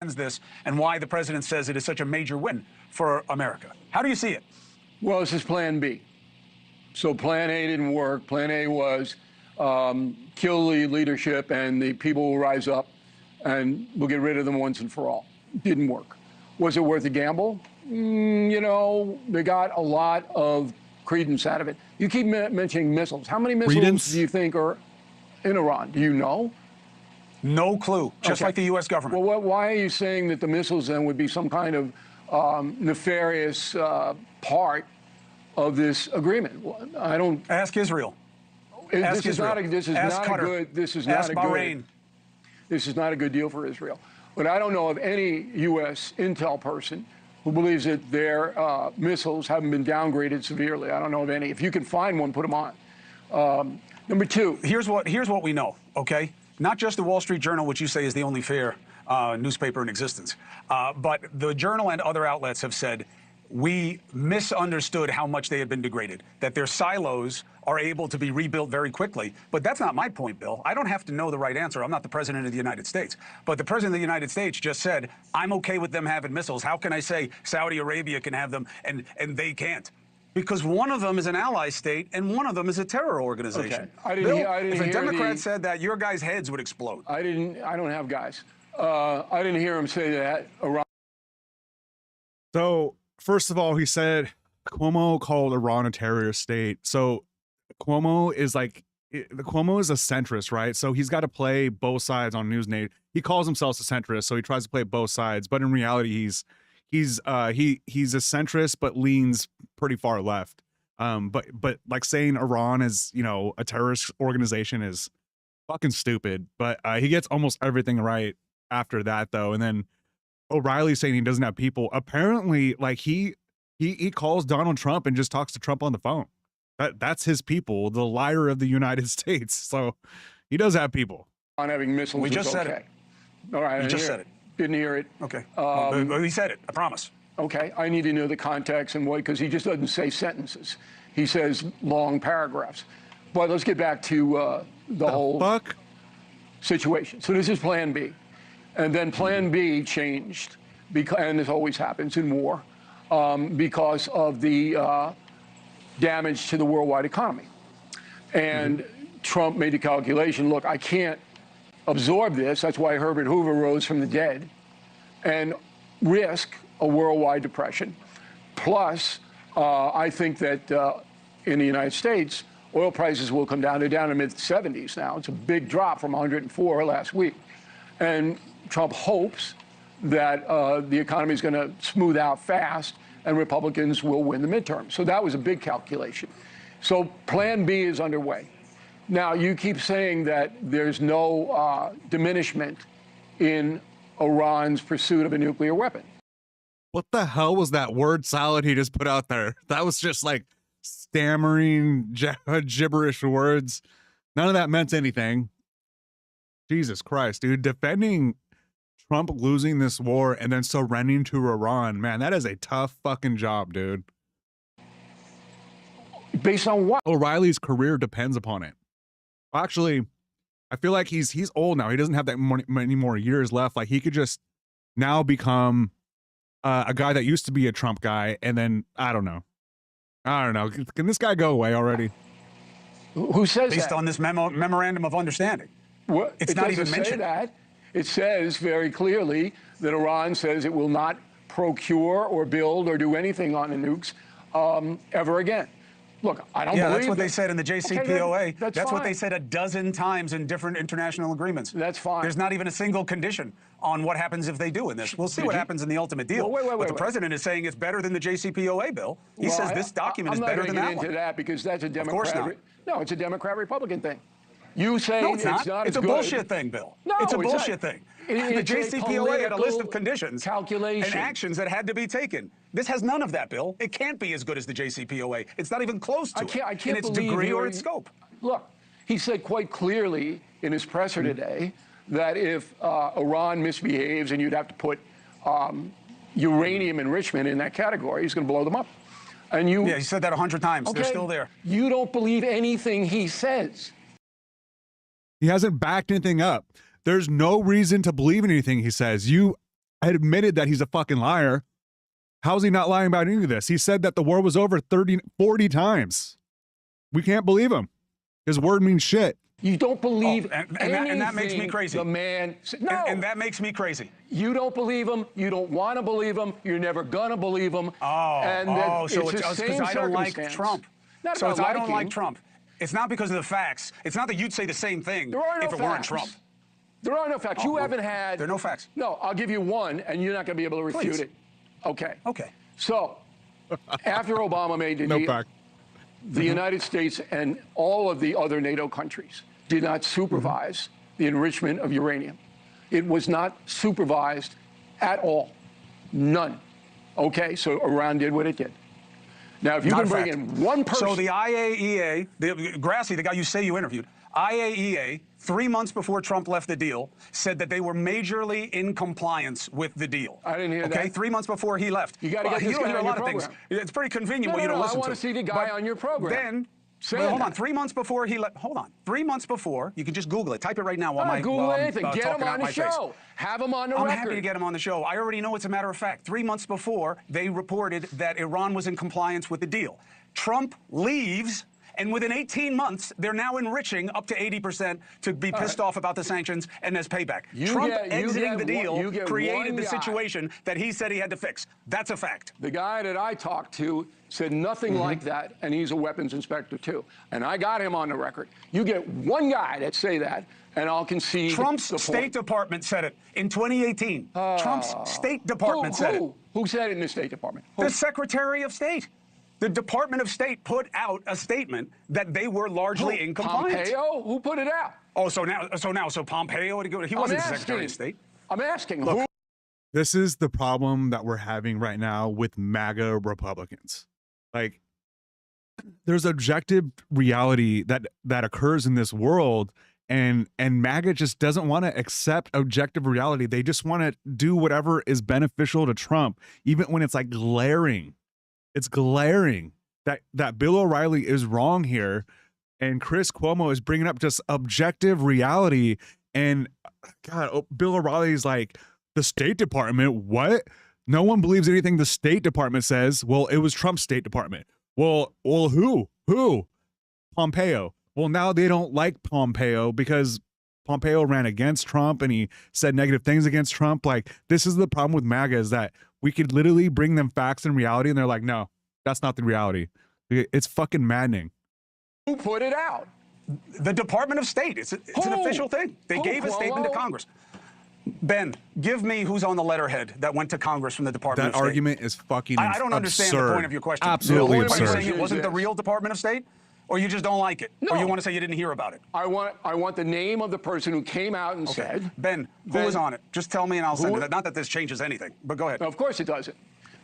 This and why the president says it is such a major win for America. How do you see it? Well, this is Plan B. So Plan A didn't work. Plan A was kill the leadership and the people will rise up and we'll get rid of them once and for all. Didn't work. Was it worth a gamble? You know, they got a lot of credence out of it. You keep mentioning missiles. How many missiles do you think are in Iran? Do you know? No clue, just like the U.S. government. Well, why are you saying that the missiles then would be some kind of nefarious part of this agreement? I don't. Ask Israel. This is not a good. This is Ask not Qatar. a good. This is Ask not a Bahrain. good. This is not a good deal for Israel. But I don't know of any U.S. intel person who believes that their missiles haven't been downgraded severely. I don't know of any. If you can find one, put them on. Number two. Here's what we know. Okay. Not just the Wall Street Journal, which you say is the only fair newspaper in existence, but the Journal and other outlets have said we misunderstood how much they had been degraded, that their silos are able to be rebuilt very quickly. But that's not my point, Bill. I don't have to know the right answer. I'm not the president of the United States. But the president of the United States just said, I'm okay with them having missiles. How can I say Saudi Arabia can have them and they can't? Because one of them is an ally state and one of them is a terror organization. Okay. Bill, if a Democrat said that, your guys' heads would explode. I don't have guys. I didn't hear him say that. So first of all, he said Cuomo called Iran a terrorist state. So Cuomo is a centrist, right? So he's got to play both sides on Newsnate. He calls himself a centrist, so he tries to play both sides. But in reality, he's a centrist, but leans pretty far left. But like saying Iran is, you know, a terrorist organization is fucking stupid. But he gets almost everything right after that, though. And then O'Reilly saying he doesn't have people. Apparently, like he calls Donald Trump and just talks to Trump on the phone. That's his people, the liar of the United States. So he does have people. On having missiles. We just said okay. it. All right. You just said it. Didn't hear it. Okay. He said it. I promise. Okay. I need to know the context and what, because he just doesn't say sentences. He says long paragraphs. But let's get back to the whole situation. So this is Plan B. And then Plan B changed, and this always happens in war, because of the damage to the worldwide economy. And Trump made the calculation, look, I can't absorb this. That's why Herbert Hoover rose from the dead and risk a worldwide depression. Plus, I think that in the United States, oil prices will come down. They're down in the mid-70s now. It's a big drop from 104 last week. And Trump hopes that the economy is going to smooth out fast and Republicans will win the midterm. So that was a big calculation. So Plan B is underway. Now, you keep saying that there's no diminishment in Iran's pursuit of a nuclear weapon. What the hell was that word salad he just put out there? That was just like stammering gibberish words. None of that meant anything. Jesus Christ, dude. Defending Trump losing this war and then surrendering to Iran, man, that is a tough fucking job, dude. Based on what? O'Reilly's career depends upon it. Actually, I feel like he's old now. He doesn't have that many more years left. Like, he could just now become a guy that used to be a Trump guy, and then I don't know. Can this guy go away already? Who says Based that? on this memorandum of understanding. What? It's It not doesn't even say mentioned. that. It says very clearly that Iran says it will not procure or build or do anything on the nukes ever again. Look, I don't believe that's what that. they said in the Okay, JCPOA. that's what they fine. said a dozen times in different international agreements. That's fine. There's not even a single condition on what happens if they do in this. We'll see Did what you- happens in the ultimate deal. Well, But the president is saying it's better than the JCPOA bill. He Well, says this document is better than I'm that not going to one. get into that because that's a Democrat. course not. No, it's a Democrat-Republican thing. You say No, it's not. as It's a good. bullshit thing, Bill. No, it's a not. bullshit thing. The It's a JCPOA had a list of political conditions calculation. and actions that had to be taken. This has none of that, Bill. It can't be as good as the JCPOA. It's not even close to I can't in its believe degree or you're- its scope. Look, he said quite clearly in his presser today that if Iran misbehaves and you'd have to put uranium enrichment in that category, he's going to blow them up. And you, Yeah, he said that 100 times. They're okay, still there. You don't believe anything he says. He hasn't backed anything up. There's no reason to believe in anything he says. You admitted that he's a fucking liar. How's he not lying about any of this? He said that the war was over 40 times. We can't believe him. His word means shit. You don't believe and that makes me anything crazy. The man said. No. And that makes me crazy. You don't believe him. You don't want to believe him. You're never going to believe him. So it's the because same I don't like circumstance. Trump. Not So about it's I don't like liking. Trump. It's not because of the facts. It's not that you'd say the same thing There are no if it weren't facts. Trump. There are no facts. You haven't had. There are no facts. No, I'll give you one, and you're not going to be able to refute Please. it. Okay. Okay. So, after Obama made the No deal, fact. the United States and all of the other NATO countries did not supervise the enrichment of uranium. It was not supervised at all. None. Okay, so Iran did what it did. Now, if you Not can a bring fact. in one person. So the IAEA, Grassi, the guy you say you interviewed, IAEA, 3 months before Trump left the deal, said that they were majorly in compliance with the deal. I didn't hear okay? that. 3 months before he left. You gotta get You this don't guy hear a on lot your of things. program. It's pretty convenient No, when you no, don't no, listen I to wanna see the guy on your program. Then, saying hold on, that. 3 months before he left, hold on. 3 months before, you can just Google it. Type it right now while Google while I'm, anything. Get talking him out on the my face. show. Have him on the I'm record. happy to get him on the show. I already know it's a matter of fact. 3 months before, they reported that Iran was in compliance with the deal. Trump leaves, and within 18 months, they're now enriching up to 80% to be pissed off about the sanctions and as payback. Trump exiting the deal created the situation that he said he had to fix. That's a fact. The guy that I talked to said nothing like that, and he's a weapons inspector too. And I got him on the record. You get one guy that say that, and I'll concede Trump's the State point. Department said it in 2018. Trump's State Department said it. Who said it in the State Department? The Secretary of State. The Department of State put out a statement that they were largely in compliance. Pompeo? Who put it out? Oh, so Pompeo, he wasn't the Secretary of State. I'm asking. Look, This is the problem that we're having right now with MAGA Republicans. Like, there's objective reality that occurs in this world, and MAGA just doesn't want to accept objective reality. They just want to do whatever is beneficial to Trump, even when it's like glaring. It's glaring that Bill O'Reilly is wrong here, and Chris Cuomo is bringing up just objective reality. And God, Bill O'Reilly's like, the State Department, what? No one believes anything the State Department says. Well, it was Trump's State Department. Well, who? Pompeo. Well, now they don't like Pompeo because Pompeo ran against Trump and he said negative things against Trump. Like, this is the problem with MAGA, is that we could literally bring them facts and reality, and they're like, no, that's not the reality. It's fucking maddening. Who put it out? The Department of State. It's an official thing. They gave a statement to Congress. Ben, give me who's on the letterhead that went to Congress from the Department of State. That argument is fucking I don't understand the point of your question. Absolutely Are you absurd. saying it wasn't the real Department of State? Or you just don't like it? No. Or you want to say you didn't hear about it? I want the name of the person who came out and said. Ben, who was on it? Just tell me and I'll send it. Not that this changes anything, but go ahead. No, of course it doesn't.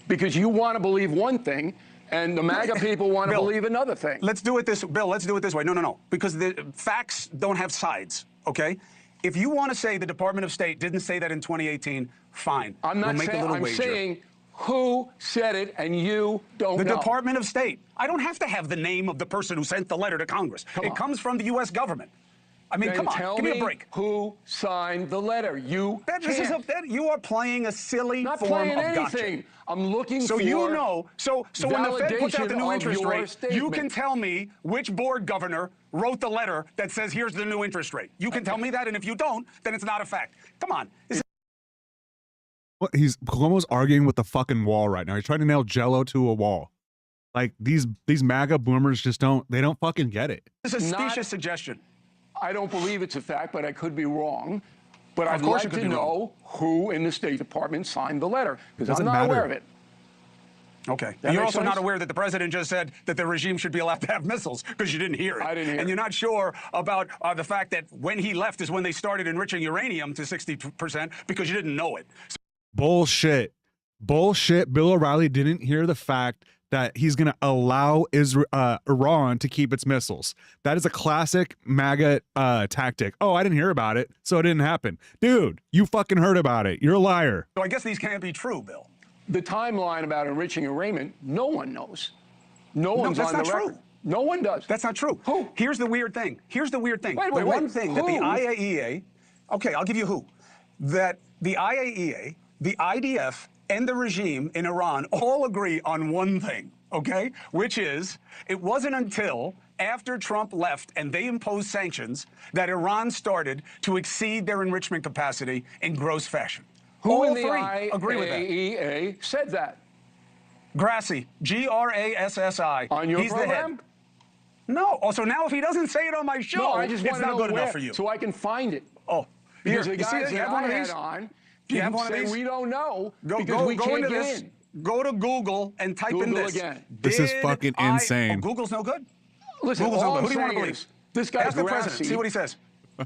Because you want to believe one thing And the MAGA people want to believe another thing. Let's do it this, Bill. Let's do it this way. No. Because the facts don't have sides. Okay. If you want to say the Department of State didn't say that in 2018, fine. I'm not we'll make saying. a little I'm wager. saying who said it, and you don't know. The Department of State. I don't have to have the name of the person who sent the letter to Congress. It comes from the U.S. government. I mean, Then come on, tell give me a break. Who signed the letter? You you are playing a silly not form playing of anything. gotcha. I'm looking so for. You know, so when the Fed puts out the new validation interest of your rate, you statement. can tell me which board governor wrote the letter that says here's the new interest rate. You can tell me that, and if you don't, then it's not a fact. Come on. Cuomo's arguing with the fucking wall right now. He's trying to nail Jello to a wall. Like these MAGA boomers just don't fucking get it. This is a specious suggestion. I don't believe it's a fact, but I could be wrong. But I'd Of course like you could to be know who in the State Department signed the letter, because Doesn't I'm not matter. aware of it. Okay. That You're make also sense? not aware that the president just said that the regime should be allowed to have missiles because you didn't hear it. I didn't hear And it. you're not sure about the fact that when he left is when they started enriching uranium to 60% because you didn't know it. Bullshit. Bill O'Reilly didn't hear the fact that he's going to allow Iran to keep its missiles. That is a classic MAGA tactic. Oh, I didn't hear about it, so it didn't happen. Dude, you fucking heard about it. You're a liar. So I guess these can't be true, Bill. The timeline about enriching uranium, no one knows. No one's that's on not the true. record. No one does. That's not true. Who? Here's the weird thing. Wait, the one thing that the who? IAEA, okay, I'll give you who. That the IAEA, the IDF, and the regime in Iran all agree on one thing, okay? Which is, it wasn't until after Trump left and they imposed sanctions that Iran started to exceed their enrichment capacity in gross fashion. Who all in the three agree with that. IAEA said that? Grassi, Grassi. On your He's the head. program? No. Oh, so now if he doesn't say it on my show, No, I just it's want to not know good where, enough for you. so I can find it. Oh, Because here, the you see guys it? You that have one I of had these? on, Do you have didn't one of say these? we don't know because Go we can't into get this. in. Go to Google and type in Google this. again. This is fucking insane. Oh, Google's no good. Listen, Google's no all good. I'm Who do you want to saying believe? is, this guy Ask the Grassi, president. See what he says.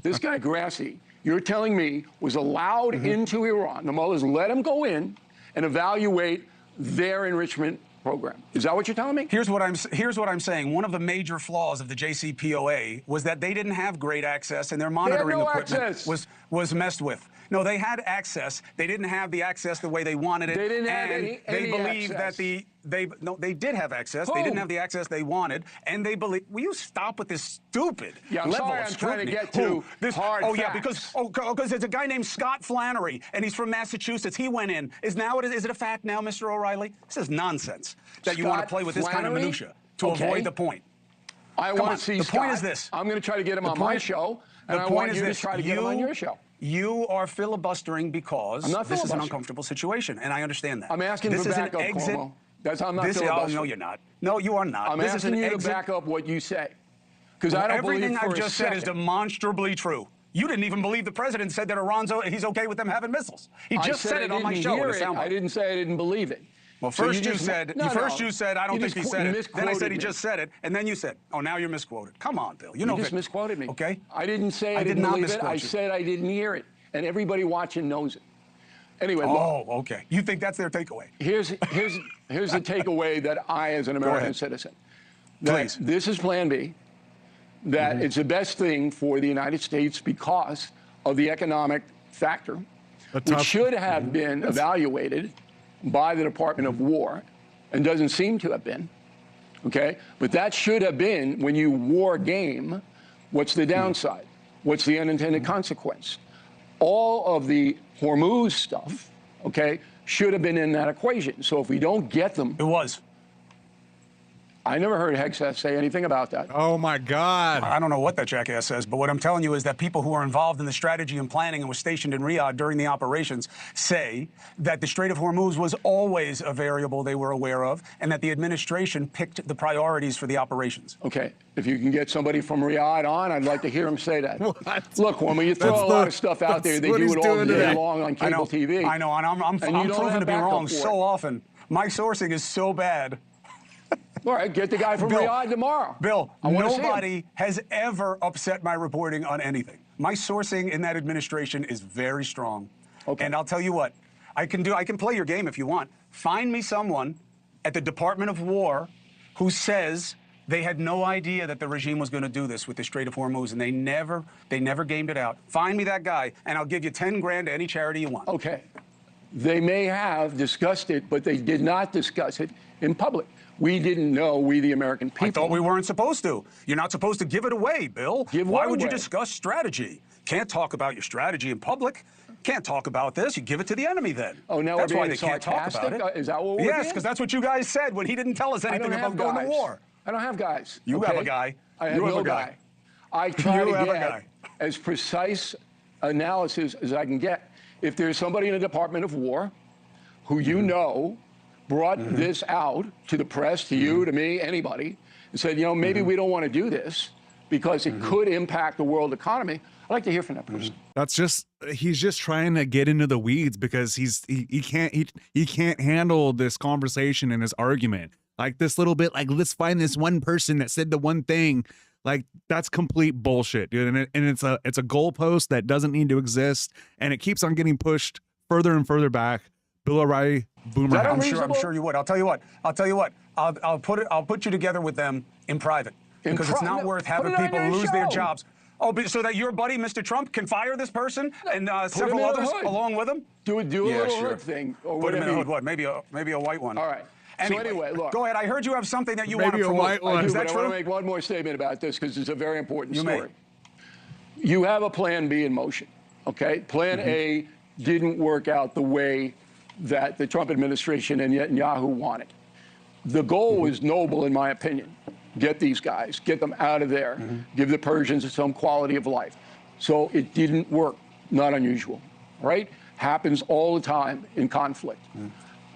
This guy Grassi, you're telling me, was allowed into Iran. The mullahs let him go in and evaluate their enrichment program. Is that what you're telling me? Here's what I'm saying. One of the major flaws of the JCPOA was that they didn't have great access, and their monitoring no equipment access. was messed with. No, they had access. They didn't have the access the way they wanted it. They didn't have and any they believe access. that they did have access. Who? They didn't have the access they wanted, and they believe. Will you stop with this stupid Yeah, I'm level sorry, of I'm trying to scrutiny? get to Who? This hard Oh yeah, facts. because there's a guy named Scott Flannery, and he's from Massachusetts. He went in. Is it a fact now, Mr. O'Reilly? This is nonsense that you want to Scott play with this kind of Flannery? minutia to Okay. avoid the point. I Come want on. to see The Scott. point is this. I'm going to try to get him on my show, and The I point want is you this. to try to get him on your show. You are filibustering because I'm not this is an filibustering. uncomfortable situation, and I understand that. I'm asking this for is an backup, exit. Cuomo. I'm not Oh, filibustering. no, you're not. No, you are not. I'm This is asking an you to exit. back up what you say, because I don't Everything believe for I've a just said is second. demonstrably true. You didn't even believe the president said that he's okay with them having missiles. He I just said I it on my didn't show hear in a it. soundbite. I didn't say I didn't believe it. Well, So first you just- said, no, first no. you said, I don't You think he just said it. Then I misquoted said he me. just said it, and then you said, oh, now you're misquoted. Come on, Bill. You know just Victor. misquoted me. Okay? I didn't say I did didn't not believe it. misquote I you. said I didn't hear it, and everybody watching knows it. Anyway, Oh, okay. You think that's their takeaway? here's the takeaway that I, as an American ahead. citizen, that Please. this is Plan B. That it's the best thing for the United States because of the economic factor, which should have been evaluated by the Department of War, and doesn't seem to have been. Okay, but that should have been, when you war game, what's the downside? What's the unintended consequence? All of the Hormuz stuff, okay, should have been in that equation. So if we don't get them, It was. I never heard Hegseth say anything about that. Oh my God. I don't know what that jackass says, but what I'm telling you is that people who are involved in the strategy and planning and were stationed in Riyadh during the operations say that the Strait of Hormuz was always a variable they were aware of, and that the administration picked the priorities for the operations. Okay, if you can get somebody from Riyadh on, I'd like to hear him say that. What? Look, when you throw That's a lot of stuff out there, that's they what do he's it all doing day today. long on cable TV. I know, and I'm And you don't proven have to be backup wrong for so it. often. My sourcing is so bad. All right, get the guy from Bill, Riyadh tomorrow. Bill, I wanna see him. nobody has ever upset my reporting on anything. My sourcing in that administration is very strong. Okay. And I'll tell you what, I can play your game if you want. Find me someone at the Department of War who says they had no idea that the regime was going to do this with the Strait of Hormuz, and they never gamed it out. Find me that guy, and I'll give you 10 grand to any charity you want. Okay. They may have discussed it, but they did not discuss it in public. We didn't know, we the American people. I thought we weren't supposed to. You're not supposed to give it away, Bill. Why would you discuss strategy? Can't talk about your strategy in public. Can't talk about this. You give it to the enemy then. Oh, now that's we're why being they can't talk about sarcastic? it. Is that what we're Yes, being? because that's what you guys said when he didn't tell us anything about going to war. I don't have guys. You okay? have a guy. I have You have no a guy. I try You to have a get guy. as precise analysis as I can get. If there's somebody in the Department of War who you know brought this out to the press, to you, to me, anybody, and said, you know, maybe we don't want to do this because it could impact the world economy, I'd like to hear from that person. That's just, he's just trying to get into the weeds because he can't handle this conversation and his argument. Like this little bit, like, let's find this one person that said the one thing. Like, that's complete bullshit, dude. And it's a goalpost that doesn't need to exist, and it keeps on getting pushed further and further back. Bill O'Reilly, boomer. I'm sure you would. I'll tell you what. I'll put you together with them in private because it's not worth having people lose their jobs. Oh, so that your buddy, Mr. Trump, can fire this person and several others along with him? Do a little hood thing or Put him in whatever. a hood, what? Maybe a white one. All right. Anyway, so anyway, look. Go ahead. I heard you have something that you want to Maybe a promote. white one. I do, Is but that I true? want to make one more statement about this because it's a very important You may. story. You have a plan B in motion, okay? Plan A didn't work out the way that the Trump administration and Netanyahu wanted. The goal was noble, in my opinion. Get these guys, get them out of there, give the Persians some quality of life. So it didn't work, not unusual, right? Happens all the time in conflict.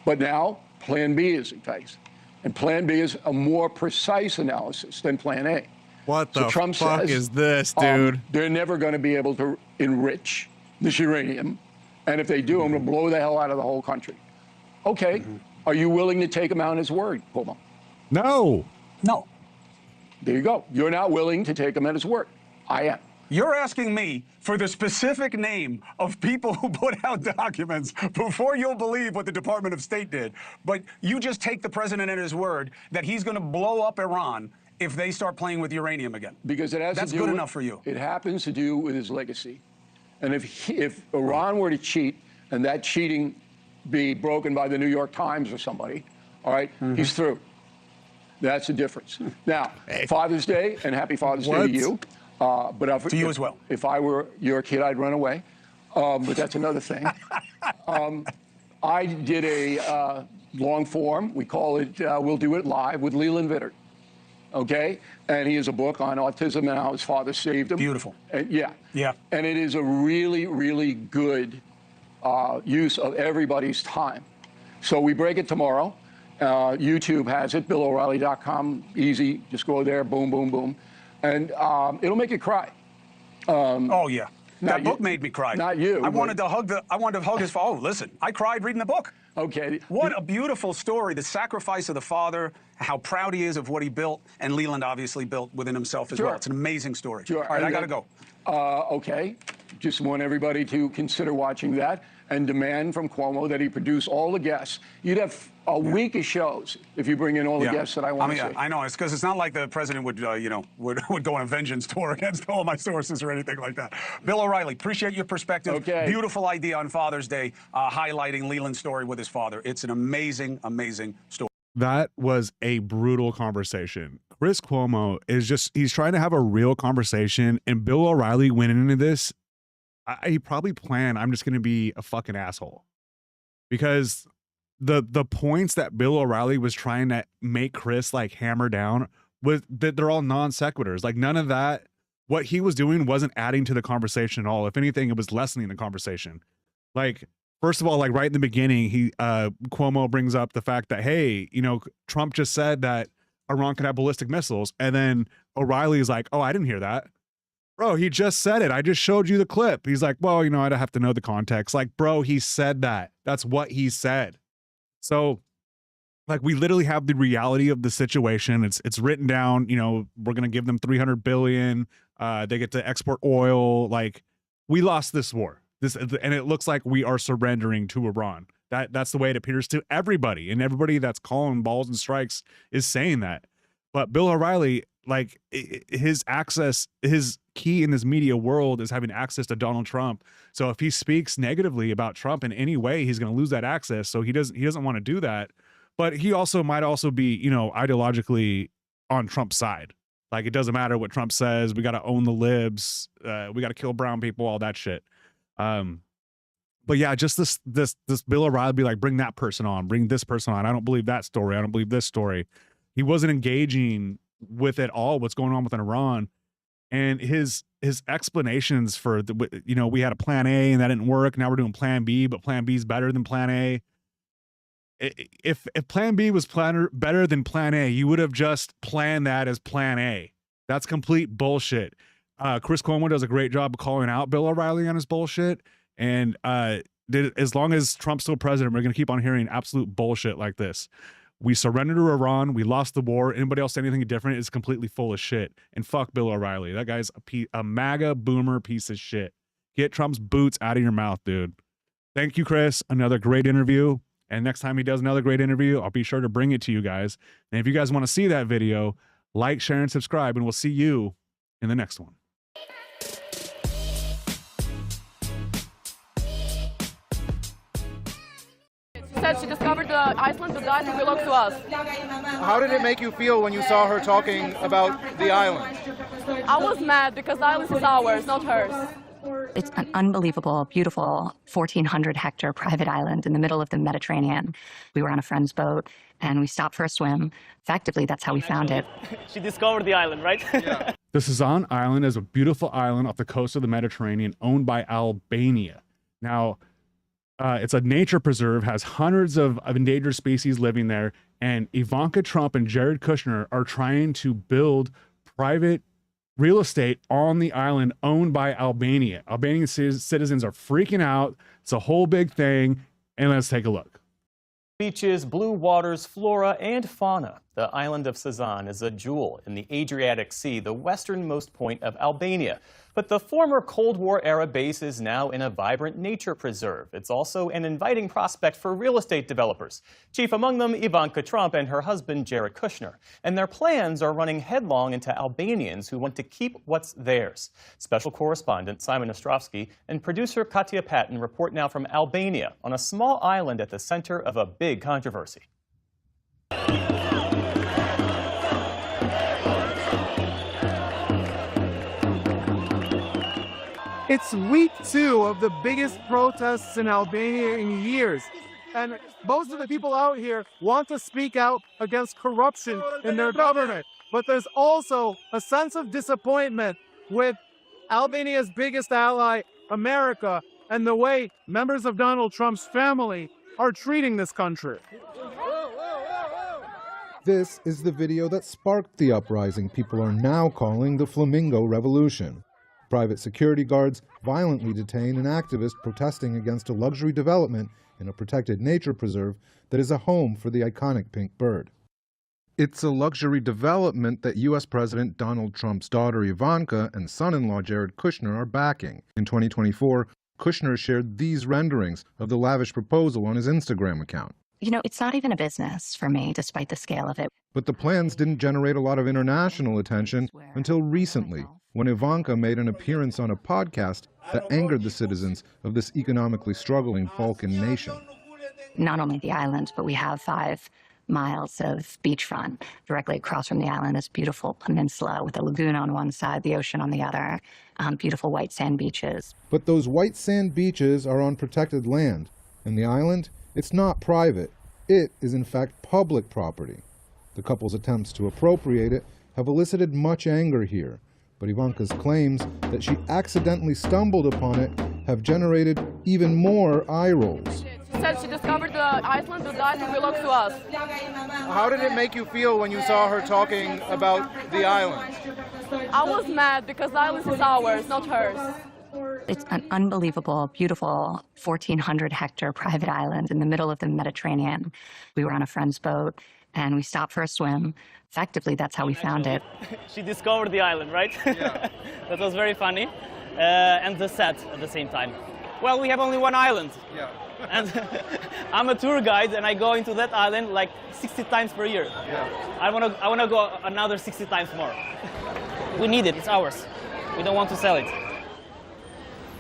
But now, Plan B is in place. And Plan B is a more precise analysis than Plan A. What So the Trump fuck says, is this, dude? They're never going to be able to enrich this uranium. And if they do, I'm going to blow the hell out of the whole country. Okay. Are you willing to take him out on his word, Cuomo? No. No. There you go. You're not willing to take him at his word. I am. You're asking me for the specific name of people who put out documents before you'll believe what the Department of State did. But you just take the president at his word that he's going to blow up Iran if they start playing with uranium again. Because it has That's to do good with, enough for you. It happens to do with his legacy. And if Iran were to cheat and that cheating be broken by the New York Times or somebody, all right, he's through. That's the difference. Now, Father's Day, and happy Father's Day to you. But to you as well. If I were your kid, I'd run away. But that's another thing. I did a long form. We call it We'll Do It Live with Leland Vittert. Okay? And he has a book on autism and how his father saved him. Beautiful. And, yeah. Yeah. And it is a really, really good use of everybody's time. So we break it tomorrow. YouTube has it, BillO'Reilly.com. Easy. Just go there, boom, boom, boom. And it'll make you cry. Oh, yeah. That you- book made me cry. Not you, I but- wanted to hug his father. Oh, listen, I cried reading the book. Okay. What a beautiful story. The sacrifice of the father, how proud he is of what he built, and Leland obviously built within himself as Sure. well. It's an amazing story. Sure. All right, And I got to then- go. Okay. Just want everybody to consider watching that and demand from Cuomo that he produce all the guests. You'd have a week of shows if you bring in all the guests that I want to see. I know. It's because it's not like the president would, would go on a vengeance tour against all my sources or anything like that. Bill O'Reilly, appreciate your perspective. Okay. Beautiful idea on Father's Day, highlighting Leland's story with his father. It's an amazing, amazing story. That was a brutal conversation. Chris Cuomo he's trying to have a real conversation, and Bill O'Reilly went into this. He probably planned, I'm just going to be a fucking asshole. Because the points that Bill O'Reilly was trying to make Chris like hammer down was that they're all non sequiturs. Like none of that, what he was doing wasn't adding to the conversation at all. If anything, it was lessening the conversation. Like, first of all, like right in the beginning, Cuomo brings up the fact that, hey, Trump just said that Iran could have ballistic missiles. And then O'Reilly is like, oh, I didn't hear that. Bro, he just said it. I just showed you the clip. He's like, well, I'd have to know the context. Like, bro, he said that. That's what he said. So, like, we literally have the reality of the situation. It's written down. We're gonna give them $300 billion. They get to export oil. Like, we lost this war. And it looks like we are surrendering to Iran. That's the way it appears to everybody, and everybody that's calling balls and strikes is saying that. But Bill O'Reilly, like, his key in this media world is having access to Donald Trump. So if he speaks negatively about Trump in any way, he's going to lose that access. So he doesn't want to do that. But he also might also be, you know, ideologically on Trump's side. Like, it doesn't matter what Trump says. We got to own the libs. We got to kill brown people, all that shit. But yeah, just this Bill O'Reilly be like, bring that person on, bring this person on. I don't believe that story. I don't believe this story. He wasn't engaging with it all, what's going on within Iran. And his explanations for the, you know, we had a plan A and that didn't work. Now we're doing plan B, but plan B is better than plan A. If plan B was better than plan A, you would have just planned that as plan A. That's complete bullshit. Chris Cuomo does a great job of calling out Bill O'Reilly on his bullshit. And as long as Trump's still president, we're going to keep on hearing absolute bullshit like this. We surrendered to Iran. We lost the war. Anybody else say anything different is completely full of shit. And fuck Bill O'Reilly. That guy's a MAGA boomer piece of shit. Get Trump's boots out of your mouth, dude. Thank you, Chris. Another great interview. And next time he does another great interview, I'll be sure to bring it to you guys. And if you guys want to see that video, like, share, and subscribe, and we'll see you in the next one. Said she discovered the Iceland, the island belongs to us. How did it make you feel when you saw her talking about the island? I was mad because the island is ours, not hers. It's an unbelievable, beautiful 1,400-hectare private island in the middle of the Mediterranean. We were on a friend's boat, and we stopped for a swim. Effectively, that's how we found it. She discovered the island, right? Yeah. The Sazan Island is a beautiful island off the coast of the Mediterranean owned by Albania. Now, it's a nature preserve, has hundreds of endangered species living there, and Ivanka Trump and Jared Kushner are trying to build private real estate on the island owned by Albania. Albanian citizens are freaking out. It's a whole big thing, and let's take a look. Beaches, blue waters, flora, and fauna. The island of Sazan is a jewel in the Adriatic Sea, the westernmost point of Albania. But the former Cold War-era base is now in a vibrant nature preserve. It's also an inviting prospect for real estate developers. Chief among them, Ivanka Trump and her husband, Jared Kushner. And their plans are running headlong into Albanians who want to keep what's theirs. Special correspondent Simon Ostrovsky and producer Katya Patton report now from Albania on a small island at the center of a big controversy. It's week 2 of the biggest protests in Albania in years. And most of the people out here want to speak out against corruption in their government. But there's also a sense of disappointment with Albania's biggest ally, America, and the way members of Donald Trump's family are treating this country. This is the video that sparked the uprising people are now calling the Flamingo Revolution. Private security guards violently detain an activist protesting against a luxury development in a protected nature preserve that is a home for the iconic pink bird. It's a luxury development that U.S. President Donald Trump's daughter Ivanka and son-in-law Jared Kushner are backing. In 2024, Kushner shared these renderings of the lavish proposal on his Instagram account. You know, it's not even a business for me, despite the scale of it. But the plans didn't generate a lot of international attention until recently, when Ivanka made an appearance on a podcast that angered the citizens of this economically struggling Balkan nation. Not only the island, but we have 5 miles of beachfront. Directly across from the island is a beautiful peninsula with a lagoon on one side, the ocean on the other, beautiful white sand beaches. But those white sand beaches are on protected land, and the island, it's not private. It is in fact public property. The couple's attempts to appropriate it have elicited much anger here, but Ivanka's claims that she accidentally stumbled upon it have generated even more eye rolls. She said she discovered the Iceland, the island belongs to us. How did it make you feel when you saw her talking about the island? I was mad because the island is ours, not hers. It's an unbelievable, beautiful 1,400-hectare private island in the middle of the Mediterranean. We were on a friend's boat, and we stopped for a swim. Effectively, that's how we found it. She discovered the island, right? Yeah. That was very funny. And the set at the same time. Well, we have only one island. Yeah. And I'm a tour guide, and I go into that island like 60 times per year. Yeah. I wanna go another 60 times more. We need it. It's ours. We don't want to sell it.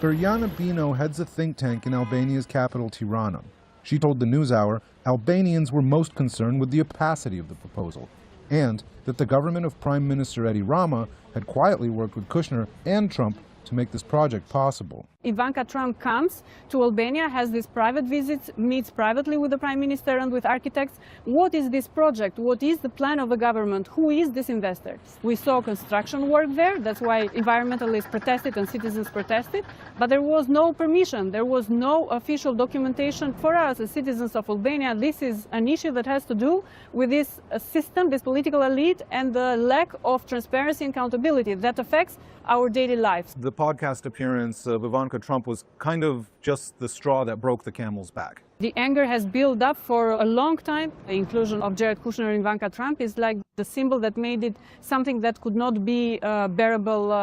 Biljana Bino heads a think tank in Albania's capital, Tirana. She told the NewsHour Albanians were most concerned with the opacity of the proposal, and that the government of Prime Minister Edi Rama had quietly worked with Kushner and Trump to make this project possible. Ivanka Trump comes to Albania, has these private visits, meets privately with the Prime Minister and with architects. What is this project? What is the plan of the government? Who is this investor? We saw construction work there. That's why environmentalists protested and citizens protested. But there was no permission. There was no official documentation. For us as citizens of Albania, this is an issue that has to do with this system, this political elite, and the lack of transparency and accountability that affects our daily lives. The podcast appearance of Ivanka Trump was kind of just the straw that broke the camel's back. The anger has built up for a long time. The inclusion of Jared Kushner and Ivanka Trump is like the symbol that made it something that could not be bearable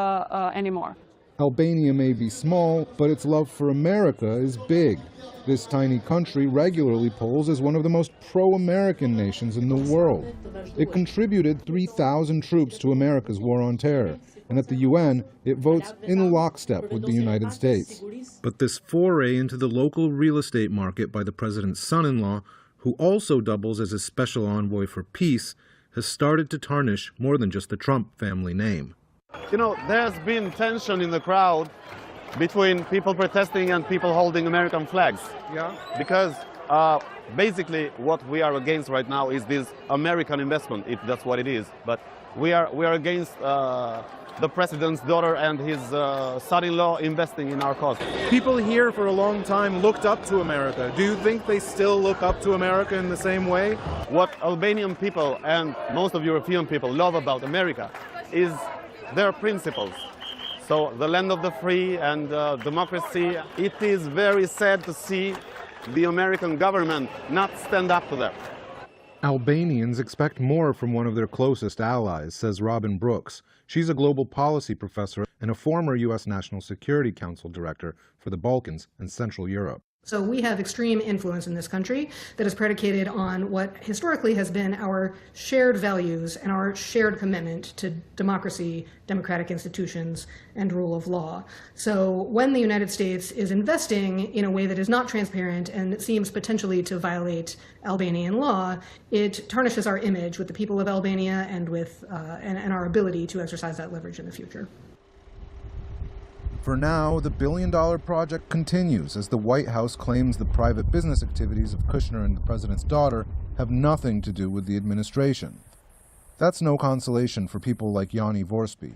anymore. Albania may be small, but its love for America is big. This tiny country regularly polls as one of the most pro-American nations in the world. It contributed 3,000 troops to America's war on terror, and at the UN, it votes in lockstep with the United States. But this foray into the local real estate market by the president's son-in-law, who also doubles as his special envoy for peace, has started to tarnish more than just the Trump family name. You know, there's been tension in the crowd between people protesting and people holding American flags. Yeah. Because basically what we are against right now is this American investment, if that's what it is. But we are against the president's daughter and his son-in-law investing in our cause. People here for a long time looked up to America. Do you think they still look up to America in the same way? What Albanian people and most of European people love about America is their principles. So the land of the free and democracy, it is very sad to see the American government not stand up to them. Albanians expect more from one of their closest allies, says Robin Brooks. She's a global policy professor and a former U.S. National Security Council director for the Balkans and Central Europe. So we have extreme influence in this country that is predicated on what historically has been our shared values and our shared commitment to democracy, democratic institutions, and rule of law. So when the United States is investing in a way that is not transparent and seems potentially to violate Albanian law, it tarnishes our image with the people of Albania and with and our ability to exercise that leverage in the future. For now, the billion-dollar project continues as the White House claims the private business activities of Kushner and the president's daughter have nothing to do with the administration. That's no consolation for people like Yanni Vorspi.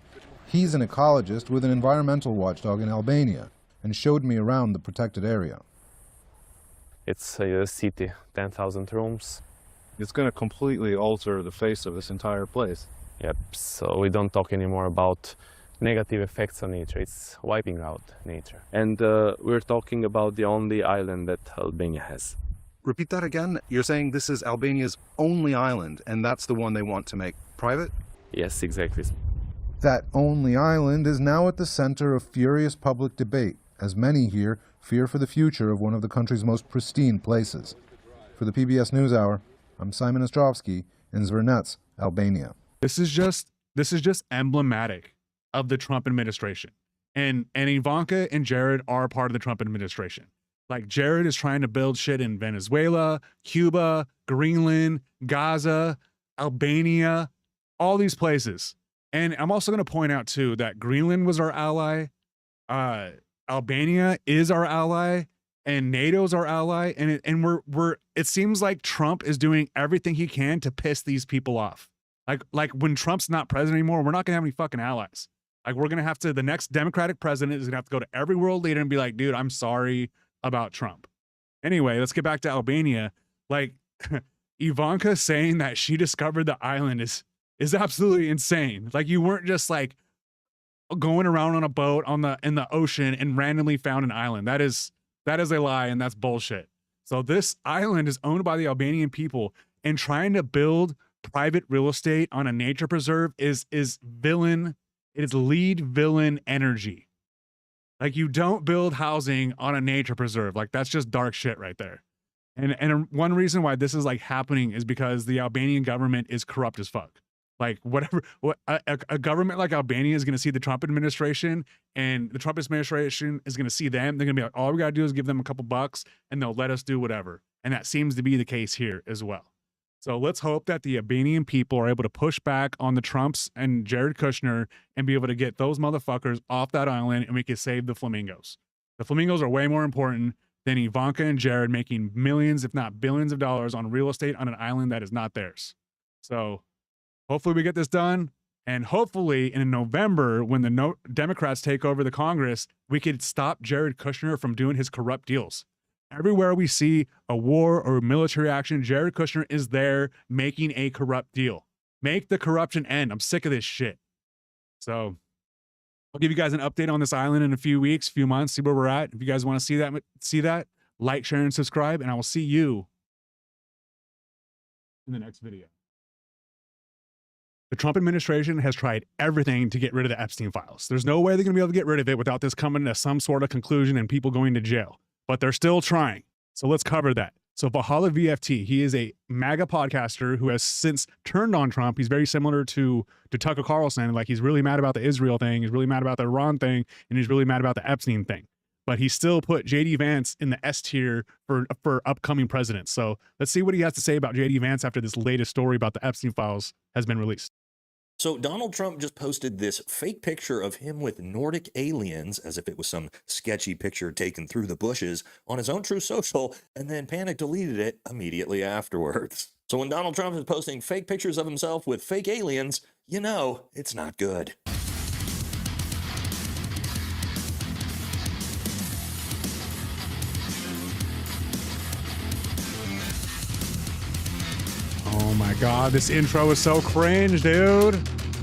He's an ecologist with an environmental watchdog in Albania and showed me around the protected area. It's a city, 10,000 rooms. It's going to completely alter the face of this entire place. Yep, so we don't talk anymore about negative effects on nature. It's wiping out nature. And we're talking about the only island that Albania has. Repeat that again. You're saying this is Albania's only island, and that's the one they want to make private? Yes, exactly. That only island is now at the center of furious public debate, as many here fear for the future of one of the country's most pristine places. For the PBS NewsHour, I'm Simon Ostrovsky in Zvernets, Albania. This is just emblematic of the Trump administration. And Ivanka and Jared are part of the Trump administration. Like, Jared is trying to build shit in Venezuela, Cuba, Greenland, Gaza, Albania, all these places. And I'm also going to point out too that Greenland was our ally, Albania is our ally, and NATO's our ally, and it seems like Trump is doing everything he can to piss these people off. Like when Trump's not president anymore, we're not going to have any fucking allies. Like, we're going to have to, the next Democratic president is going to have to go to every world leader and be like, dude, I'm sorry about Trump. Anyway, let's get back to Albania. Like, Ivanka saying that she discovered the island is absolutely insane. Like, you weren't just like going around on a boat in the ocean and randomly found an island. That is a lie, and that's bullshit. So this island is owned by the Albanian people, and trying to build private real estate on a nature preserve is villain. It is lead villain energy. Like, you don't build housing on a nature preserve. Like, that's just dark shit right there. And one reason why this is like happening is because the Albanian government is corrupt as fuck. Like, a government like Albania is going to see the Trump administration, and the Trump administration is going to see them. They're going to be like, all we got to do is give them a couple bucks and they'll let us do whatever. And that seems to be the case here as well. So let's hope that the Albanian people are able to push back on the Trumps and Jared Kushner and be able to get those motherfuckers off that island, and we can save the flamingos. The flamingos are way more important than Ivanka and Jared making millions, if not billions of dollars on real estate on an island that is not theirs. So hopefully we get this done. And hopefully in November, when the Democrats take over the Congress, we could stop Jared Kushner from doing his corrupt deals. Everywhere we see a war or military action, Jared Kushner is there making a corrupt deal. Make the corruption end. I'm sick of this shit. So I'll give you guys an update on this island in a few weeks, few months, see where we're at. If you guys want to see that, like, share, and subscribe, and I will see you in the next video. The Trump administration has tried everything to get rid of the Epstein files. There's no way they're going to be able to get rid of it without this coming to some sort of conclusion and people going to jail. But they're still trying. So let's cover that. So Valhalla VFT, he is a MAGA podcaster who has since turned on Trump. He's very similar to Tucker Carlson. Like, he's really mad about the Israel thing. He's really mad about the Iran thing. And he's really mad about the Epstein thing. But he still put J.D. Vance in the S tier for upcoming presidents. So let's see what he has to say about J.D. Vance after this latest story about the Epstein files has been released. So Donald Trump just posted this fake picture of him with Nordic aliens, as if it was some sketchy picture taken through the bushes, on his own True Social, and then panic deleted it immediately afterwards. So when Donald Trump is posting fake pictures of himself with fake aliens, you know it's not good. Oh my God, this intro is so cringe, dude.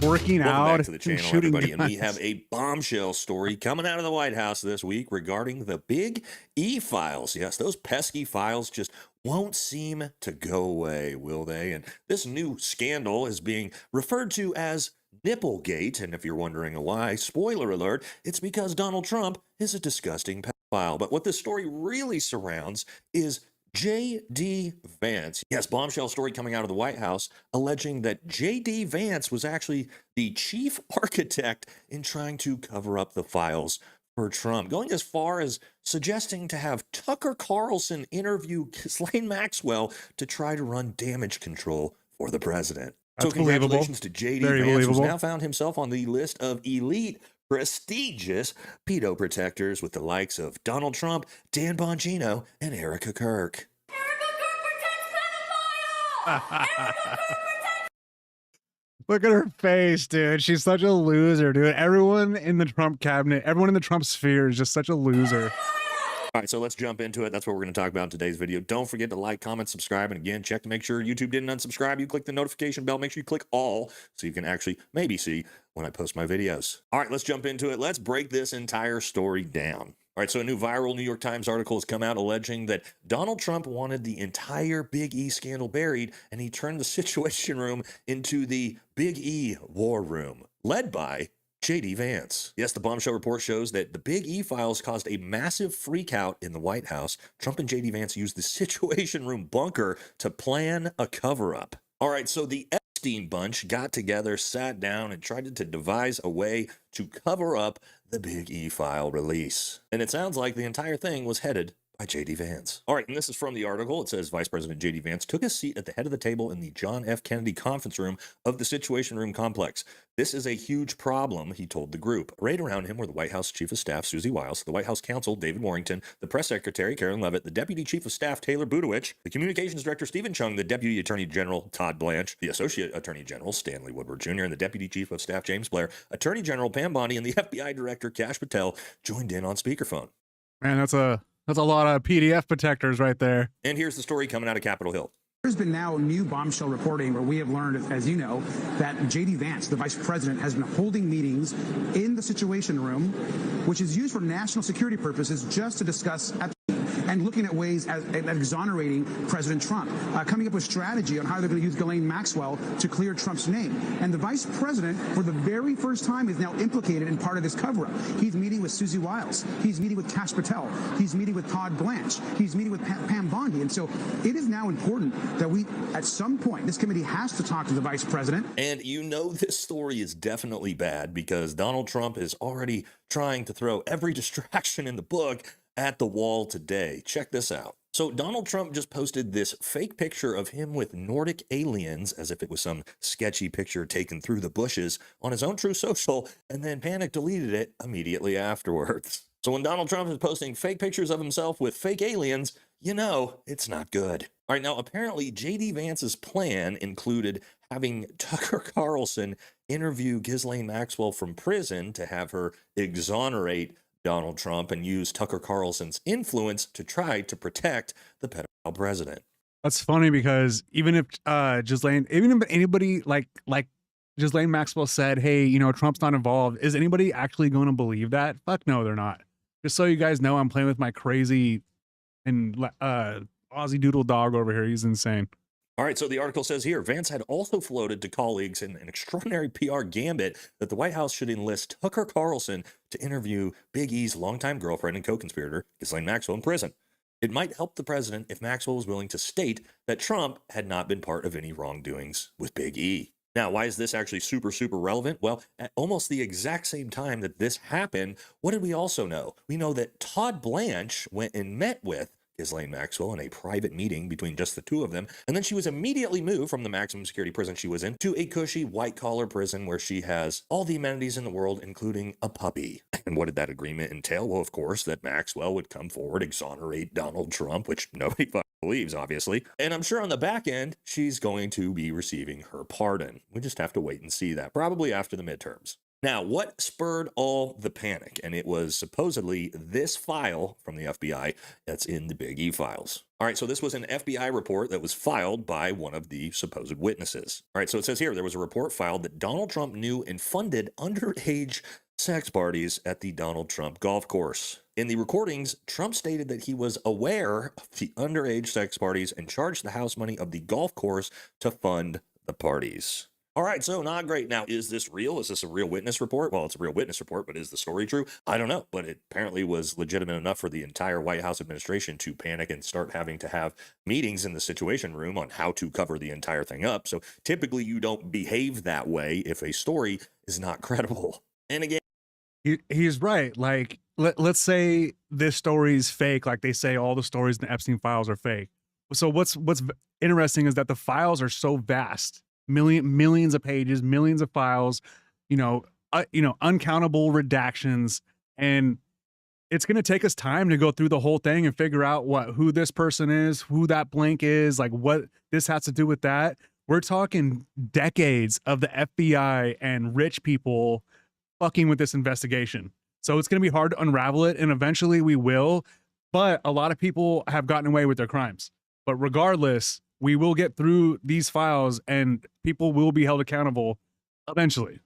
Working Welcome out back to the channel, and shooting everybody, guns. and we have a bombshell story coming out of the White House this week regarding the Big E files. Yes, those pesky files just won't seem to go away, will they? And this new scandal is being referred to as Nipplegate, and if you're wondering why, spoiler alert, it's because Donald Trump is a disgusting pedophile. But what this story really surrounds is J.D. Vance. Yes, bombshell story coming out of the White House alleging that J.D. Vance was actually the chief architect in trying to cover up the files for Trump, going as far as suggesting to have Tucker Carlson interview Ghislaine Maxwell to try to run damage control for the president. That's so congratulations to J.D. Very Vance, who's believable. now found himself on the list of elite prestigious pedo protectors with the likes of Donald Trump, Dan Bongino, and Erica Kirk. Look at her face, dude. She's such a loser, dude. Everyone in the Trump cabinet, everyone in the Trump sphere is just such a loser. All right, so let's jump into it. That's what we're going to talk about in today's video. Don't forget to like, comment, subscribe, and again, check to make sure YouTube didn't unsubscribe. You click the notification bell. Make sure you click all so you can actually maybe see when I post my videos. All right, let's jump into it. Let's break this entire story down. All right, so a new viral New York Times article has come out alleging that Donald Trump wanted the entire Big E scandal buried, and he turned the Situation Room into the Big E War Room, led by J.D. Vance. Yes, the bombshell report shows that the Big E files caused a massive freakout in the White House. Trump and J.D. Vance used the Situation Room bunker to plan a cover-up. All right, so the Epstein bunch got together, sat down, and tried to devise a way to cover up the Big E file release. And it sounds like the entire thing was headed by J.D. Vance. All right, and this is from the article. It says Vice President J.D. Vance took a seat at the head of the table in the John F. Kennedy conference room of the Situation Room complex. This is a huge problem, he told the group. Right around him were the White House Chief of Staff, Susie Wiles, the White House Counsel, David Warrington, the Press Secretary, Karen Leavitt, the Deputy Chief of Staff, Taylor Budowich, the Communications Director, Stephen Chung, the Deputy Attorney General, Todd Blanche, the Associate Attorney General, Stanley Woodward Jr., and the Deputy Chief of Staff, James Blair, Attorney General Pam Bondi, and the FBI Director, Kash Patel, joined in on speakerphone. Man, that's a lot of PDF protectors right there. And here's the story coming out of Capitol Hill. There's been now new bombshell reporting where we have learned, as you know, that J.D. Vance, the vice president, has been holding meetings in the Situation Room, which is used for national security purposes just to discuss Epstein. and looking at ways at exonerating President Trump, coming up with strategy on how they're going to use Ghislaine Maxwell to clear Trump's name. And the vice president, for the very first time, is now implicated in part of this cover-up. He's meeting with Susie Wiles. He's meeting with Kash Patel. He's meeting with Todd Blanche. He's meeting with Pam Bondi. And so it is now important that we, at some point, this committee has to talk to the vice president. And you know this story is definitely bad because Donald Trump is already trying to throw every distraction in the book at the wall today. Check this out. So Donald Trump just posted this fake picture of him with Nordic aliens, as if it was some sketchy picture taken through the bushes, on his own True Social, and then panic deleted it immediately afterwards. So when Donald Trump is posting fake pictures of himself with fake aliens, you know it's not good. All right, now apparently J.D. Vance's plan included having Tucker Carlson interview Ghislaine Maxwell from prison to have her exonerate Donald Trump and use Tucker Carlson's influence to try to protect the pedophile president. That's funny because even if anybody like Ghislaine Maxwell said, hey, you know, Trump's not involved, is anybody actually going to believe that? Fuck no, they're not. Just so you guys know, I'm playing with my crazy and Aussie Doodle dog over here. He's insane. All right, so the article says here, Vance had also floated to colleagues in an extraordinary PR gambit that the White House should enlist Tucker Carlson to interview Big E's longtime girlfriend and co-conspirator, Ghislaine Maxwell, in prison. It might help the president if Maxwell was willing to state that Trump had not been part of any wrongdoings with Big E. Now, why is this actually super relevant? Well, at almost the exact same time that this happened, what did we also know? We know that Todd Blanche went and met with Ghislaine Maxwell in a private meeting between just the two of them, and then she was immediately moved from the maximum security prison she was in to a cushy white-collar prison where she has all the amenities in the world, including a puppy. And what did that agreement entail? Well, of course, that Maxwell would come forward, exonerate Donald Trump, which nobody believes, obviously. And I'm sure on the back end, she's going to be receiving her pardon. We just have to wait and see that, probably after the midterms. Now, what spurred all the panic? And it was supposedly this file from the FBI that's in the Big E files. All right, so this was an FBI report that was filed by one of the supposed witnesses. All right, so it says here, there was a report filed that Donald Trump knew and funded underage sex parties at the Donald Trump golf course. In the recordings, Trump stated that he was aware of the underage sex parties and charged the house money of the golf course to fund the parties. All right, so not great. Now, is this real? Is this a real witness report? Well, it's a real witness report, but is the story true? I don't know, but it apparently was legitimate enough for the entire White House administration to panic and start having to have meetings in the Situation Room on how to cover the entire thing up. So typically you don't behave that way if a story is not credible. And again, he's right. Like, let's say this story is fake. Like they say all the stories in the Epstein files are fake. So what's interesting is that the files are so vast. Millions of pages, millions of files, uncountable redactions, and it's going to take us time to go through the whole thing and figure out who this person is, who that blank is, like what this has to do with that. We're talking decades of the FBI and rich people fucking with this investigation. So it's going to be hard to unravel it, and eventually we will, but a lot of people have gotten away with their crimes. But regardless, we will get through these files and people will be held accountable eventually.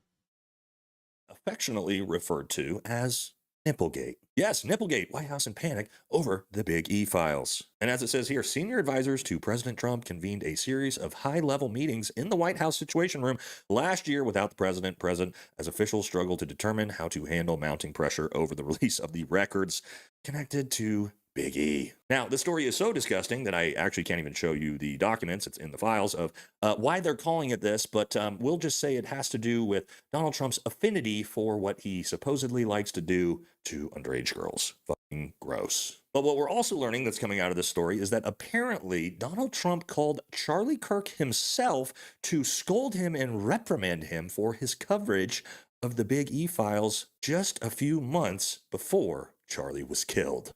Affectionately referred to as Nipplegate. Yes, Nipplegate, White House in panic over the Big E files. And as it says here, senior advisors to President Trump convened a series of high-level meetings in the White House Situation Room last year without the president present, as officials struggled to determine how to handle mounting pressure over the release of the records connected to Big E. Now, the story is so disgusting that I actually can't even show you the documents. It's in the files of why they're calling it this, but we'll just say it has to do with Donald Trump's affinity for what he supposedly likes to do to underage girls. Fucking gross. But what we're also learning that's coming out of this story is that apparently Donald Trump called Charlie Kirk himself to scold him and reprimand him for his coverage of the Big E files just a few months before Charlie was killed.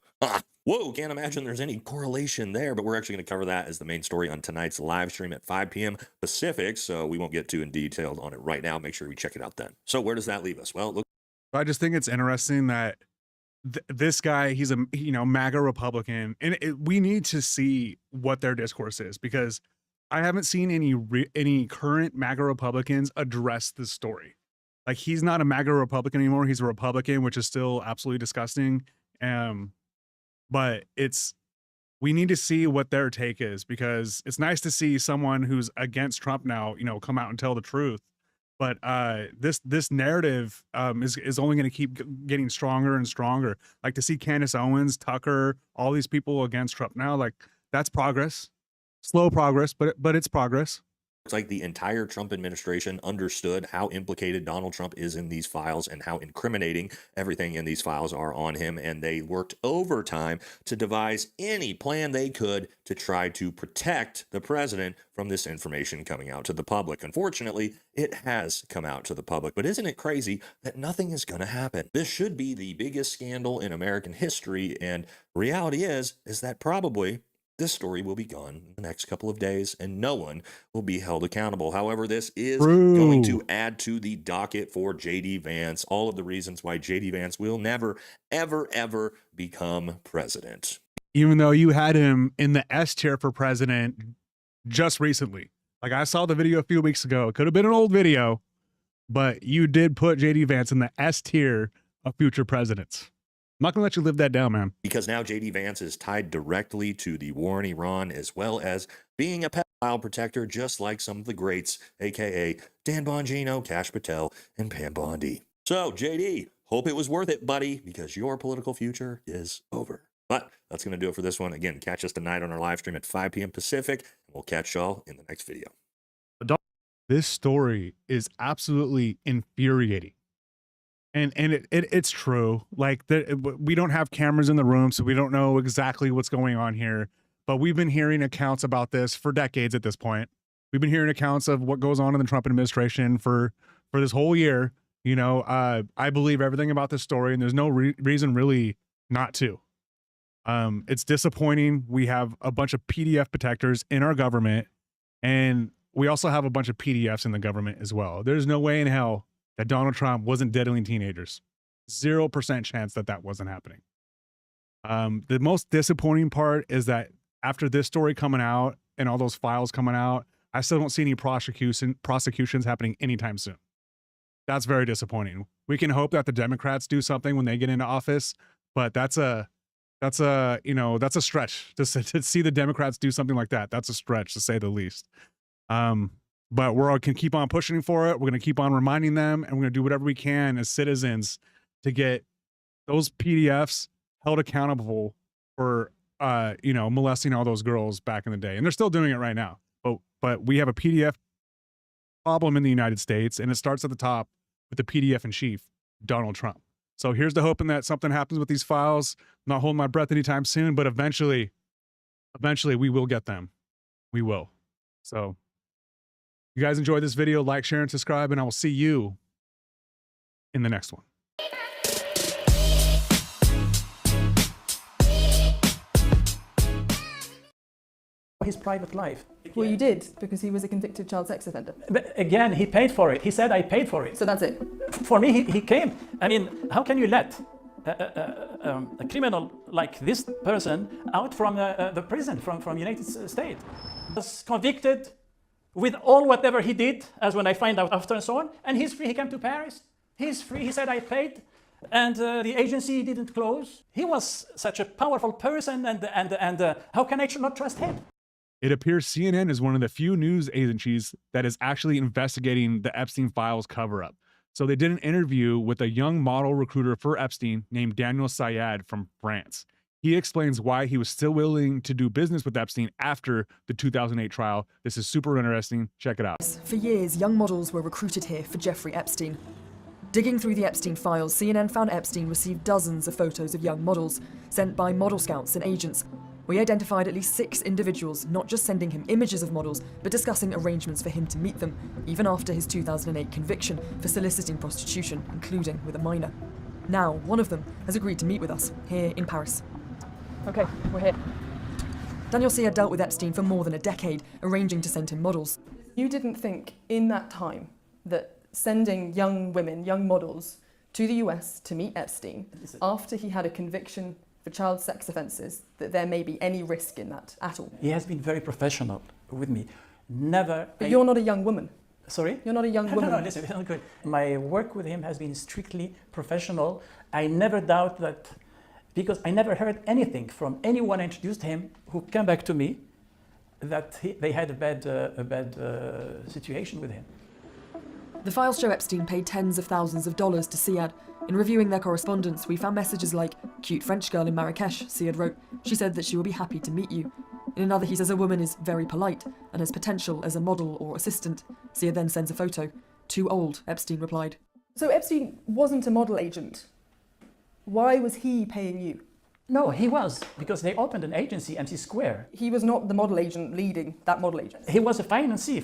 Whoa, can't imagine there's any correlation there, but we're actually going to cover that as the main story on tonight's live stream at 5 p.m. Pacific, so we won't get too in detail on it right now. Make sure we check it out then. So where does that leave us? Well, look. I just think it's interesting that this guy, he's a MAGA Republican, and we need to see what their discourse is, because I haven't seen any current MAGA Republicans address this story. Like, he's not a MAGA Republican anymore. He's a Republican, which is still absolutely disgusting. But it's we need to see what their take is, because it's nice to see someone who's against Trump now, come out and tell the truth. But this narrative is only going to keep getting stronger and stronger. Like, to see Candace Owens, Tucker, all these people against Trump now, like, that's progress. Slow progress, but it's progress. Looks like the entire Trump administration understood how implicated Donald Trump is in these files and how incriminating everything in these files are on him. And they worked overtime to devise any plan they could to try to protect the president from this information coming out to the public. Unfortunately, it has come out to the public. But isn't it crazy that nothing is going to happen? This should be the biggest scandal in American history. And reality is that probably this story will be gone in the next couple of days, and no one will be held accountable. However, this is going to add to the docket for J.D. Vance, all of the reasons why J.D. Vance will never, ever, ever become president. Even though you had him in the S tier for president just recently. Like, I saw the video a few weeks ago. It could have been an old video, but you did put J.D. Vance in the S tier of future presidents. I'm not going to let you live that down, man. Because now J.D. Vance is tied directly to the war in Iran, as well as being a pedophile protector, just like some of the greats, a.k.a. Dan Bongino, Kash Patel, and Pam Bondi. So, J.D., hope it was worth it, buddy, because your political future is over. But that's going to do it for this one. Again, catch us tonight on our live stream at 5 p.m. Pacific, and we'll catch y'all in the next video. This story is absolutely infuriating. And it's true. Like, we don't have cameras in the room, so we don't know exactly what's going on here. But we've been hearing accounts about this for decades at this point. We've been hearing accounts of what goes on in the Trump administration for this whole year. I believe everything about this story, and there's no reason really not to. It's disappointing. We have a bunch of PDF protectors in our government, and we also have a bunch of PDFs in the government as well. There's no way in hell that Donald Trump wasn't diddling teenagers. 0% chance that wasn't happening. The most disappointing part is that after this story coming out and all those files coming out, I still don't see any prosecutions happening anytime soon. That's very disappointing. We can hope that the Democrats do something when they get into office, but that's a stretch to see the Democrats do something like that. That's a stretch, to say the least. But we're going to keep on pushing for it. We're going to keep on reminding them, and we're going to do whatever we can as citizens to get those PDFs held accountable for, molesting all those girls back in the day. And they're still doing it right now. But we have a PDF problem in the United States, and it starts at the top with the PDF in chief, Donald Trump. So here's to hoping that something happens with these files. I'm not holding my breath anytime soon, but eventually we will get them. We will. So, you guys enjoyed this video, like, share, and subscribe, and I will see you in the next one. His private life. Well, you did, because he was a convicted child sex offender. But again, he paid for it. He said, I paid for it. So that's it. For me, he came. I mean, how can you let a criminal like this person out from the prison, from United States? He was convicted with all whatever he did, as when I find out after and so on, and he's free. He came to Paris. He's free. He said, I paid, and the agency didn't close. He was such a powerful person, and how can I not trust him? It appears CNN is one of the few news agencies that is actually investigating the Epstein files cover-up. So they did an interview with a young model recruiter for Epstein named Daniel Syed from France. He explains why he was still willing to do business with Epstein after the 2008 trial. This is super interesting. Check it out. For years, young models were recruited here for Jeffrey Epstein. Digging through the Epstein files, CNN found Epstein received dozens of photos of young models sent by model scouts and agents. We identified at least 6 individuals, not just sending him images of models, but discussing arrangements for him to meet them, even after his 2008 conviction for soliciting prostitution, including with a minor. Now, one of them has agreed to meet with us, here in Paris. Okay, we're here. Daniel Syed dealt with Epstein for more than a decade, arranging to send him models. You didn't think in that time that sending young women, young models, to the US to meet Epstein, after he had a conviction for child sex offences, that there may be any risk in that at all? He has been very professional with me. Never. But you're not a young woman. Sorry? You're not a young woman. No, listen, it's not good. My work with him has been strictly professional. I never doubt that because I never heard anything from anyone introduced him who came back to me that they had a bad situation with him. The files show Epstein paid tens of thousands of dollars to Siad. In reviewing their correspondence, we found messages like, "Cute French girl in Marrakesh," Siad wrote. "She said that she will be happy to meet you." In another, he says a woman is very polite and has potential as a model or assistant. Siad then sends a photo. "Too old," Epstein replied. So Epstein wasn't a model agent. Why was he paying you? No, he was, because they opened an agency, MC Square. He was not the model agent leading that model agency. He was a financier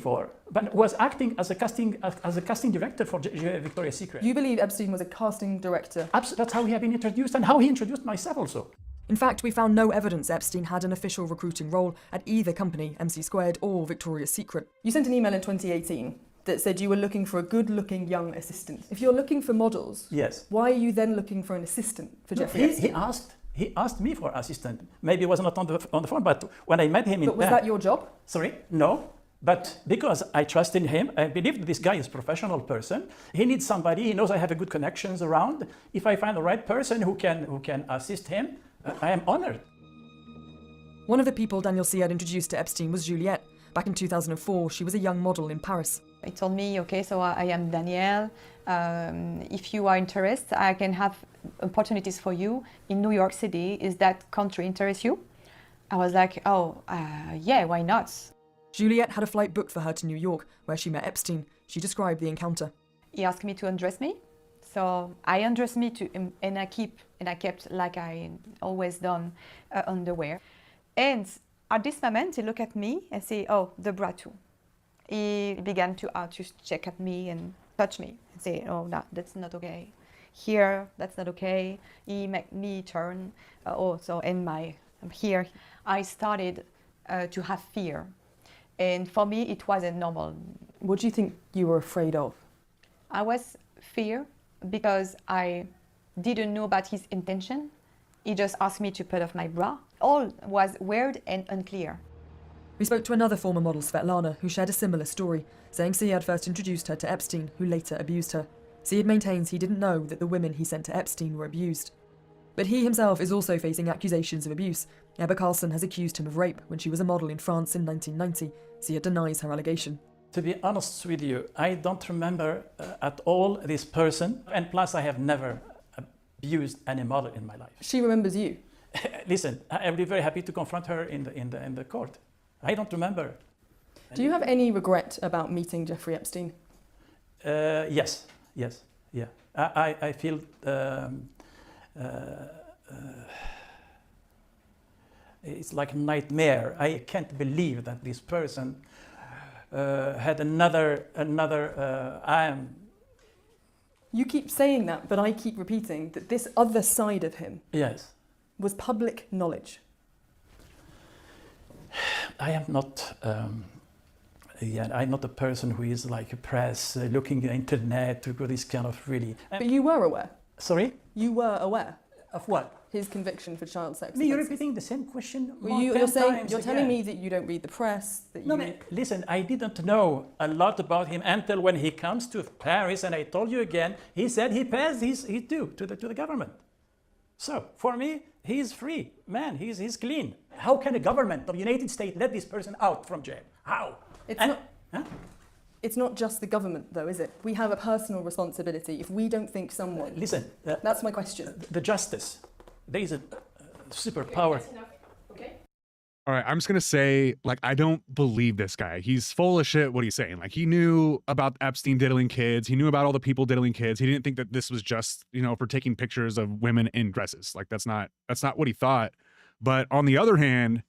but was acting as a casting director for Victoria's Secret. You believe Epstein was a casting director? That's how he had been introduced and how he introduced myself also. In fact, we found no evidence Epstein had an official recruiting role at either company, MC Squared or Victoria's Secret. You sent an email in 2018 that said you were looking for a good-looking young assistant. If you're looking for models, yes, why are you then looking for an assistant for Jeffrey Epstein? He asked me for assistant. Maybe it was not on the phone, but when I met him in... But was that your job? Sorry? No. But because I trust in him, I believe that this guy is a professional person. He needs somebody. He knows I have a good connections around. If I find the right person who can assist him, I am honored. One of the people Daniel Siad introduced to Epstein was Juliette. Back in 2004, she was a young model in Paris. He told me, okay, so I am Danielle. If you are interested, I can have opportunities for you in New York City. Is that country interest you? I was like, yeah, why not? Juliette had a flight booked for her to New York, where she met Epstein. She described the encounter. He asked me to undress me. So I undressed me and I kept like I always done underwear. And at this moment, he looked at me and said, "Oh, the bra too." He began to check at me and touch me and say, "Oh, no, that's not okay. Here, that's not okay." He made me turn. Here, I started to have fear. And for me, it wasn't normal. What do you think you were afraid of? I was fear because I didn't know about his intention. He just asked me to put off my bra. All was weird and unclear. We spoke to another former model, Svetlana, who shared a similar story, saying Siad first introduced her to Epstein, who later abused her. Siad maintains he didn't know that the women he sent to Epstein were abused. But he himself is also facing accusations of abuse. Ebba Carlson has accused him of rape when she was a model in France in 1990. Siad denies her allegation. To be honest with you, I don't remember at all this person, and plus I have never abused any model in my life. She remembers you? Listen, I will be very happy to confront her in the court. I don't remember. Do you have any regret about meeting Jeffrey Epstein? Yes, yeah. I feel it's like a nightmare. I can't believe that this person had another. You keep saying that, but I keep repeating that this other side of him. Yes. Was public knowledge. I am not. I'm not a person who is like a press looking at the internet to go this kind of really. But you were aware. Sorry. You were aware of what? His conviction for child sex. You're repeating the same question. You're telling me that you don't read the press. Listen, I didn't know a lot about him until when he comes to Paris, and I told you again. He said he pays his due to the government. So for me, he's free, man. He's clean. How can a government of the United States let this person out from jail? How? It's not just the government, though, is it? We have a personal responsibility. If we don't think someone... Listen. That's my question. The justice. There is a superpower. All right, I'm just going to say, like, I don't believe this guy. He's full of shit what he's saying. Like, he knew about Epstein diddling kids. He knew about all the people diddling kids. He didn't think that this was just, for taking pictures of women in dresses. Like, that's not what he thought. But on the other hand,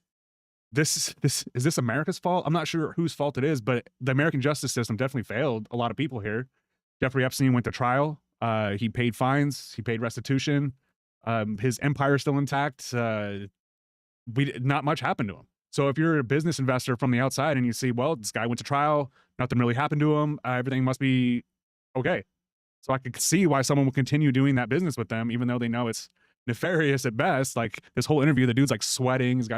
is this America's fault? I'm not sure whose fault it is, but the American justice system definitely failed a lot of people here. Jeffrey Epstein went to trial. He paid fines. He paid restitution. His empire is still intact. Not much happened to him. So if you're a business investor from the outside and you see, well, this guy went to trial, nothing really happened to him, everything must be okay. So I could see why someone would continue doing that business with them, even though they know it's nefarious at best. Like this whole interview, the dude's like sweating. He's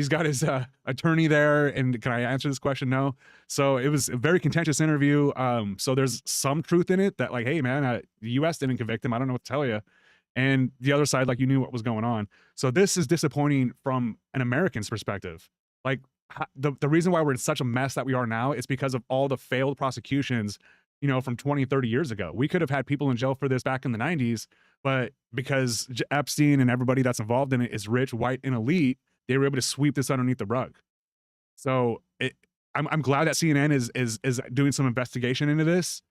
got his attorney there. And can I answer this question? No. So it was a very contentious interview. So there's some truth in it that like, hey man, the U.S. didn't convict him. I don't know what to tell you. and the other side, like, you knew what was going on. So this is disappointing from an American's perspective. Like, the reason why we're in such a mess that we are now is because of all the failed prosecutions, you know, from 20, 30 years ago. We could have had people in jail for this back in the 90s, but because Epstein and everybody that's involved in it is rich, white, and elite, they were able to sweep this underneath the rug. So I'm glad that CNN is doing some investigation into this.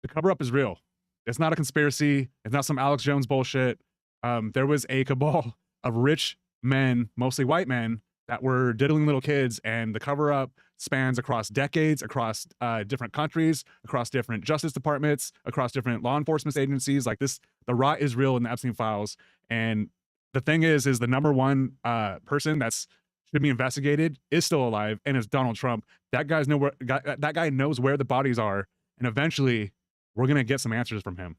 The cover-up is real. It's not a conspiracy. It's not some Alex Jones bullshit. There was a cabal of rich men, mostly white men, that were diddling little kids, and the cover-up spans across decades, across different countries, across different justice departments, across different law enforcement agencies. Like this, the rot is real in the Epstein files. And the thing is the number one person that's should be investigated is still alive, and it's Donald Trump. That guy knows where the bodies are, and eventually we're gonna get some answers from him.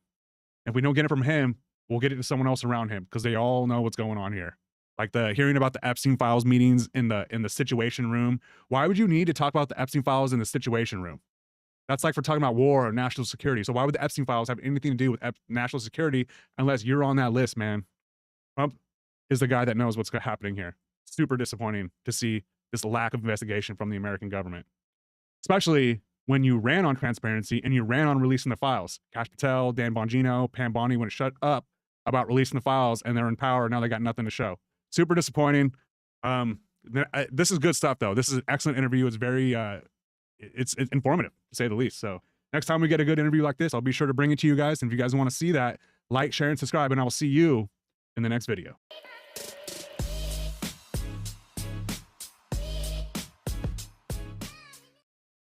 If we don't get it from him, we'll get it to someone else around him, because they all know what's going on here. Like the hearing about the Epstein files meetings in the Situation Room. Why would you need to talk about the Epstein files in the Situation Room? That's like for talking about war or national security. So why would the Epstein files have anything to do with national security unless you're on that list, man? Trump is the guy that knows what's happening here. Super disappointing to see this lack of investigation from the American government, especially when you ran on transparency and you ran on releasing the files. Kash Patel, Dan Bongino, Pam Bondi wouldn't shut up about releasing the files, and they're in power. Now they got nothing to show. Super disappointing. This is good stuff, though. This is an excellent interview. It's very, it's informative, to say the least. So next time we get a good interview like this, I'll be sure to bring it to you guys. And if you guys want to see that, like, share, and subscribe, and I will see you in the next video.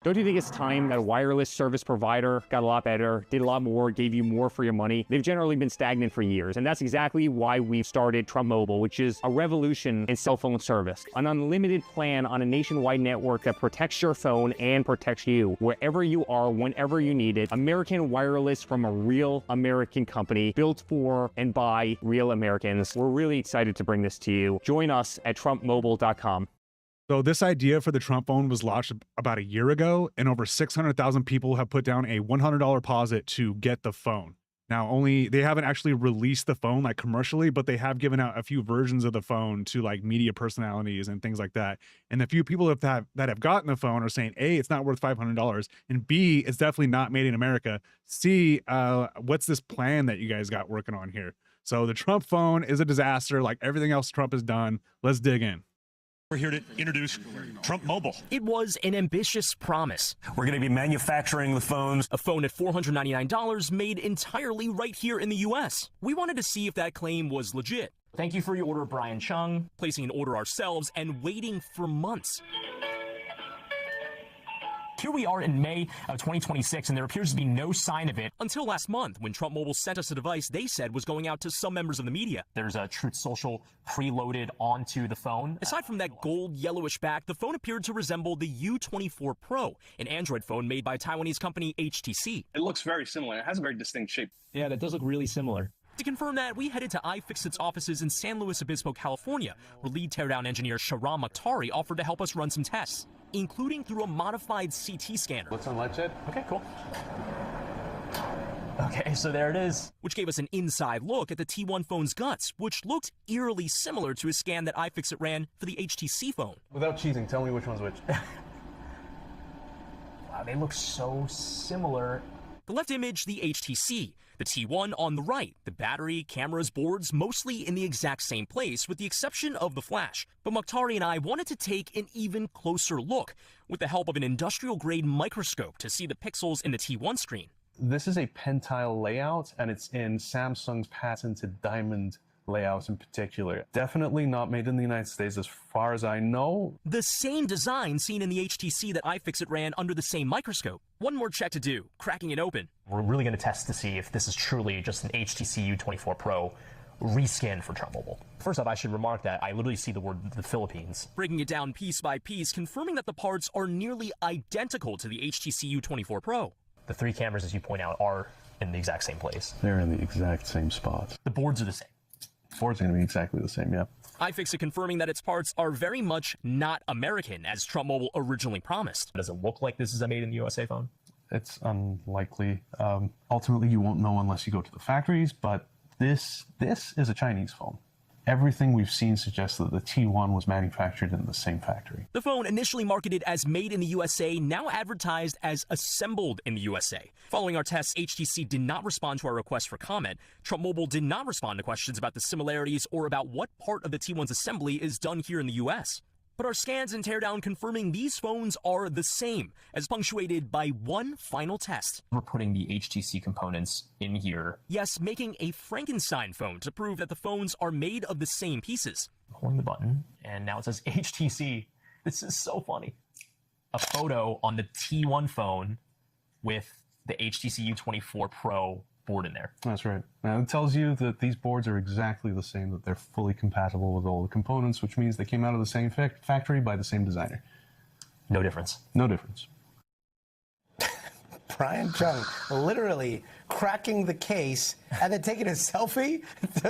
Don't you think it's time that a wireless service provider got a lot better, did a lot more, gave you more for your money? They've generally been stagnant for years, and that's exactly why we've started Trump Mobile, which is a revolution in cell phone service. An unlimited plan on a nationwide network that protects your phone and protects you wherever you are, whenever you need it. American Wireless from a real American company, built for and by real Americans. We're really excited to bring this to you. Join us at TrumpMobile.com. So this idea for the Trump phone was launched about a year ago, and over 600,000 people have put down a $100 deposit to get the phone. Now, they haven't actually released the phone like commercially, but they have given out a few versions of the phone to like media personalities and things like that. And the few people that have gotten the phone are saying, A, it's not worth $500, and B, it's definitely not made in America. C, what's this plan that you guys got working on here? So the Trump phone is a disaster, like everything else Trump has done. Let's dig in. We're here to introduce Trump Mobile. It was an ambitious promise. We're going to be manufacturing the phones. A phone at $499 made entirely right here in the U.S. We wanted to see if that claim was legit. Thank you for your order, Brian Chung. Placing an order ourselves and waiting for months. Here we are in May of 2026, and there appears to be no sign of it until last month when Trump Mobile sent us a device they said was going out to some members of the media. There's a Truth Social preloaded onto the phone. Aside from that gold yellowish back, the phone appeared to resemble the U24 Pro, an Android phone made by Taiwanese company HTC. It looks very similar. It has a very distinct shape. Yeah, that does look really similar. To confirm that, we headed to iFixit's offices in San Luis Obispo, California, where lead teardown engineer Shahram Akhtari offered to help us run some tests, including through a modified CT scanner. Let's unlatch it. Okay, cool. Okay, so there it is. Which gave us an inside look at the T1 phone's guts, which looked eerily similar to a scan that iFixit ran for the HTC phone. Without cheating, tell me which one's which. Wow, they look so similar. The left image, the HTC. The T1 on the right. The battery, cameras, boards, mostly in the exact same place, with the exception of the flash. But Mokhtari and I wanted to take an even closer look, with the help of an industrial-grade microscope to see the pixels in the T1 screen. This is a pentile layout, and it's in Samsung's patented diamond layouts in particular. Definitely not made in the United States as far as I know. The same design seen in the HTC that iFixit ran under the same microscope. One more check to do, cracking it open. We're really going to test to see if this is truly just an HTC U24 Pro reskin for Trump Mobile. First off, I should remark that I literally see the word the Philippines. Breaking it down piece by piece, confirming that the parts are nearly identical to the HTC U24 Pro. The three cameras, as you point out, are in the exact same place. They're in the exact same spot. The boards are the same. Board's going to be exactly the same, yeah. iFixit confirming that its parts are very much not American, as Trump Mobile originally promised. Does it look like this is a made in the USA phone? It's unlikely. Ultimately, you won't know unless you go to the factories, but This is a Chinese phone. Everything we've seen suggests that the T1 was manufactured in the same factory. The phone, initially marketed as made in the USA, now advertised as assembled in the USA. Following our tests, HTC did not respond to our request for comment. Trump Mobile did not respond to questions about the similarities or about what part of the T1's assembly is done here in the US. But our scans and teardown confirming these phones are the same, as punctuated by one final test. We're putting the HTC components in here. Yes, making a Frankenstein phone to prove that the phones are made of the same pieces. Pulling the button, and now it says HTC. This is so funny. A photo on the T1 phone with the HTC U24 Pro board in there. That's right. Now it tells you that these boards are exactly the same, that they're fully compatible with all the components, which means they came out of the same factory by the same designer. No difference. No difference. Brian Chung literally cracking the case and then taking a selfie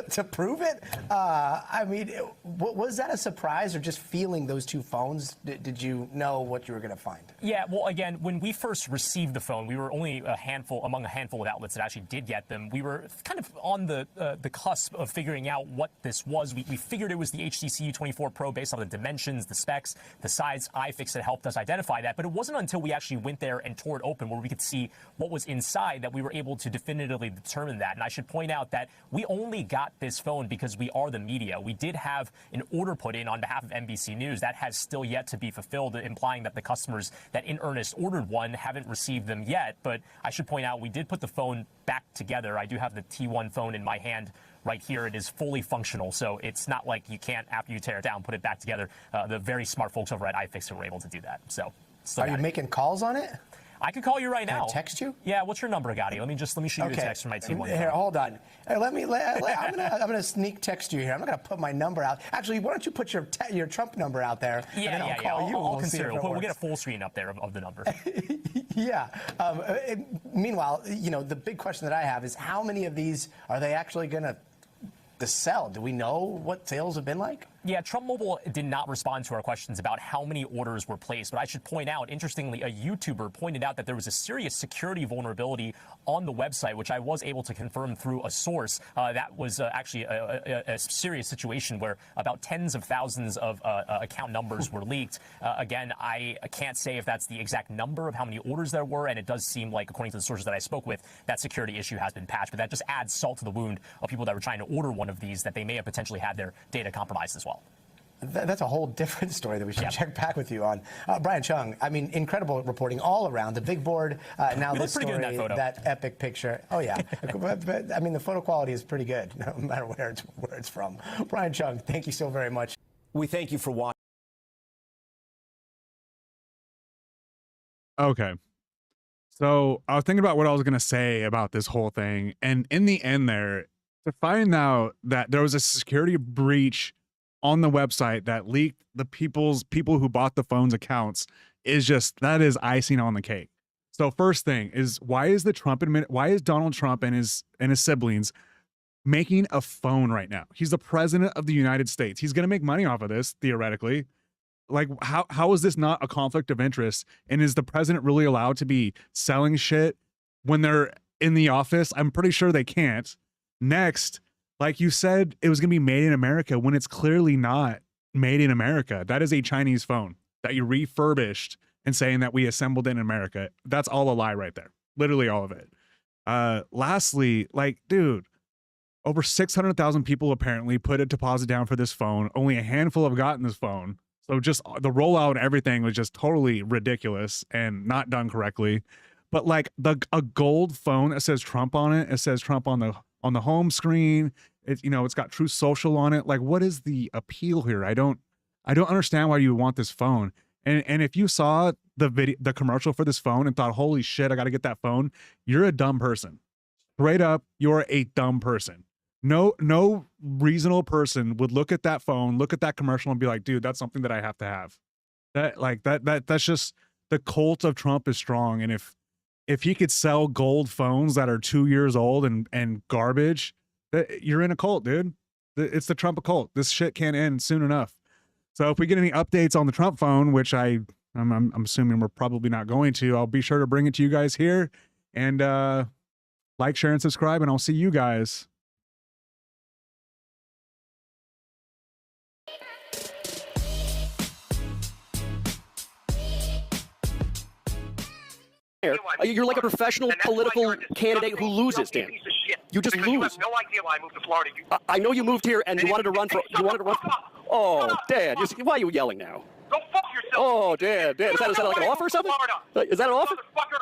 to prove it. I mean, was that a surprise or just feeling those two phones? Did you know what you were going to find? Yeah, well, again, when we first received the phone, we were only among a handful of outlets that actually did get them. We were kind of on the cusp of figuring out what this was. We figured it was the HTC U24 Pro based on the dimensions, the specs, the size. iFixit helped us identify that, but it wasn't until we actually went there and tore it open where we could see what was inside that we were able to definitively determine that. And I should point out that we only got this phone because we are the media. We did have an order put in on behalf of NBC News. That has still yet to be fulfilled, implying that the customers that in earnest ordered one haven't received them yet. But I should point out we did put the phone back together. I do have the T1 phone in my hand right here. It is fully functional, so it's not like you can't, after you tear it down, put it back together. The very smart folks over at iFixit were able to do that. So, are you making calls on it? I could call you right now. Can I text you? Yeah, what's your number, Gotti? Let me shoot you a text from my T1. Here, hold on. I'm gonna sneak text you here. I'm not gonna put my number out. Actually, why don't you put your Trump number out there? Yeah, and then I'll call you. I'll consider it. We'll get a full screen up there of the number. Yeah. Meanwhile, the big question that I have is how many of these are they actually gonna sell? Do we know what sales have been like? Yeah, Trump Mobile did not respond to our questions about how many orders were placed, but I should point out, interestingly, a YouTuber pointed out that there was a serious security vulnerability on the website, which I was able to confirm through a source. That was actually a serious situation where about tens of thousands of account numbers were leaked. Again, I can't say if that's the exact number of how many orders there were, and it does seem like, according to the sources that I spoke with, that security issue has been patched, but that just adds salt to the wound of people that were trying to order one of these that they may have potentially had their data compromised as well. That's a whole different story that we should check back with you on. Brian Chung, I mean, incredible reporting all around. The big board, now this story, that epic picture. Oh, yeah. but, I mean, the photo quality is pretty good, no matter where it's from. Brian Chung, thank you so very much. We thank you for watching. Okay. So I was thinking about what I was going to say about this whole thing. And in the end there, to find out that there was a security breach on the website that leaked the people who bought the phone's accounts that is icing on the cake. So first thing is, why is Donald Trump and his siblings making a phone right now? He's the president of the United States. He's going to make money off of this, theoretically. Like, how is this not a conflict of interest? And is the president really allowed to be selling shit when they're in the office? I'm pretty sure they can't. Next, like you said, it was going to be made in America when it's clearly not made in America. That is a Chinese phone that you refurbished and saying that we assembled it in America. That's all a lie right there. Literally all of it. Lastly, like, dude, over 600,000 people apparently put a deposit down for this phone. Only a handful have gotten this phone. So just the rollout and everything was just totally ridiculous and not done correctly. But like a gold phone that says Trump on it, it says Trump on the home screen. It's got Truth Social on it. Like, what is the appeal here? I don't understand why you would want this phone. And if you saw the commercial for this phone and thought, holy shit, I got to get that phone, you're a dumb person. Straight up, you're a dumb person. No reasonable person would look at that phone, look at that commercial and be like, dude, that's something that I have to have. That's just, the cult of Trump is strong. And if he could sell gold phones that are 2 years old and garbage, you're in a cult, dude. It's the Trump cult. This shit can't end soon enough. So if we get any updates on the Trump phone, which I'm assuming we're probably not going to, I'll be sure to bring it to you guys here. And like, share, and subscribe, and I'll see you guys You're like a professional political candidate who loses, Dan. You just lose. You have no idea why I moved to Florida. I know you moved here and you wanted to run for. Oh, Dan, why are you yelling now? Go fuck yourself. Oh, Dan, is that like an offer or something? Is that an offer?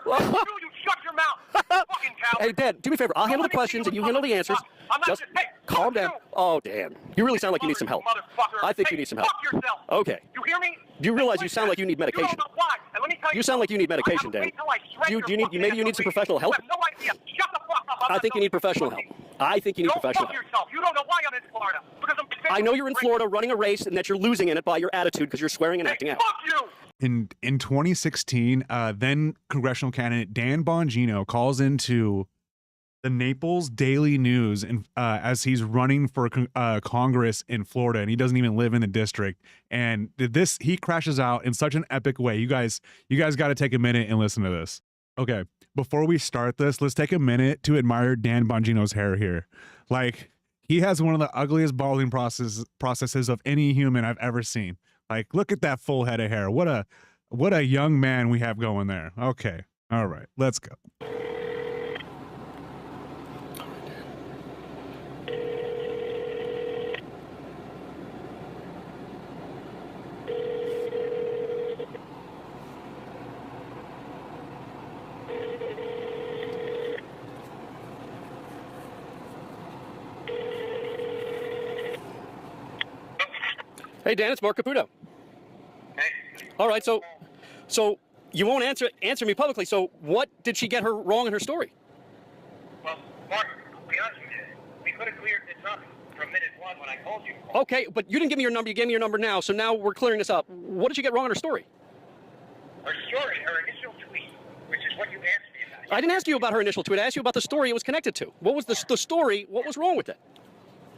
Motherfucker, you shut your mouth. Fucking coward. Hey, Dan, do me a favor. I'll handle the questions and you handle the answers. Just calm down. Oh, Dan, you really sound like you need some help. I think you need some help. Fuck yourself. Okay. You hear me? Do you realize you sound like you need medication? You don't know why. And let me tell You sound like you need medication, Dan. Maybe you need some professional help? You have no idea. Shut the fuck up. I think you need professional help. I think you need professional help. Yourself. You don't know why I'm in Florida. Because I know you're in Florida running a race and that you're losing in it by your attitude because you're swearing and acting out. Fuck you. In 2016, then congressional candidate Dan Bongino calls into the Naples Daily News and as he's running for Congress in Florida, and he doesn't even live in the district. And he crashes out in such an epic way. You guys got to take a minute and listen to this. Okay, before we start this, let's take a minute to admire Dan Bongino's hair here. Like, he has one of the ugliest balding processes of any human I've ever seen. Like, look at that full head of hair. What a young man we have going there. Okay, all right, let's go. Hey, Dan, it's Mark Caputo. Hey. All right, so you won't answer me publicly. So what did she get her wrong in her story? Well, Mark, I'll be honest with you. We could have cleared this up from minute one when I called you. Okay, but you didn't give me your number. You gave me your number now. So now we're clearing this up. What did she get wrong in her story? Her story, her initial tweet, which is what you asked me about. I didn't ask you about her initial tweet. I asked you about the story it was connected to. What was the story? What was wrong with it?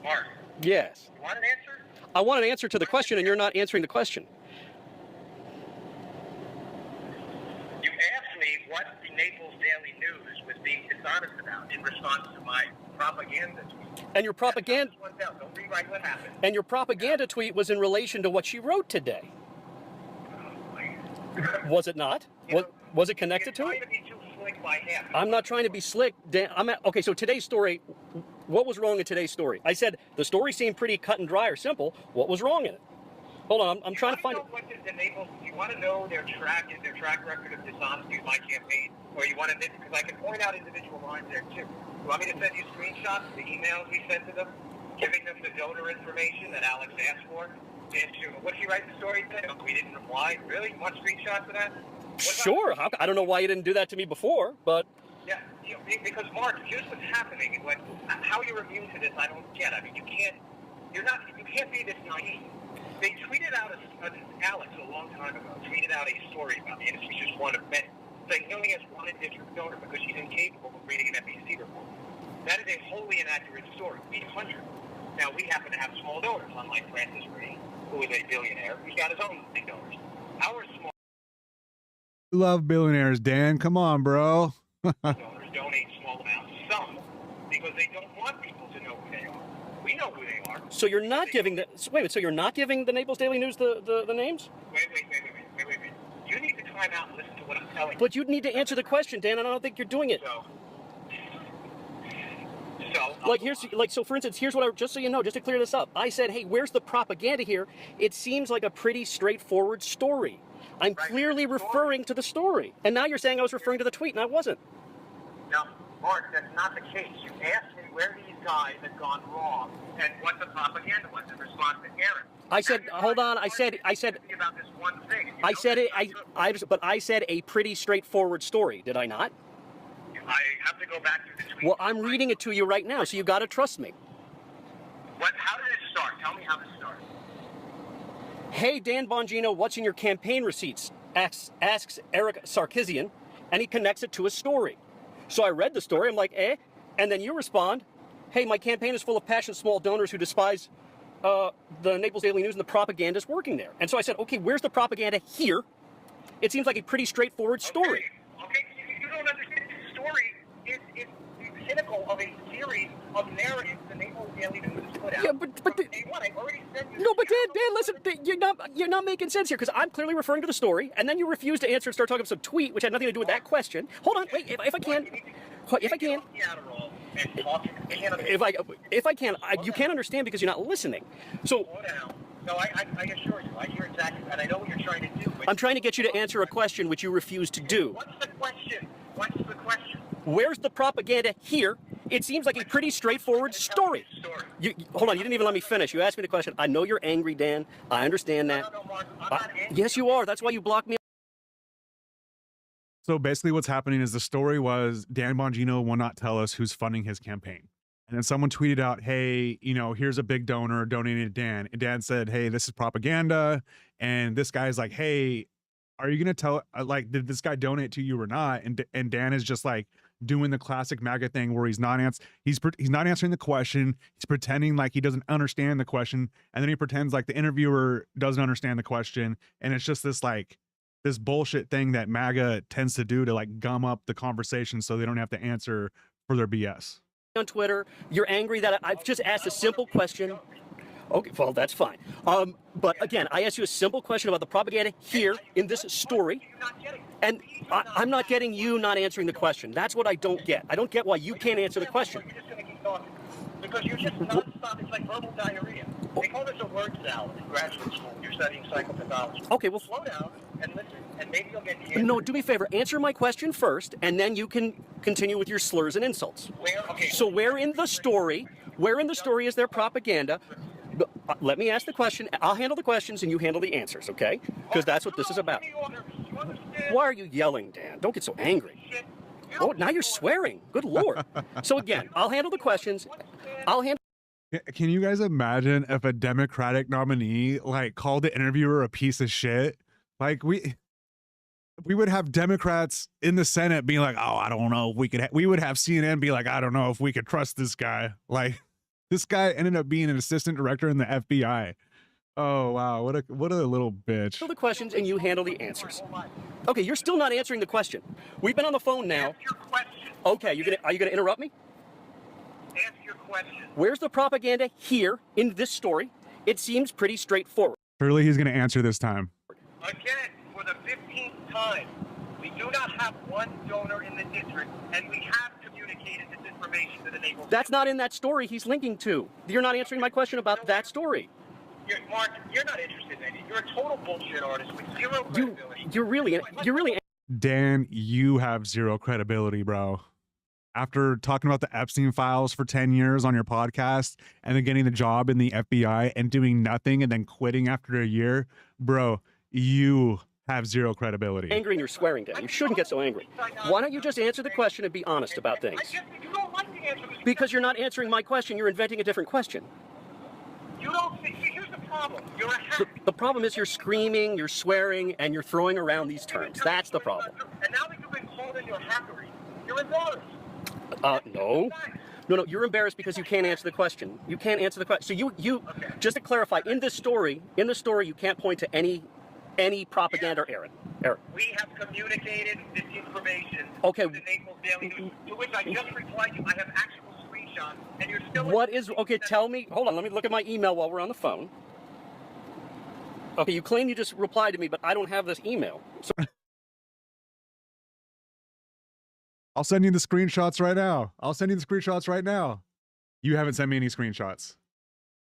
Mark. Yes. You want an answer? I want an answer to the question, and you're not answering the question. You asked me what the Naples Daily News was being dishonest about in response to my propaganda tweet. And your propaganda. Don't rewrite what happened. And your propaganda tweet was in relation to what she wrote today. Was it not? Was it connected to it? I'm not trying to be slick, Dan. Okay, so today's story, what was wrong in today's story? I said the story seemed pretty cut and dry or simple. What was wrong in it? Hold on, I'm trying to find it. You want to know their track record of dishonesty with my campaign? Or you want to, because I can point out individual lines there too. You want me to send you screenshots of the emails we sent to them, giving them the donor information that Alex asked for? What did you write in the story today? Oh, we didn't reply. Really? You want screenshots of that? Sure. I don't know why you didn't do that to me before, but... Yeah, because Mark, here's what's happening. How you're immune to this, I don't get. I mean, you can't be this naive. They tweeted out, Alex a long time ago, tweeted out a story about the industry's just one event, saying he only has one district donor because she's incapable of reading an FEC report. That is a wholly inaccurate story. We have hundreds. Now, we happen to have small donors, unlike Francis Green, who is a billionaire. He's got his own big donors. Our small Love billionaires, Dan. Come on, bro. donors donate small amounts. Some, because they don't want people to know who they are. We know who they are. So you're not giving so you're not giving the Naples Daily News the names? Wait. You need to time out and listen to what I'm telling you. But you need to answer the question, Dan, and I don't think you're doing it. So for instance, here's what just so you know, just to clear this up, I said, hey, where's the propaganda here? It seems like a pretty straightforward story. I'm clearly referring to the story. And now you're saying I was referring to the tweet, and I wasn't. No, Mark, that's not the case. You asked me where these guys had gone wrong and what the propaganda was in response to Aaron. I said, hold on, I said about this one thing. I said it, but I said a pretty straightforward story, did I not? I have to go back to the tweet. Well, I'm reading it to you right now, so you got to trust me. How did it start? Tell me how this started. Hey, Dan Bongino, what's in your campaign receipts? Asks Eric Sarkisian, and he connects it to a story. So I read the story, I'm like, eh? And then you respond, hey, my campaign is full of passionate small donors who despise the Naples Daily News and the propaganda is working there. And so I said, okay, where's the propaganda here? It seems like a pretty straightforward story. Okay, you don't understand. The story is pinnacle of a series of narratives the Naples Daily News has put out. Yeah, but Day one, I already said no, but Dan, listen, you're not making sense here, because I'm clearly referring to the story, and then you refuse to answer and start talking about some tweet which had nothing to do with that question. Hold on, wait, if I can, you can't understand because you're not listening. So. No, I assure you, I hear exactly, and I know what you're trying to do. I'm trying to get you to answer a question which you refuse to do. What's the question? What's the question? Where's the propaganda here? It seems like a pretty straightforward story. Hold on, you didn't even let me finish. You asked me the question. I know you're angry, Dan. I understand that. No, Mark, I'm not angry. Yes, you are. That's why you blocked me. So basically what's happening is the story was Dan Bongino will not tell us who's funding his campaign. And then someone tweeted out, hey, you know, here's a big donor donating to Dan. And Dan said, hey, this is propaganda. And this guy's like, hey, are you going to tell, like, did this guy donate to you or not? And Dan is just like doing the classic MAGA thing where he's not answering the question. He's pretending like he doesn't understand the question. And then he pretends like the interviewer doesn't understand the question. And it's just this like, this bullshit thing that MAGA tends to do to like gum up the conversation so they don't have to answer for their BS. On Twitter, you're angry that I've just asked a simple question. Okay, well, that's fine. But again, I asked you a simple question about the propaganda here in this story, and I'm not getting you not answering the question. That's what I don't get. I don't get why you can't answer the question. You're just going to keep talking. Because you're just nonstop. It's like verbal diarrhea. They call this a word salad in graduate school. You're studying psychopathology. Okay, well, slow down and listen, and maybe you'll get the answer. No, do me a favor. Answer my question first, and then you can continue with your slurs and insults. So where in the story is there propaganda? Let me ask the question. I'll handle the questions, and you handle the answers, okay? Because that's what this is about. Why are you yelling, Dan? Don't get so angry. Oh, now you're swearing. Good Lord. So again, I'll handle the questions. Can you guys imagine if a Democratic nominee like called the interviewer a piece of shit? Like we would have Democrats in the Senate being like, oh, I don't know if we could. We would have CNN be like, I don't know if we could trust this guy. Like this guy ended up being an assistant director in the FBI. Oh wow, what a little bitch. Handle the questions and you handle the answers. Okay, you're still not answering the question. We've been on the phone now. Okay, are you gonna interrupt me? Answer your question. Where's the propaganda here in this story? It seems pretty straightforward. Surely he's gonna answer this time. Again, for the 15th time, we do not have one donor in the district, and we have communicated this information to the Naples. That's not in that story he's linking to. You're not answering my question about that story. Mark, you're not interested in it. You're a total bullshit artist with zero credibility. You're really. Dan, you have zero credibility, bro. After talking about the Epstein files for 10 years on your podcast and then getting the job in the FBI and doing nothing and then quitting after a year, bro, you have zero credibility. Angry and you're swearing, Dan. You shouldn't get so angry. Why don't you just answer the question and be honest about things? You don't like the answer. Because you're not answering my question. You're inventing a different question. You don't see, here's the problem. You're a hack. The problem is you're screaming, you're swearing, and you're throwing around these terms. That's the problem. And now that you've been called into hackery, you're embarrassed. No, you're embarrassed because you can't answer the question. You can't answer the question. So you just to clarify, in the story, you can't point to any propaganda or error. We have communicated this information to the Naples Daily News, to which I just replied you. I have actual screenshots, and you're still... Okay, tell me, hold on, let me look at my email while we're on the phone. Okay, you claim you just replied to me, but I don't have this email. So I'll send you the screenshots right now. You haven't sent me any screenshots.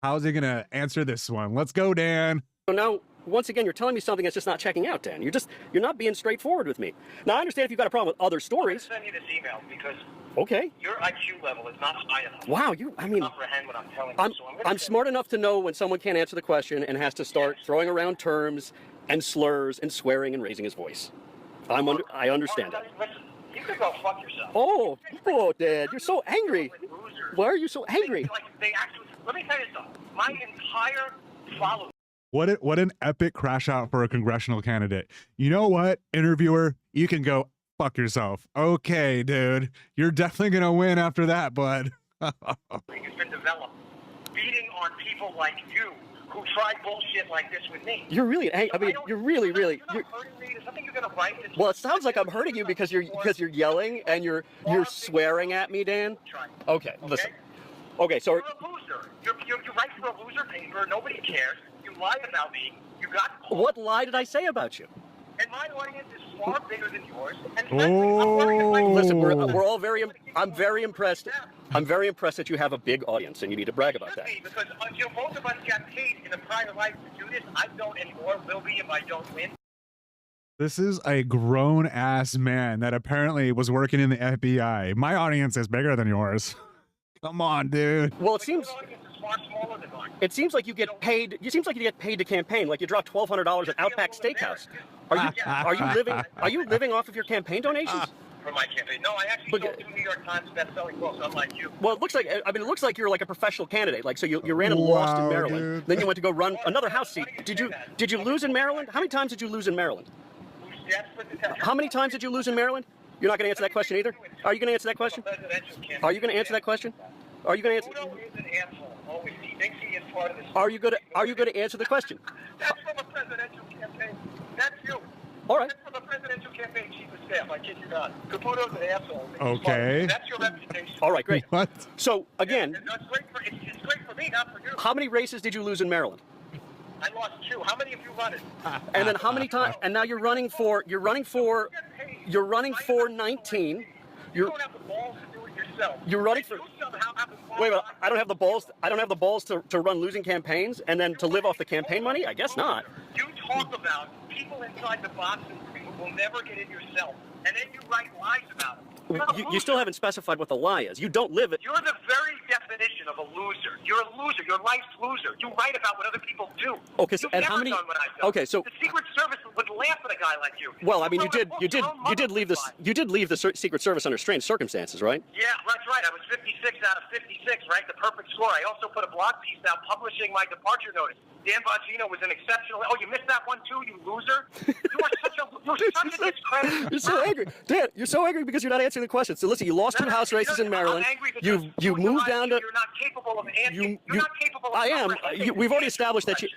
How's he gonna answer this one? Let's go, Dan. So now, once again, you're telling me something that's just not checking out, Dan. You're not being straightforward with me. Now, I understand if you've got a problem with other stories. I'm going to send you this email because your IQ level is not high enough. Wow, to comprehend what I'm telling you. So I'm smart enough to know when someone can't answer the question and has to start throwing around terms and slurs and swearing and raising his voice. I understand that. Listen, you can go fuck yourself. Oh, Dad, you're so angry. Why are you so angry? Let me tell you something. My entire following. What an epic crash out for a congressional candidate. You know what, interviewer? You can go fuck yourself. Okay, dude. You're definitely going to win after that, bud. It's been developed. Beating on people like you who tried bullshit like this with me. You're really, I mean, you're really. You're not hurting me. There's nothing you're gonna write. Well, it sounds like I'm hurting you because you're yelling and you're swearing at me, Dan. Okay, listen. Okay, so you're a loser. You write for a loser paper. Nobody cares. You lied about me. You got. What lie did I say about you? And my audience is far bigger than yours. And listen, we're all I'm very impressed. I'm very impressed that you have a big audience, and you need to brag about that. Because both of us got paid in a private life to do this. I don't anymore. Will be if I don't win. This is a grown-ass man that apparently was working in the FBI. My audience is bigger than yours. Come on, dude. Well, it seems like you get paid. It seems like you get paid to campaign. Like you drop $1,200 at Outback Steakhouse. Are you living off of your campaign donations? For my campaign. No, I actually sold 2 New York Times best-selling books, unlike you. Well, it looks like you're like a professional candidate. Like, so you ran and lost in Maryland. Dude. Then you went to go run another House seat. Did you lose in Maryland? How many times did you lose in Maryland? How many times did you lose in Maryland? You're not going to answer that question either? Are you going to answer that question? Are you going to answer that question? Are you going to answer? Are you going to answer the question? That's from a presidential campaign. That's you. All right. That's from a presidential campaign chief of staff. I kid you not. Caputo's an asshole. Okay. That's your reputation. All right, great. What? So again, it's great for me, not for you. How many races did you lose in Maryland? I lost 2. How many of you run it? And then how many times? And now you're running for 19. You don't have the balls to do it yourself. You're running for. Wait, I don't have the balls. I don't have the balls to run losing campaigns and then to live off the campaign money. I guess not. You talk about people inside the boxing ring who will never get in yourself, and then you write lies about them. You still haven't specified what the lie is. You don't live it. You're the very definition of a loser. You're a loser. You're life's loser. You write about what other people do. Okay, You've and never how many? done what I've done. Okay, so the Secret Service would laugh at a guy like you. Well, I mean, you did leave the Secret Service under strange circumstances, right? Yeah, that's right. I was 56 out of 56, right? The perfect score. I also put a blog piece out publishing my departure notice. Dan Bongino was an exceptional. Oh, you missed that one too, you loser. You are such a discredit. You're so angry, Dan. You're so angry because you're not answering the question. So listen, you lost 2 House races in Maryland. You moved down to. You're not capable of answering. You're not capable of. I am. We've already established that you're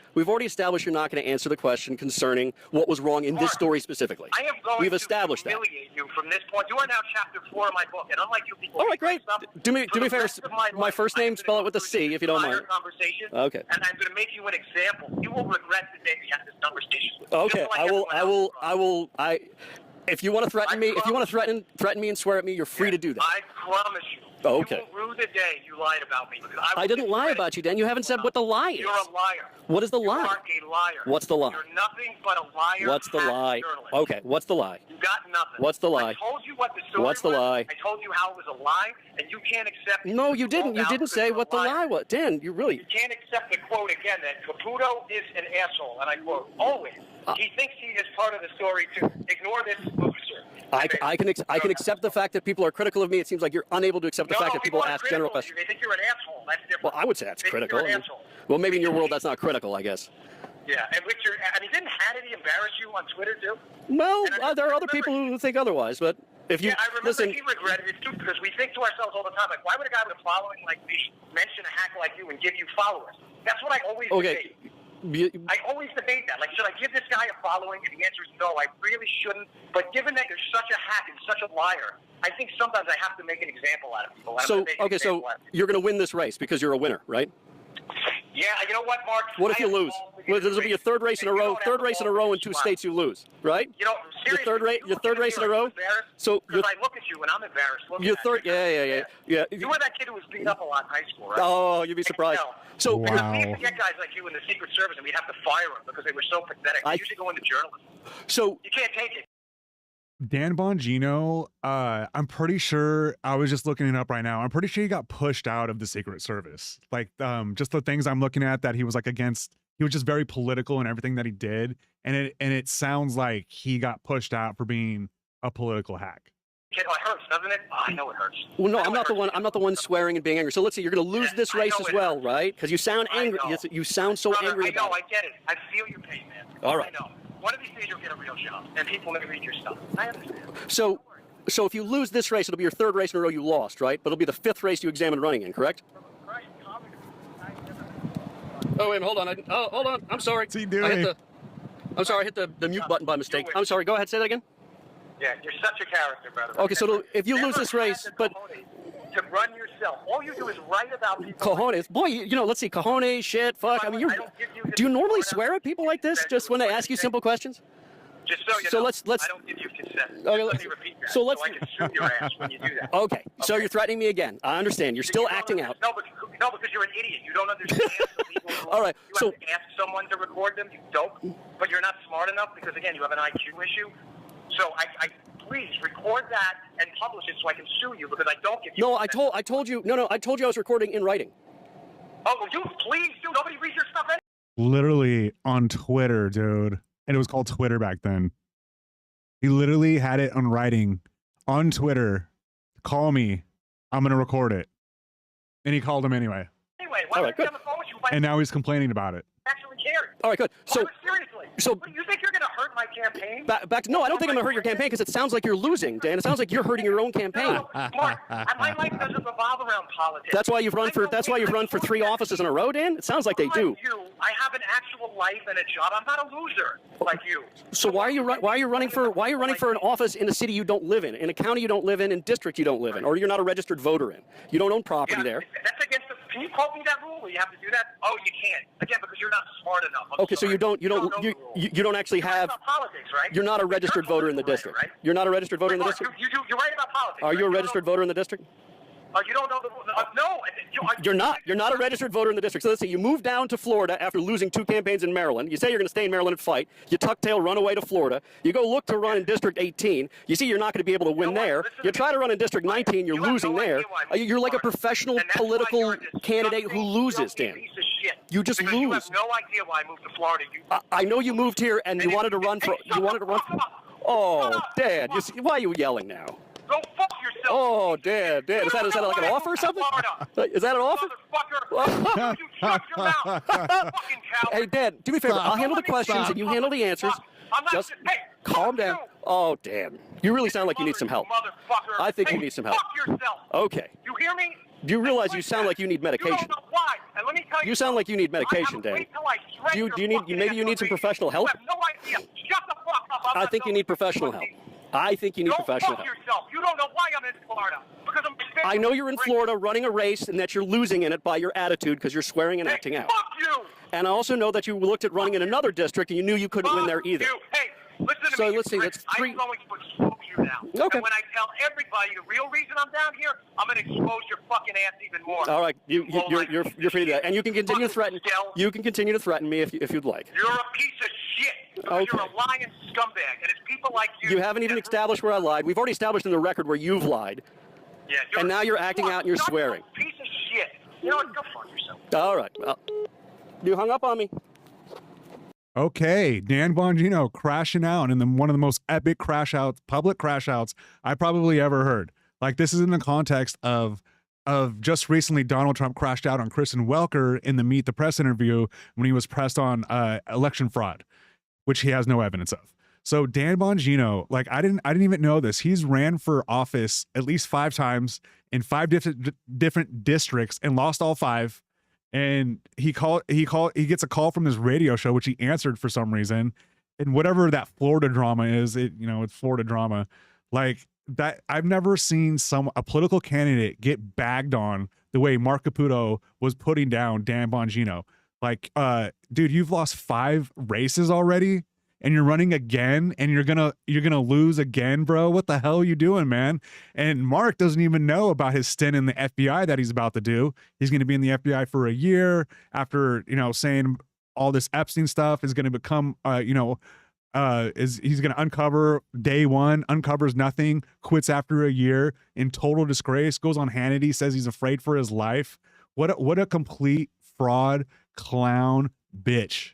not going to answer the question concerning what was wrong in this story specifically. I am going We've established to humiliate you from this point. You are now chapter 4 of my book, and unlike you people. All right, great. Do me a favor. My first name, spell it with a C, if you don't mind. Okay. And I'm going to make you an example. You will regret the day we have this conversation. Okay, I will. If you want to threaten me, threaten me and swear at me, you're free to do that. I promise you. Oh, okay. You will rue the day you lied about me. I didn't lie about you, Dan. You haven't said what the lie is. You're a liar. What is the lie? You are a liar. What's the lie? You're nothing but a liar. What's the lie? Journalist. Okay, what's the lie? You got nothing. What's the lie? I told you what the story What's the lie? I told you how it was a lie, and you can't accept it. No, you didn't. You didn't say what the lie was. Dan, you really. You can't accept the quote again that Caputo is an asshole, and I quote, always. He thinks he is part of the story too. Ignore this loser. I can accept the fact that people are critical of me. It seems like you're unable to accept the fact that people ask general questions. They think you're an asshole. That's different. Well, I would say that's critical. Well, maybe in your world that's not critical, I guess. Yeah, and Richard, I mean, didn't Hannity embarrass you on Twitter too? Well, there are other people who think otherwise, but if you I remember he regretted it too, because we think to ourselves all the time, like, why would a guy with a following like me mention a hack like you and give you followers? That's what I always debate. I always debate that. Like, should I give this guy a following? And the answer is no, I really shouldn't. But given that you're such a hack and such a liar, I think sometimes I have to make an example out of people. So you're going to win this race because you're a winner, right? Yeah, you know what, Mark? What if you lose? Well, this will be your third race in a row. Third race in a row in 2 states you lose, right? You know, seriously. Your third race in a row. So because I look at you and I'm embarrassed. Your third, yeah. You were that kid who was beat up a lot in high school, right? Oh, you'd be surprised. So because we used to get guys like you in the Secret Service, and we'd have to fire them because they were so pathetic. They usually go into journalism. So you can't take it. Dan Bongino, I'm pretty sure, I was just looking it up right now, I'm pretty sure he got pushed out of the Secret Service. Like, just the things I'm looking at that he was like against, he was just very political in everything that he did. And it sounds like he got pushed out for being a political hack. It hurts, doesn't it? Oh, I know it hurts. Well, no, I'm not the one swearing and being angry. So let's see, you're going to lose this race as well, right? Because you sound angry. You sound so angry about it. I get it. I feel your pain, man. All right. I know. One of these days you'll get a real job, and people may read your stuff. I understand. So if you lose this race, it'll be your third race in a row you lost, right? But it'll be the 5th race you examined running in, correct? Oh, wait, hold on. Hold on. I'm sorry. What's he doing? I'm sorry, I hit the mute button by mistake. I'm sorry, go ahead, say that again. Yeah, you're such a character, brother. Okay, so if you lose this race, but... To run yourself. All you do is write about people. Cojones. Boy, you know, let's see, cojones, shit, fuck. I mean, do you normally swear at people like this just when they ask you simple questions? Just so you know, I don't give you consent. Okay, let me repeat that so I can sue your ass when you do that. Okay, so you're threatening me again. I understand. You're still acting out. No, because you're an idiot. You don't understand the legal rules. All right, you have to ask someone to record them. You don't. But you're not smart enough because, again, you have an IQ issue. So I please record that and publish it so I can sue you because I don't give you. No, I told you. No, I told you I was recording in writing. Oh, you please do. Nobody reads your stuff anyway. Literally on Twitter, dude. And it was called Twitter back then. He literally had it on writing on Twitter. Call me. I'm going to record it. And he called him anyway. Anyway, why would I be on the phone with you? And now he's complaining about it. Actually caring. All right, good. So, seriously, you think you're going to hurt my campaign? No, I don't think I'm going to hurt your campaign because it sounds like you're losing, Dan. It sounds like you're hurting your own campaign. No, Mark, my life doesn't revolve around politics. That's why you've run for 3 offices in a row, Dan. It sounds like they do. I have an actual life and a job. I'm not a loser like you. So why are you running for an office in a city you don't live in a county you don't live in district you don't live in, or you're not a registered voter in? You don't own property there. That's against the. Can you quote me that rule? Where you have to do that? Oh, you can't. Again, because you're not smart enough. Okay, so you don't actually have. Politics, right? You're not a registered voter in the district. Right? You're not a registered voter in the district. You're right about politics. Are you a registered voter in the district? You don't know the no. You're not. You're not a registered voter in the district. So let's say you move down to Florida after losing 2 campaigns in Maryland. You say you're going to stay in Maryland and fight. You tuck tail, run away to Florida. You go look to run in District 18. You see you're not going to be able to win there. You try to run in District 19. You're losing there. You're like a professional political candidate who loses, Dan. You just lose. You have no idea why I moved to Florida. I know you moved here and you wanted to run for. Oh, Dad, why are you yelling now? Go fuck yourself. Oh, Dad. Is that like an offer or something? Is that an offer? Motherfucker. You shut your mouth. Fucking coward. Hey, Dad, do me a favor. I'll handle the questions and you handle the answers. Just calm down. Oh, damn. You really sound like you need some help. I think you need some help. Fuck yourself. Okay. You hear me? Do you realize you sound like you need medication? You don't know why. And let me tell you. You sound like you need medication, Dan. Do you need? Maybe you need some professional help. You have no idea. Shut the fuck up. I think you need professional help. I think you need professional help. Yourself. You don't know why I'm in Florida. Because I know you're in Florida running a race and that you're losing in it by your attitude because you're swearing and acting out. Fuck you. And I also know that you looked at running in another district and you knew you couldn't win there either. Hey, listen to me. So let's see. That's 3. I'm going to expose you now. Okay. And when I tell everybody the real reason I'm down here, I'm going to expose your fucking ass even more. All right. You're free to do that. And you can continue to threaten. You can continue to threaten me if you'd like. You're a piece of shit. Because you're a lying scumbag, and it's people like you. You haven't even established where I lied. We've already established in the record where you've lied. Yeah, and now you're acting out and you're swearing. Piece of shit. You know what? Go fuck yourself. All right. Well, you hung up on me. Okay, Dan Bongino crashing out in one of the most epic public crash outs I probably ever heard. Like, this is in the context of just recently Donald Trump crashed out on Kristen Welker in the Meet the Press interview when he was pressed on election fraud, which he has no evidence of. So Dan Bongino, like, I didn't even know this. He's ran for office at least 5 times in 5 different districts and lost all 5. And he gets a call from his radio show, which he answered for some reason. And whatever that Florida drama is, it's Florida drama. Like that, I've never seen a political candidate get bagged on the way Mark Caputo was putting down Dan Bongino. Like, dude, you've lost 5 races already and you're running again and you're gonna lose again, bro. What the hell are you doing, man? And Mark doesn't even know about his stint in the FBI that he's about to do. He's going to be in the FBI for a year after, saying all this Epstein stuff is going to become, he's going to uncover day 1, uncovers nothing, quits after a year in total disgrace, goes on Hannity, says he's afraid for his life. What a complete fraud, clown, bitch.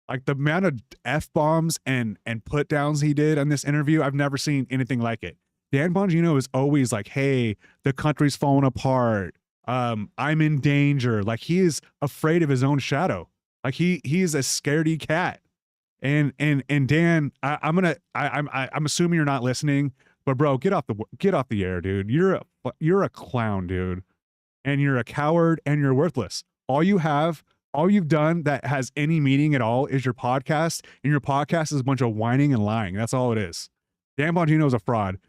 Like, the amount of F-bombs and put downs he did on this interview, I've never seen anything like it. Dan Bongino is always like, hey, the country's falling apart. I'm in danger. Like, he is afraid of his own shadow. Like, he's a scaredy cat. And Dan, I'm assuming you're not listening, but bro, get off the air, dude. You're a clown, dude. And you're a coward and you're worthless. All you have All you've done that has any meaning at all is your podcast, and your podcast is a bunch of whining and lying. That's all it is. Dan Bongino is a fraud.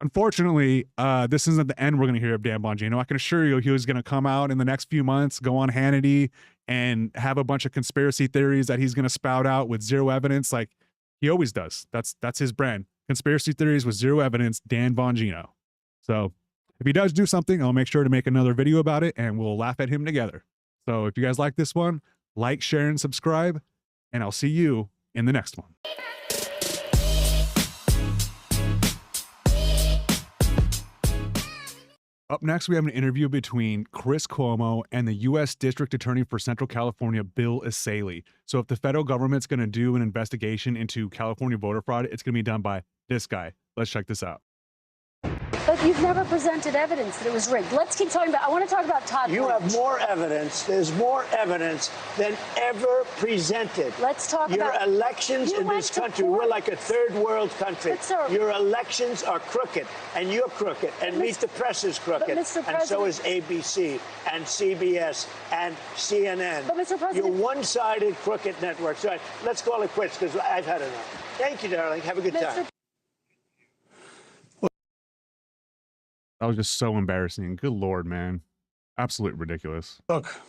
Unfortunately, this isn't the end we're going to hear of Dan Bongino. I can assure you he was going to come out in the next few months, go on Hannity, and have a bunch of conspiracy theories that he's going to spout out with zero evidence like he always does. That's his brand. Conspiracy theories with zero evidence, Dan Bongino. So if he does do something, I'll make sure to make another video about it, and we'll laugh at him together. So if you guys like this one, like, share, and subscribe, and I'll see you in the next one. Up next, we have an interview between Chris Cuomo and the U.S. District Attorney for Central California, Bill Essayli. So if the federal government's going to do an investigation into California voter fraud, it's going to be done by this guy. Let's check this out. But you've never presented evidence that it was rigged. Let's keep talking about, I want to talk about Todd You Blanche. have more evidence. There's more evidence than ever presented. Let's talk Your about... elections in this country, we're like a third world country. Your elections are crooked, and you're crooked, and Meet the Press is crooked, and so is ABC, and CBS, and CNN. But Mr. President... You're one-sided crooked networks. All right, let's call it quits, because I've had enough. Thank you, darling. Have a good time. That was just so embarrassing. Good Lord, man. Absolutely ridiculous. Look,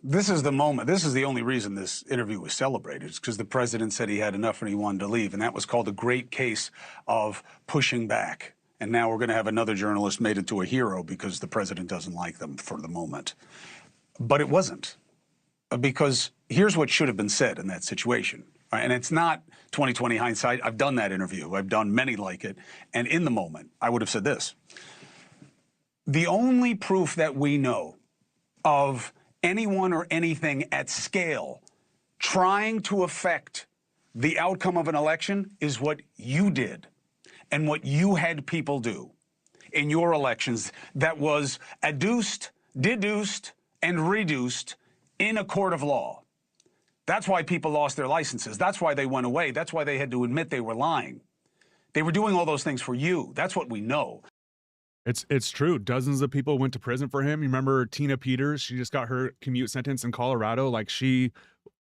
this is the moment. This is the only reason this interview was celebrated. It's because the president said he had enough and he wanted to leave. And that was called a great case of pushing back. And now we're going to have another journalist made into a hero because the president doesn't like them for the moment. But it wasn't. Because here's what should have been said in that situation. And it's not 20/20 hindsight. I've done that interview. I've done many like it. And in the moment, I would have said this. The only proof that we know of anyone or anything at scale trying to affect the outcome of an election is what you did and what you had people do in your elections that was adduced, deduced, and reduced in a court of law. That's why people lost their licenses. That's why they went away. That's why they had to admit they were lying. They were doing all those things for you. That's what we know. It's true. Dozens of people went to prison for him. You remember Tina Peters? She just got her commute sentence in Colorado. Like, she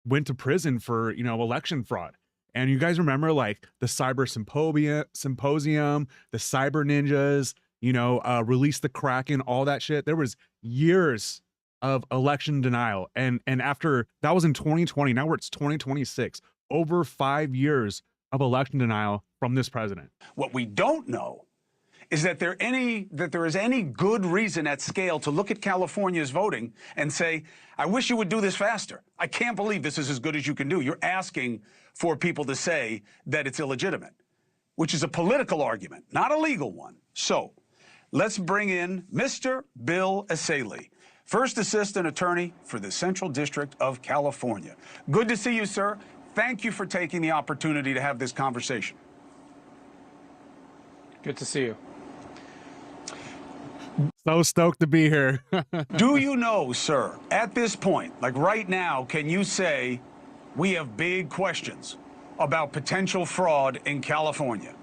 went to prison for, election fraud. And you guys remember, like, the cyber symposium, the cyber ninjas, release the Kraken, all that shit. There was years of election denial. And after that was in 2020. Now it's 2026. Over 5 years of election denial from this president. What we don't know is that there is any good reason at scale to look at California's voting and say, I wish you would do this faster. I can't believe this is as good as you can do. You're asking for people to say that it's illegitimate, which is a political argument, not a legal one. So let's bring in Mr. Bill Essayli, First Assistant Attorney for the Central District of California. Good to see you, sir. Thank you for taking the opportunity to have this conversation. Good to see you. So stoked to be here. Do you know, sir, at this point, like right now, can you say we have big questions about potential fraud in California?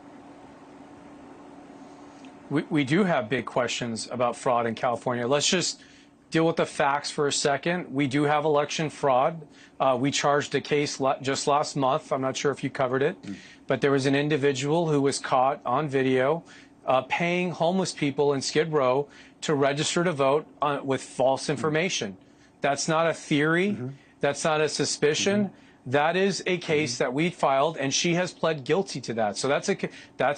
We do have big questions about fraud in California. Let's just deal with the facts for a second. We do have election fraud. We charged a case just last month. I'm not sure if you covered it, but there was an individual who was caught on video paying homeless people in Skid Row to register to vote with false information. That's not a theory. That's not a suspicion. That is a case that we filed, and she has pled guilty to that. So that's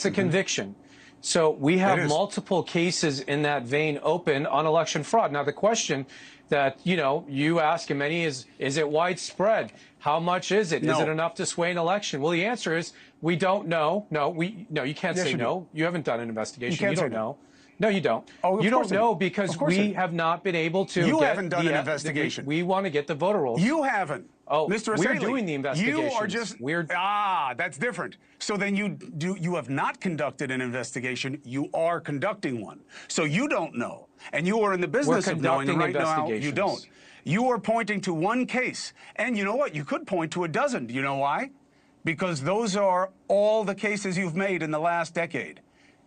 a conviction. So we have multiple cases in that vein open on election fraud. Now, the question that, you ask, and many is it widespread? How much is it? No. Is it enough to sway an election? Well, the answer is we don't know. No, you can't say no. You haven't done an investigation. You don't know. No, you don't. Oh, you don't know because we have not been able to. You haven't done an investigation. We want to get the voter rolls. You haven't. Oh, Mr. we're Essayli, doing the investigation. You are just that's different. So then you have not conducted an investigation. You are conducting one. So you don't know, and you are in the business of knowing. Right now, you don't. You are pointing to one case, and you know what? You could point to a dozen. Do you know why? Because those are all the cases you've made in the last decade.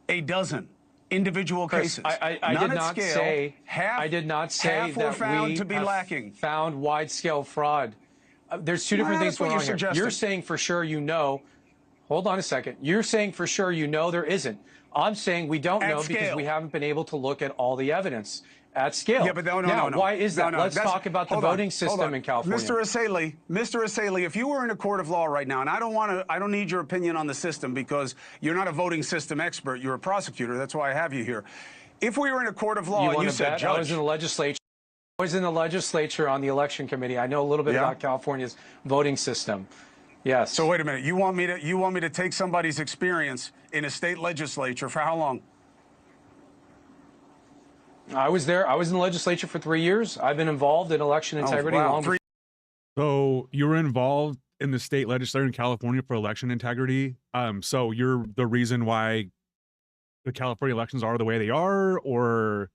A dozen. individual Chris, cases. I None did at not scale. say. Half, I did not say half were that found we to be have lacking. found wide-scale fraud. There's two different things going on here. You're saying for sure you know. Hold on a second. You're saying for sure you know there isn't. I'm saying we don't know because we haven't been able to look at all the evidence at scale. Yeah, but no. Why is that? Let's That's, talk about the voting system in California. Mr. Asali, if you were in a court of law right now, and I don't need your opinion on the system because you're not a voting system expert, you're a prosecutor. That's why I have you here. If we were in a court of law and you said, Judge, I was in the legislature. I was in the legislature on the election committee. I know a little bit about California's voting system. Yes. So wait a minute. You want me to take somebody's experience in a state legislature for how long? I was there. I was in the legislature for 3 years. I've been involved in election integrity long before. So you were involved in the state legislature in California for election integrity. So you're the reason why the California elections are the way they are, or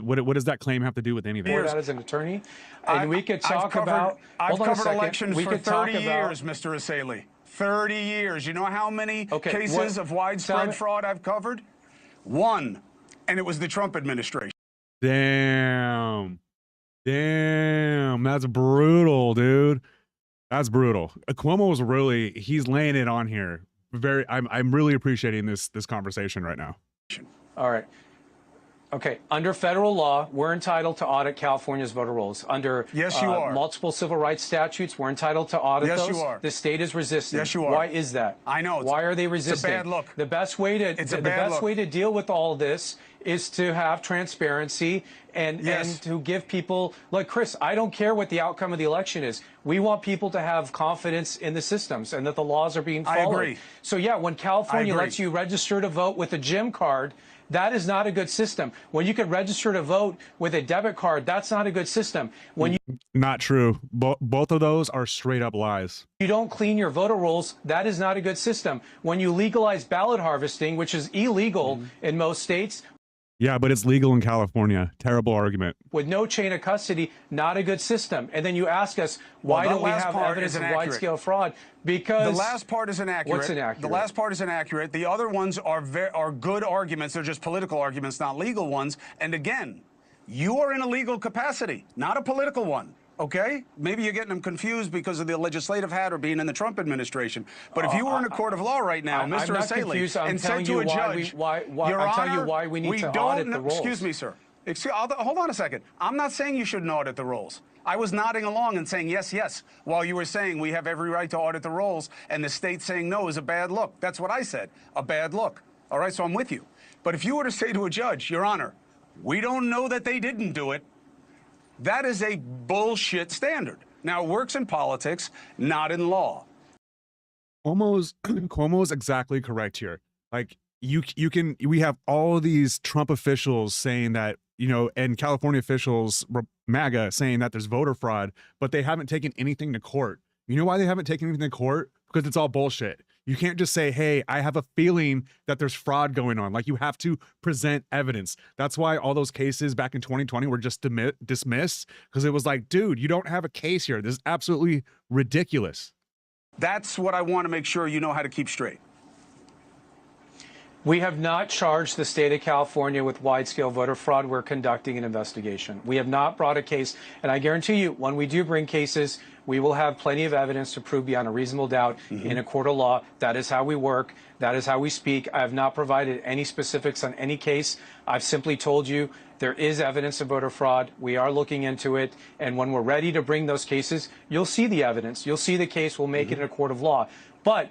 what does that claim have to do with anything? That as an attorney, and we could talk about. I've hold on a covered second. elections we for could 30 talk years, about, Mr. Asali. 30 years. You know how many cases of widespread fraud I've covered? One, and it was the Trump administration. Damn, that's brutal, dude. That's brutal. Cuomo was he's laying it on here. I'm really appreciating this conversation right now. All right. Okay, under federal law, we're entitled to audit California's voter rolls. Under multiple civil rights statutes, we're entitled to audit those. Yes, you are. The state is resisting. Yes, you are. Why is that? I know. Why are they resisting? It's a bad look. The best way to deal with all this is to have transparency and to give people, like Chris, I don't care what the outcome of the election is. We want people to have confidence in the systems and that the laws are being followed. I agree. So yeah, when California lets you register to vote with a gym card, that is not a good system. When you can register to vote with a debit card, that's not a good system. When Not true. Both of those are straight up lies. You don't clean your voter rolls, that is not a good system. When you legalize ballot harvesting, which is illegal in most states. Yeah, but it's legal in California. Terrible argument. With no chain of custody, not a good system. And then you ask us, why don't we have evidence of wide-scale fraud? Because the last part is inaccurate. What's inaccurate? The last part is inaccurate. The other ones are good arguments. They're just political arguments, not legal ones. And again, you are in a legal capacity, not a political one. Okay? Maybe you're getting them confused because of the legislative hat or being in the Trump administration. But if you were in a court of law right now, Mr. Asali, and said to a judge, Your Honor, telling you why we need to audit the rolls. Excuse me, sir. Hold on a second. I'm not saying you shouldn't audit the rolls. I was nodding along and saying yes, yes, while you were saying we have every right to audit the rolls, and the state saying no is a bad look. That's what I said, a bad look. All right, so I'm with you. But if you were to say to a judge, Your Honor, we don't know that they didn't do it, that is a bullshit standard. Now, it works in politics, not in law. Cuomo's exactly correct here. Like, we have all of these Trump officials saying that, and California officials, MAGA, saying that there's voter fraud, but they haven't taken anything to court. You know why they haven't taken anything to court? Because it's all bullshit. You can't just say, hey, I have a feeling that there's fraud going on. Like, you have to present evidence. That's why all those cases back in 2020 were just dismissed, because it was like, dude, you don't have a case here. This is absolutely ridiculous. That's what I want to make sure you know how to keep straight. We have not charged the state of California with wide-scale voter fraud. We're conducting an investigation. We have not brought a case, and I guarantee you, when we do bring cases, we will have plenty of evidence to prove beyond a reasonable doubt in a court of law. That is how we work. That is how we speak. I have not provided any specifics on any case. I've simply told you there is evidence of voter fraud. We are looking into it, and when we're ready to bring those cases, you'll see the evidence. You'll see the case. We'll make it in a court of law. But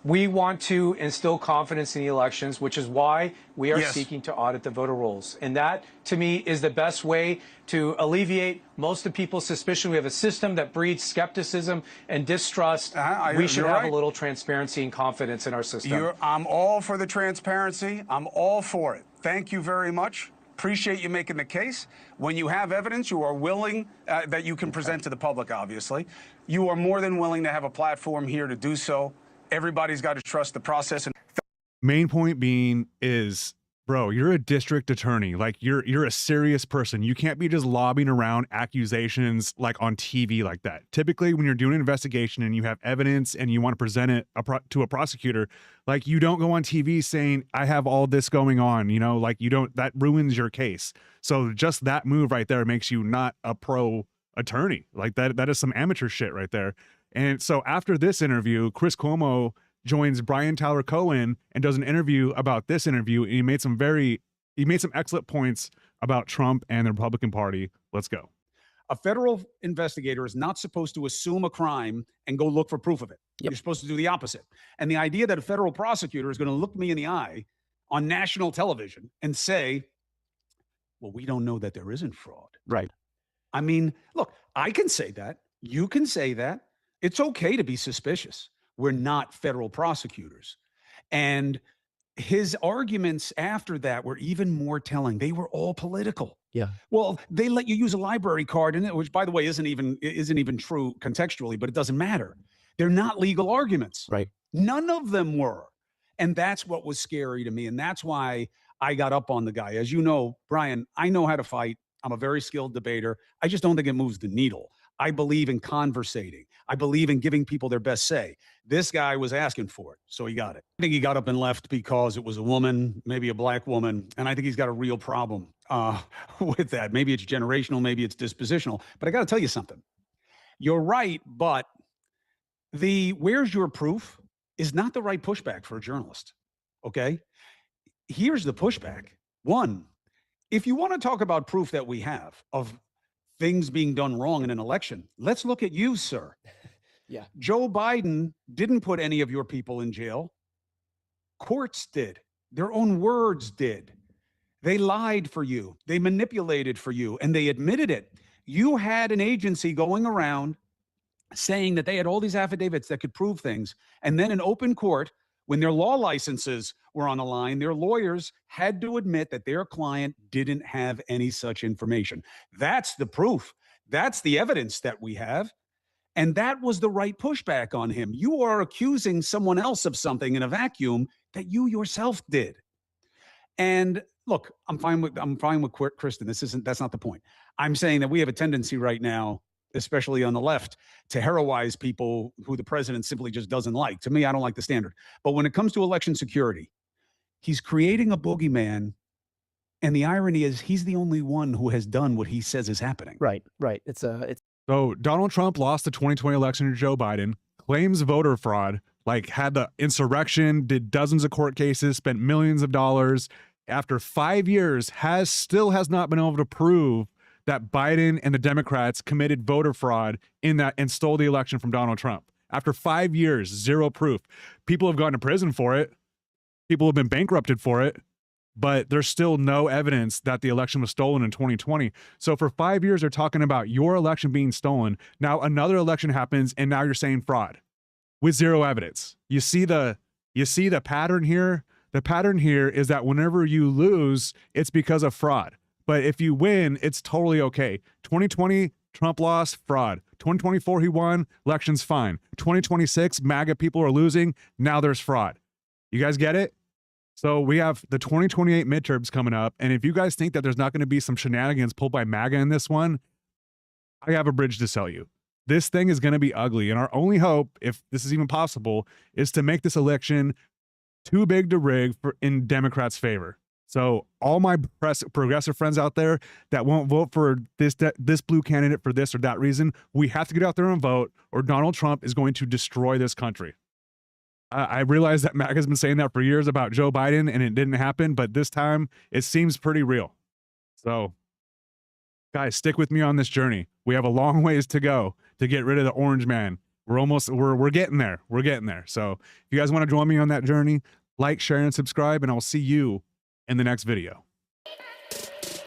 we want to instill confidence in the elections, which is why we are seeking to audit the voter rolls. And that, to me, is the best way to alleviate most of people's suspicion. We have a system that breeds skepticism and distrust. We should have a little transparency and confidence in our system. I'm all for the transparency. I'm all for it. Thank you very much. Appreciate you making the case. When you have evidence you are willing, that you can present to the public, obviously, you are more than willing to have a platform here to do so. Everybody's got to trust the process. Main point being is Bro, you're a district attorney. Like you're a serious person. You can't be just lobbying around accusations like on TV like that. Typically, when you're doing an investigation and you have evidence and you want to present it to a prosecutor, like you don't go on TV saying, I have all this going on, you know, like you don't, that ruins your case. So just that move right there makes you not a pro attorney. Like that is some amateur shit right there. And so after this interview, Chris Cuomo joins Brian Tyler Cohen and does an interview about this interview. And he made some excellent points about Trump and the Republican Party. Let's go. A federal investigator is not supposed to assume a crime and go look for proof of it. Yep. You're supposed to do the opposite. And the idea that a federal prosecutor is going to look me in the eye on national television and say, well, we don't know that there isn't fraud. Right. I mean, look, I can say that. You can say that. It's okay to be suspicious. We're not federal prosecutors. And his arguments after that were even more telling. They were all political. Yeah. Well, they let you use a library card in it, which, by the way, isn't even true contextually, but it doesn't matter. They're not legal arguments. Right. None of them were. And that's what was scary to me. And that's why I got up on the guy. As you know, Brian, I know how to fight. I'm a very skilled debater. I just don't think it moves the needle. I believe in conversating. I believe in giving people their best say. This guy was asking for it, so he got it. I think he got up and left because it was a woman, maybe a black woman, and I think he's got a real problem with that. Maybe it's generational, maybe it's dispositional. But I got to tell you something. You're right, but the where's your proof is not the right pushback for a journalist, okay? Here's the pushback. One, if you want to talk about proof that we have of things being done wrong in an election, let's look at you, sir. Yeah. Joe Biden didn't put any of your people in jail. Courts did. Their own words did. They lied for you. They manipulated for you, and they admitted it. You had an agency going around saying that they had all these affidavits that could prove things, and then in open court, when their law licenses were on the line, their lawyers had to admit that their client didn't have any such information. That's the proof. That's the evidence that we have. And that was the right pushback on him. You are accusing someone else of something in a vacuum that you yourself did. And look, I'm fine with Kristen. That's not the point. I'm saying that we have a tendency right now, especially on the left, to heroize people who the president simply just doesn't like. To me, I don't like the standard. But when it comes to election security, he's creating a boogeyman. And the irony is he's the only one who has done what he says is happening. Right. So Donald Trump lost the 2020 election to Joe Biden, claims voter fraud, like had the insurrection, did dozens of court cases, spent millions of dollars. After 5 years, still has not been able to prove that Biden and the Democrats committed voter fraud in that and stole the election from Donald Trump. After 5 years, zero proof. People have gone to prison for it. People have been bankrupted for it. But there's still no evidence that the election was stolen in 2020. So for 5 years, they're talking about your election being stolen. Now another election happens, and now you're saying fraud with zero evidence. You see the pattern here? The pattern here is that whenever you lose, it's because of fraud. But if you win, it's totally okay. 2020, Trump lost, fraud. 2024, he won, election's fine. 2026, MAGA people are losing, now there's fraud. You guys get it? So we have the 2028 midterms coming up, and if you guys think that there's not going to be some shenanigans pulled by MAGA in this one, I have a bridge to sell you. This thing is going to be ugly, and our only hope, if this is even possible, is to make this election too big to rig in Democrats' favor. So all my progressive friends out there that won't vote for this blue candidate for this or that reason, we have to get out there and vote, or Donald Trump is going to destroy this country. I realize that MAGA has been saying that for years about Joe Biden, and it didn't happen, but this time it seems pretty real. So, guys, stick with me on this journey. We have a long ways to go to get rid of the orange man. We're getting there. We're getting there. So, if you guys want to join me on that journey, like, share, and subscribe, and I'll see you in the next video.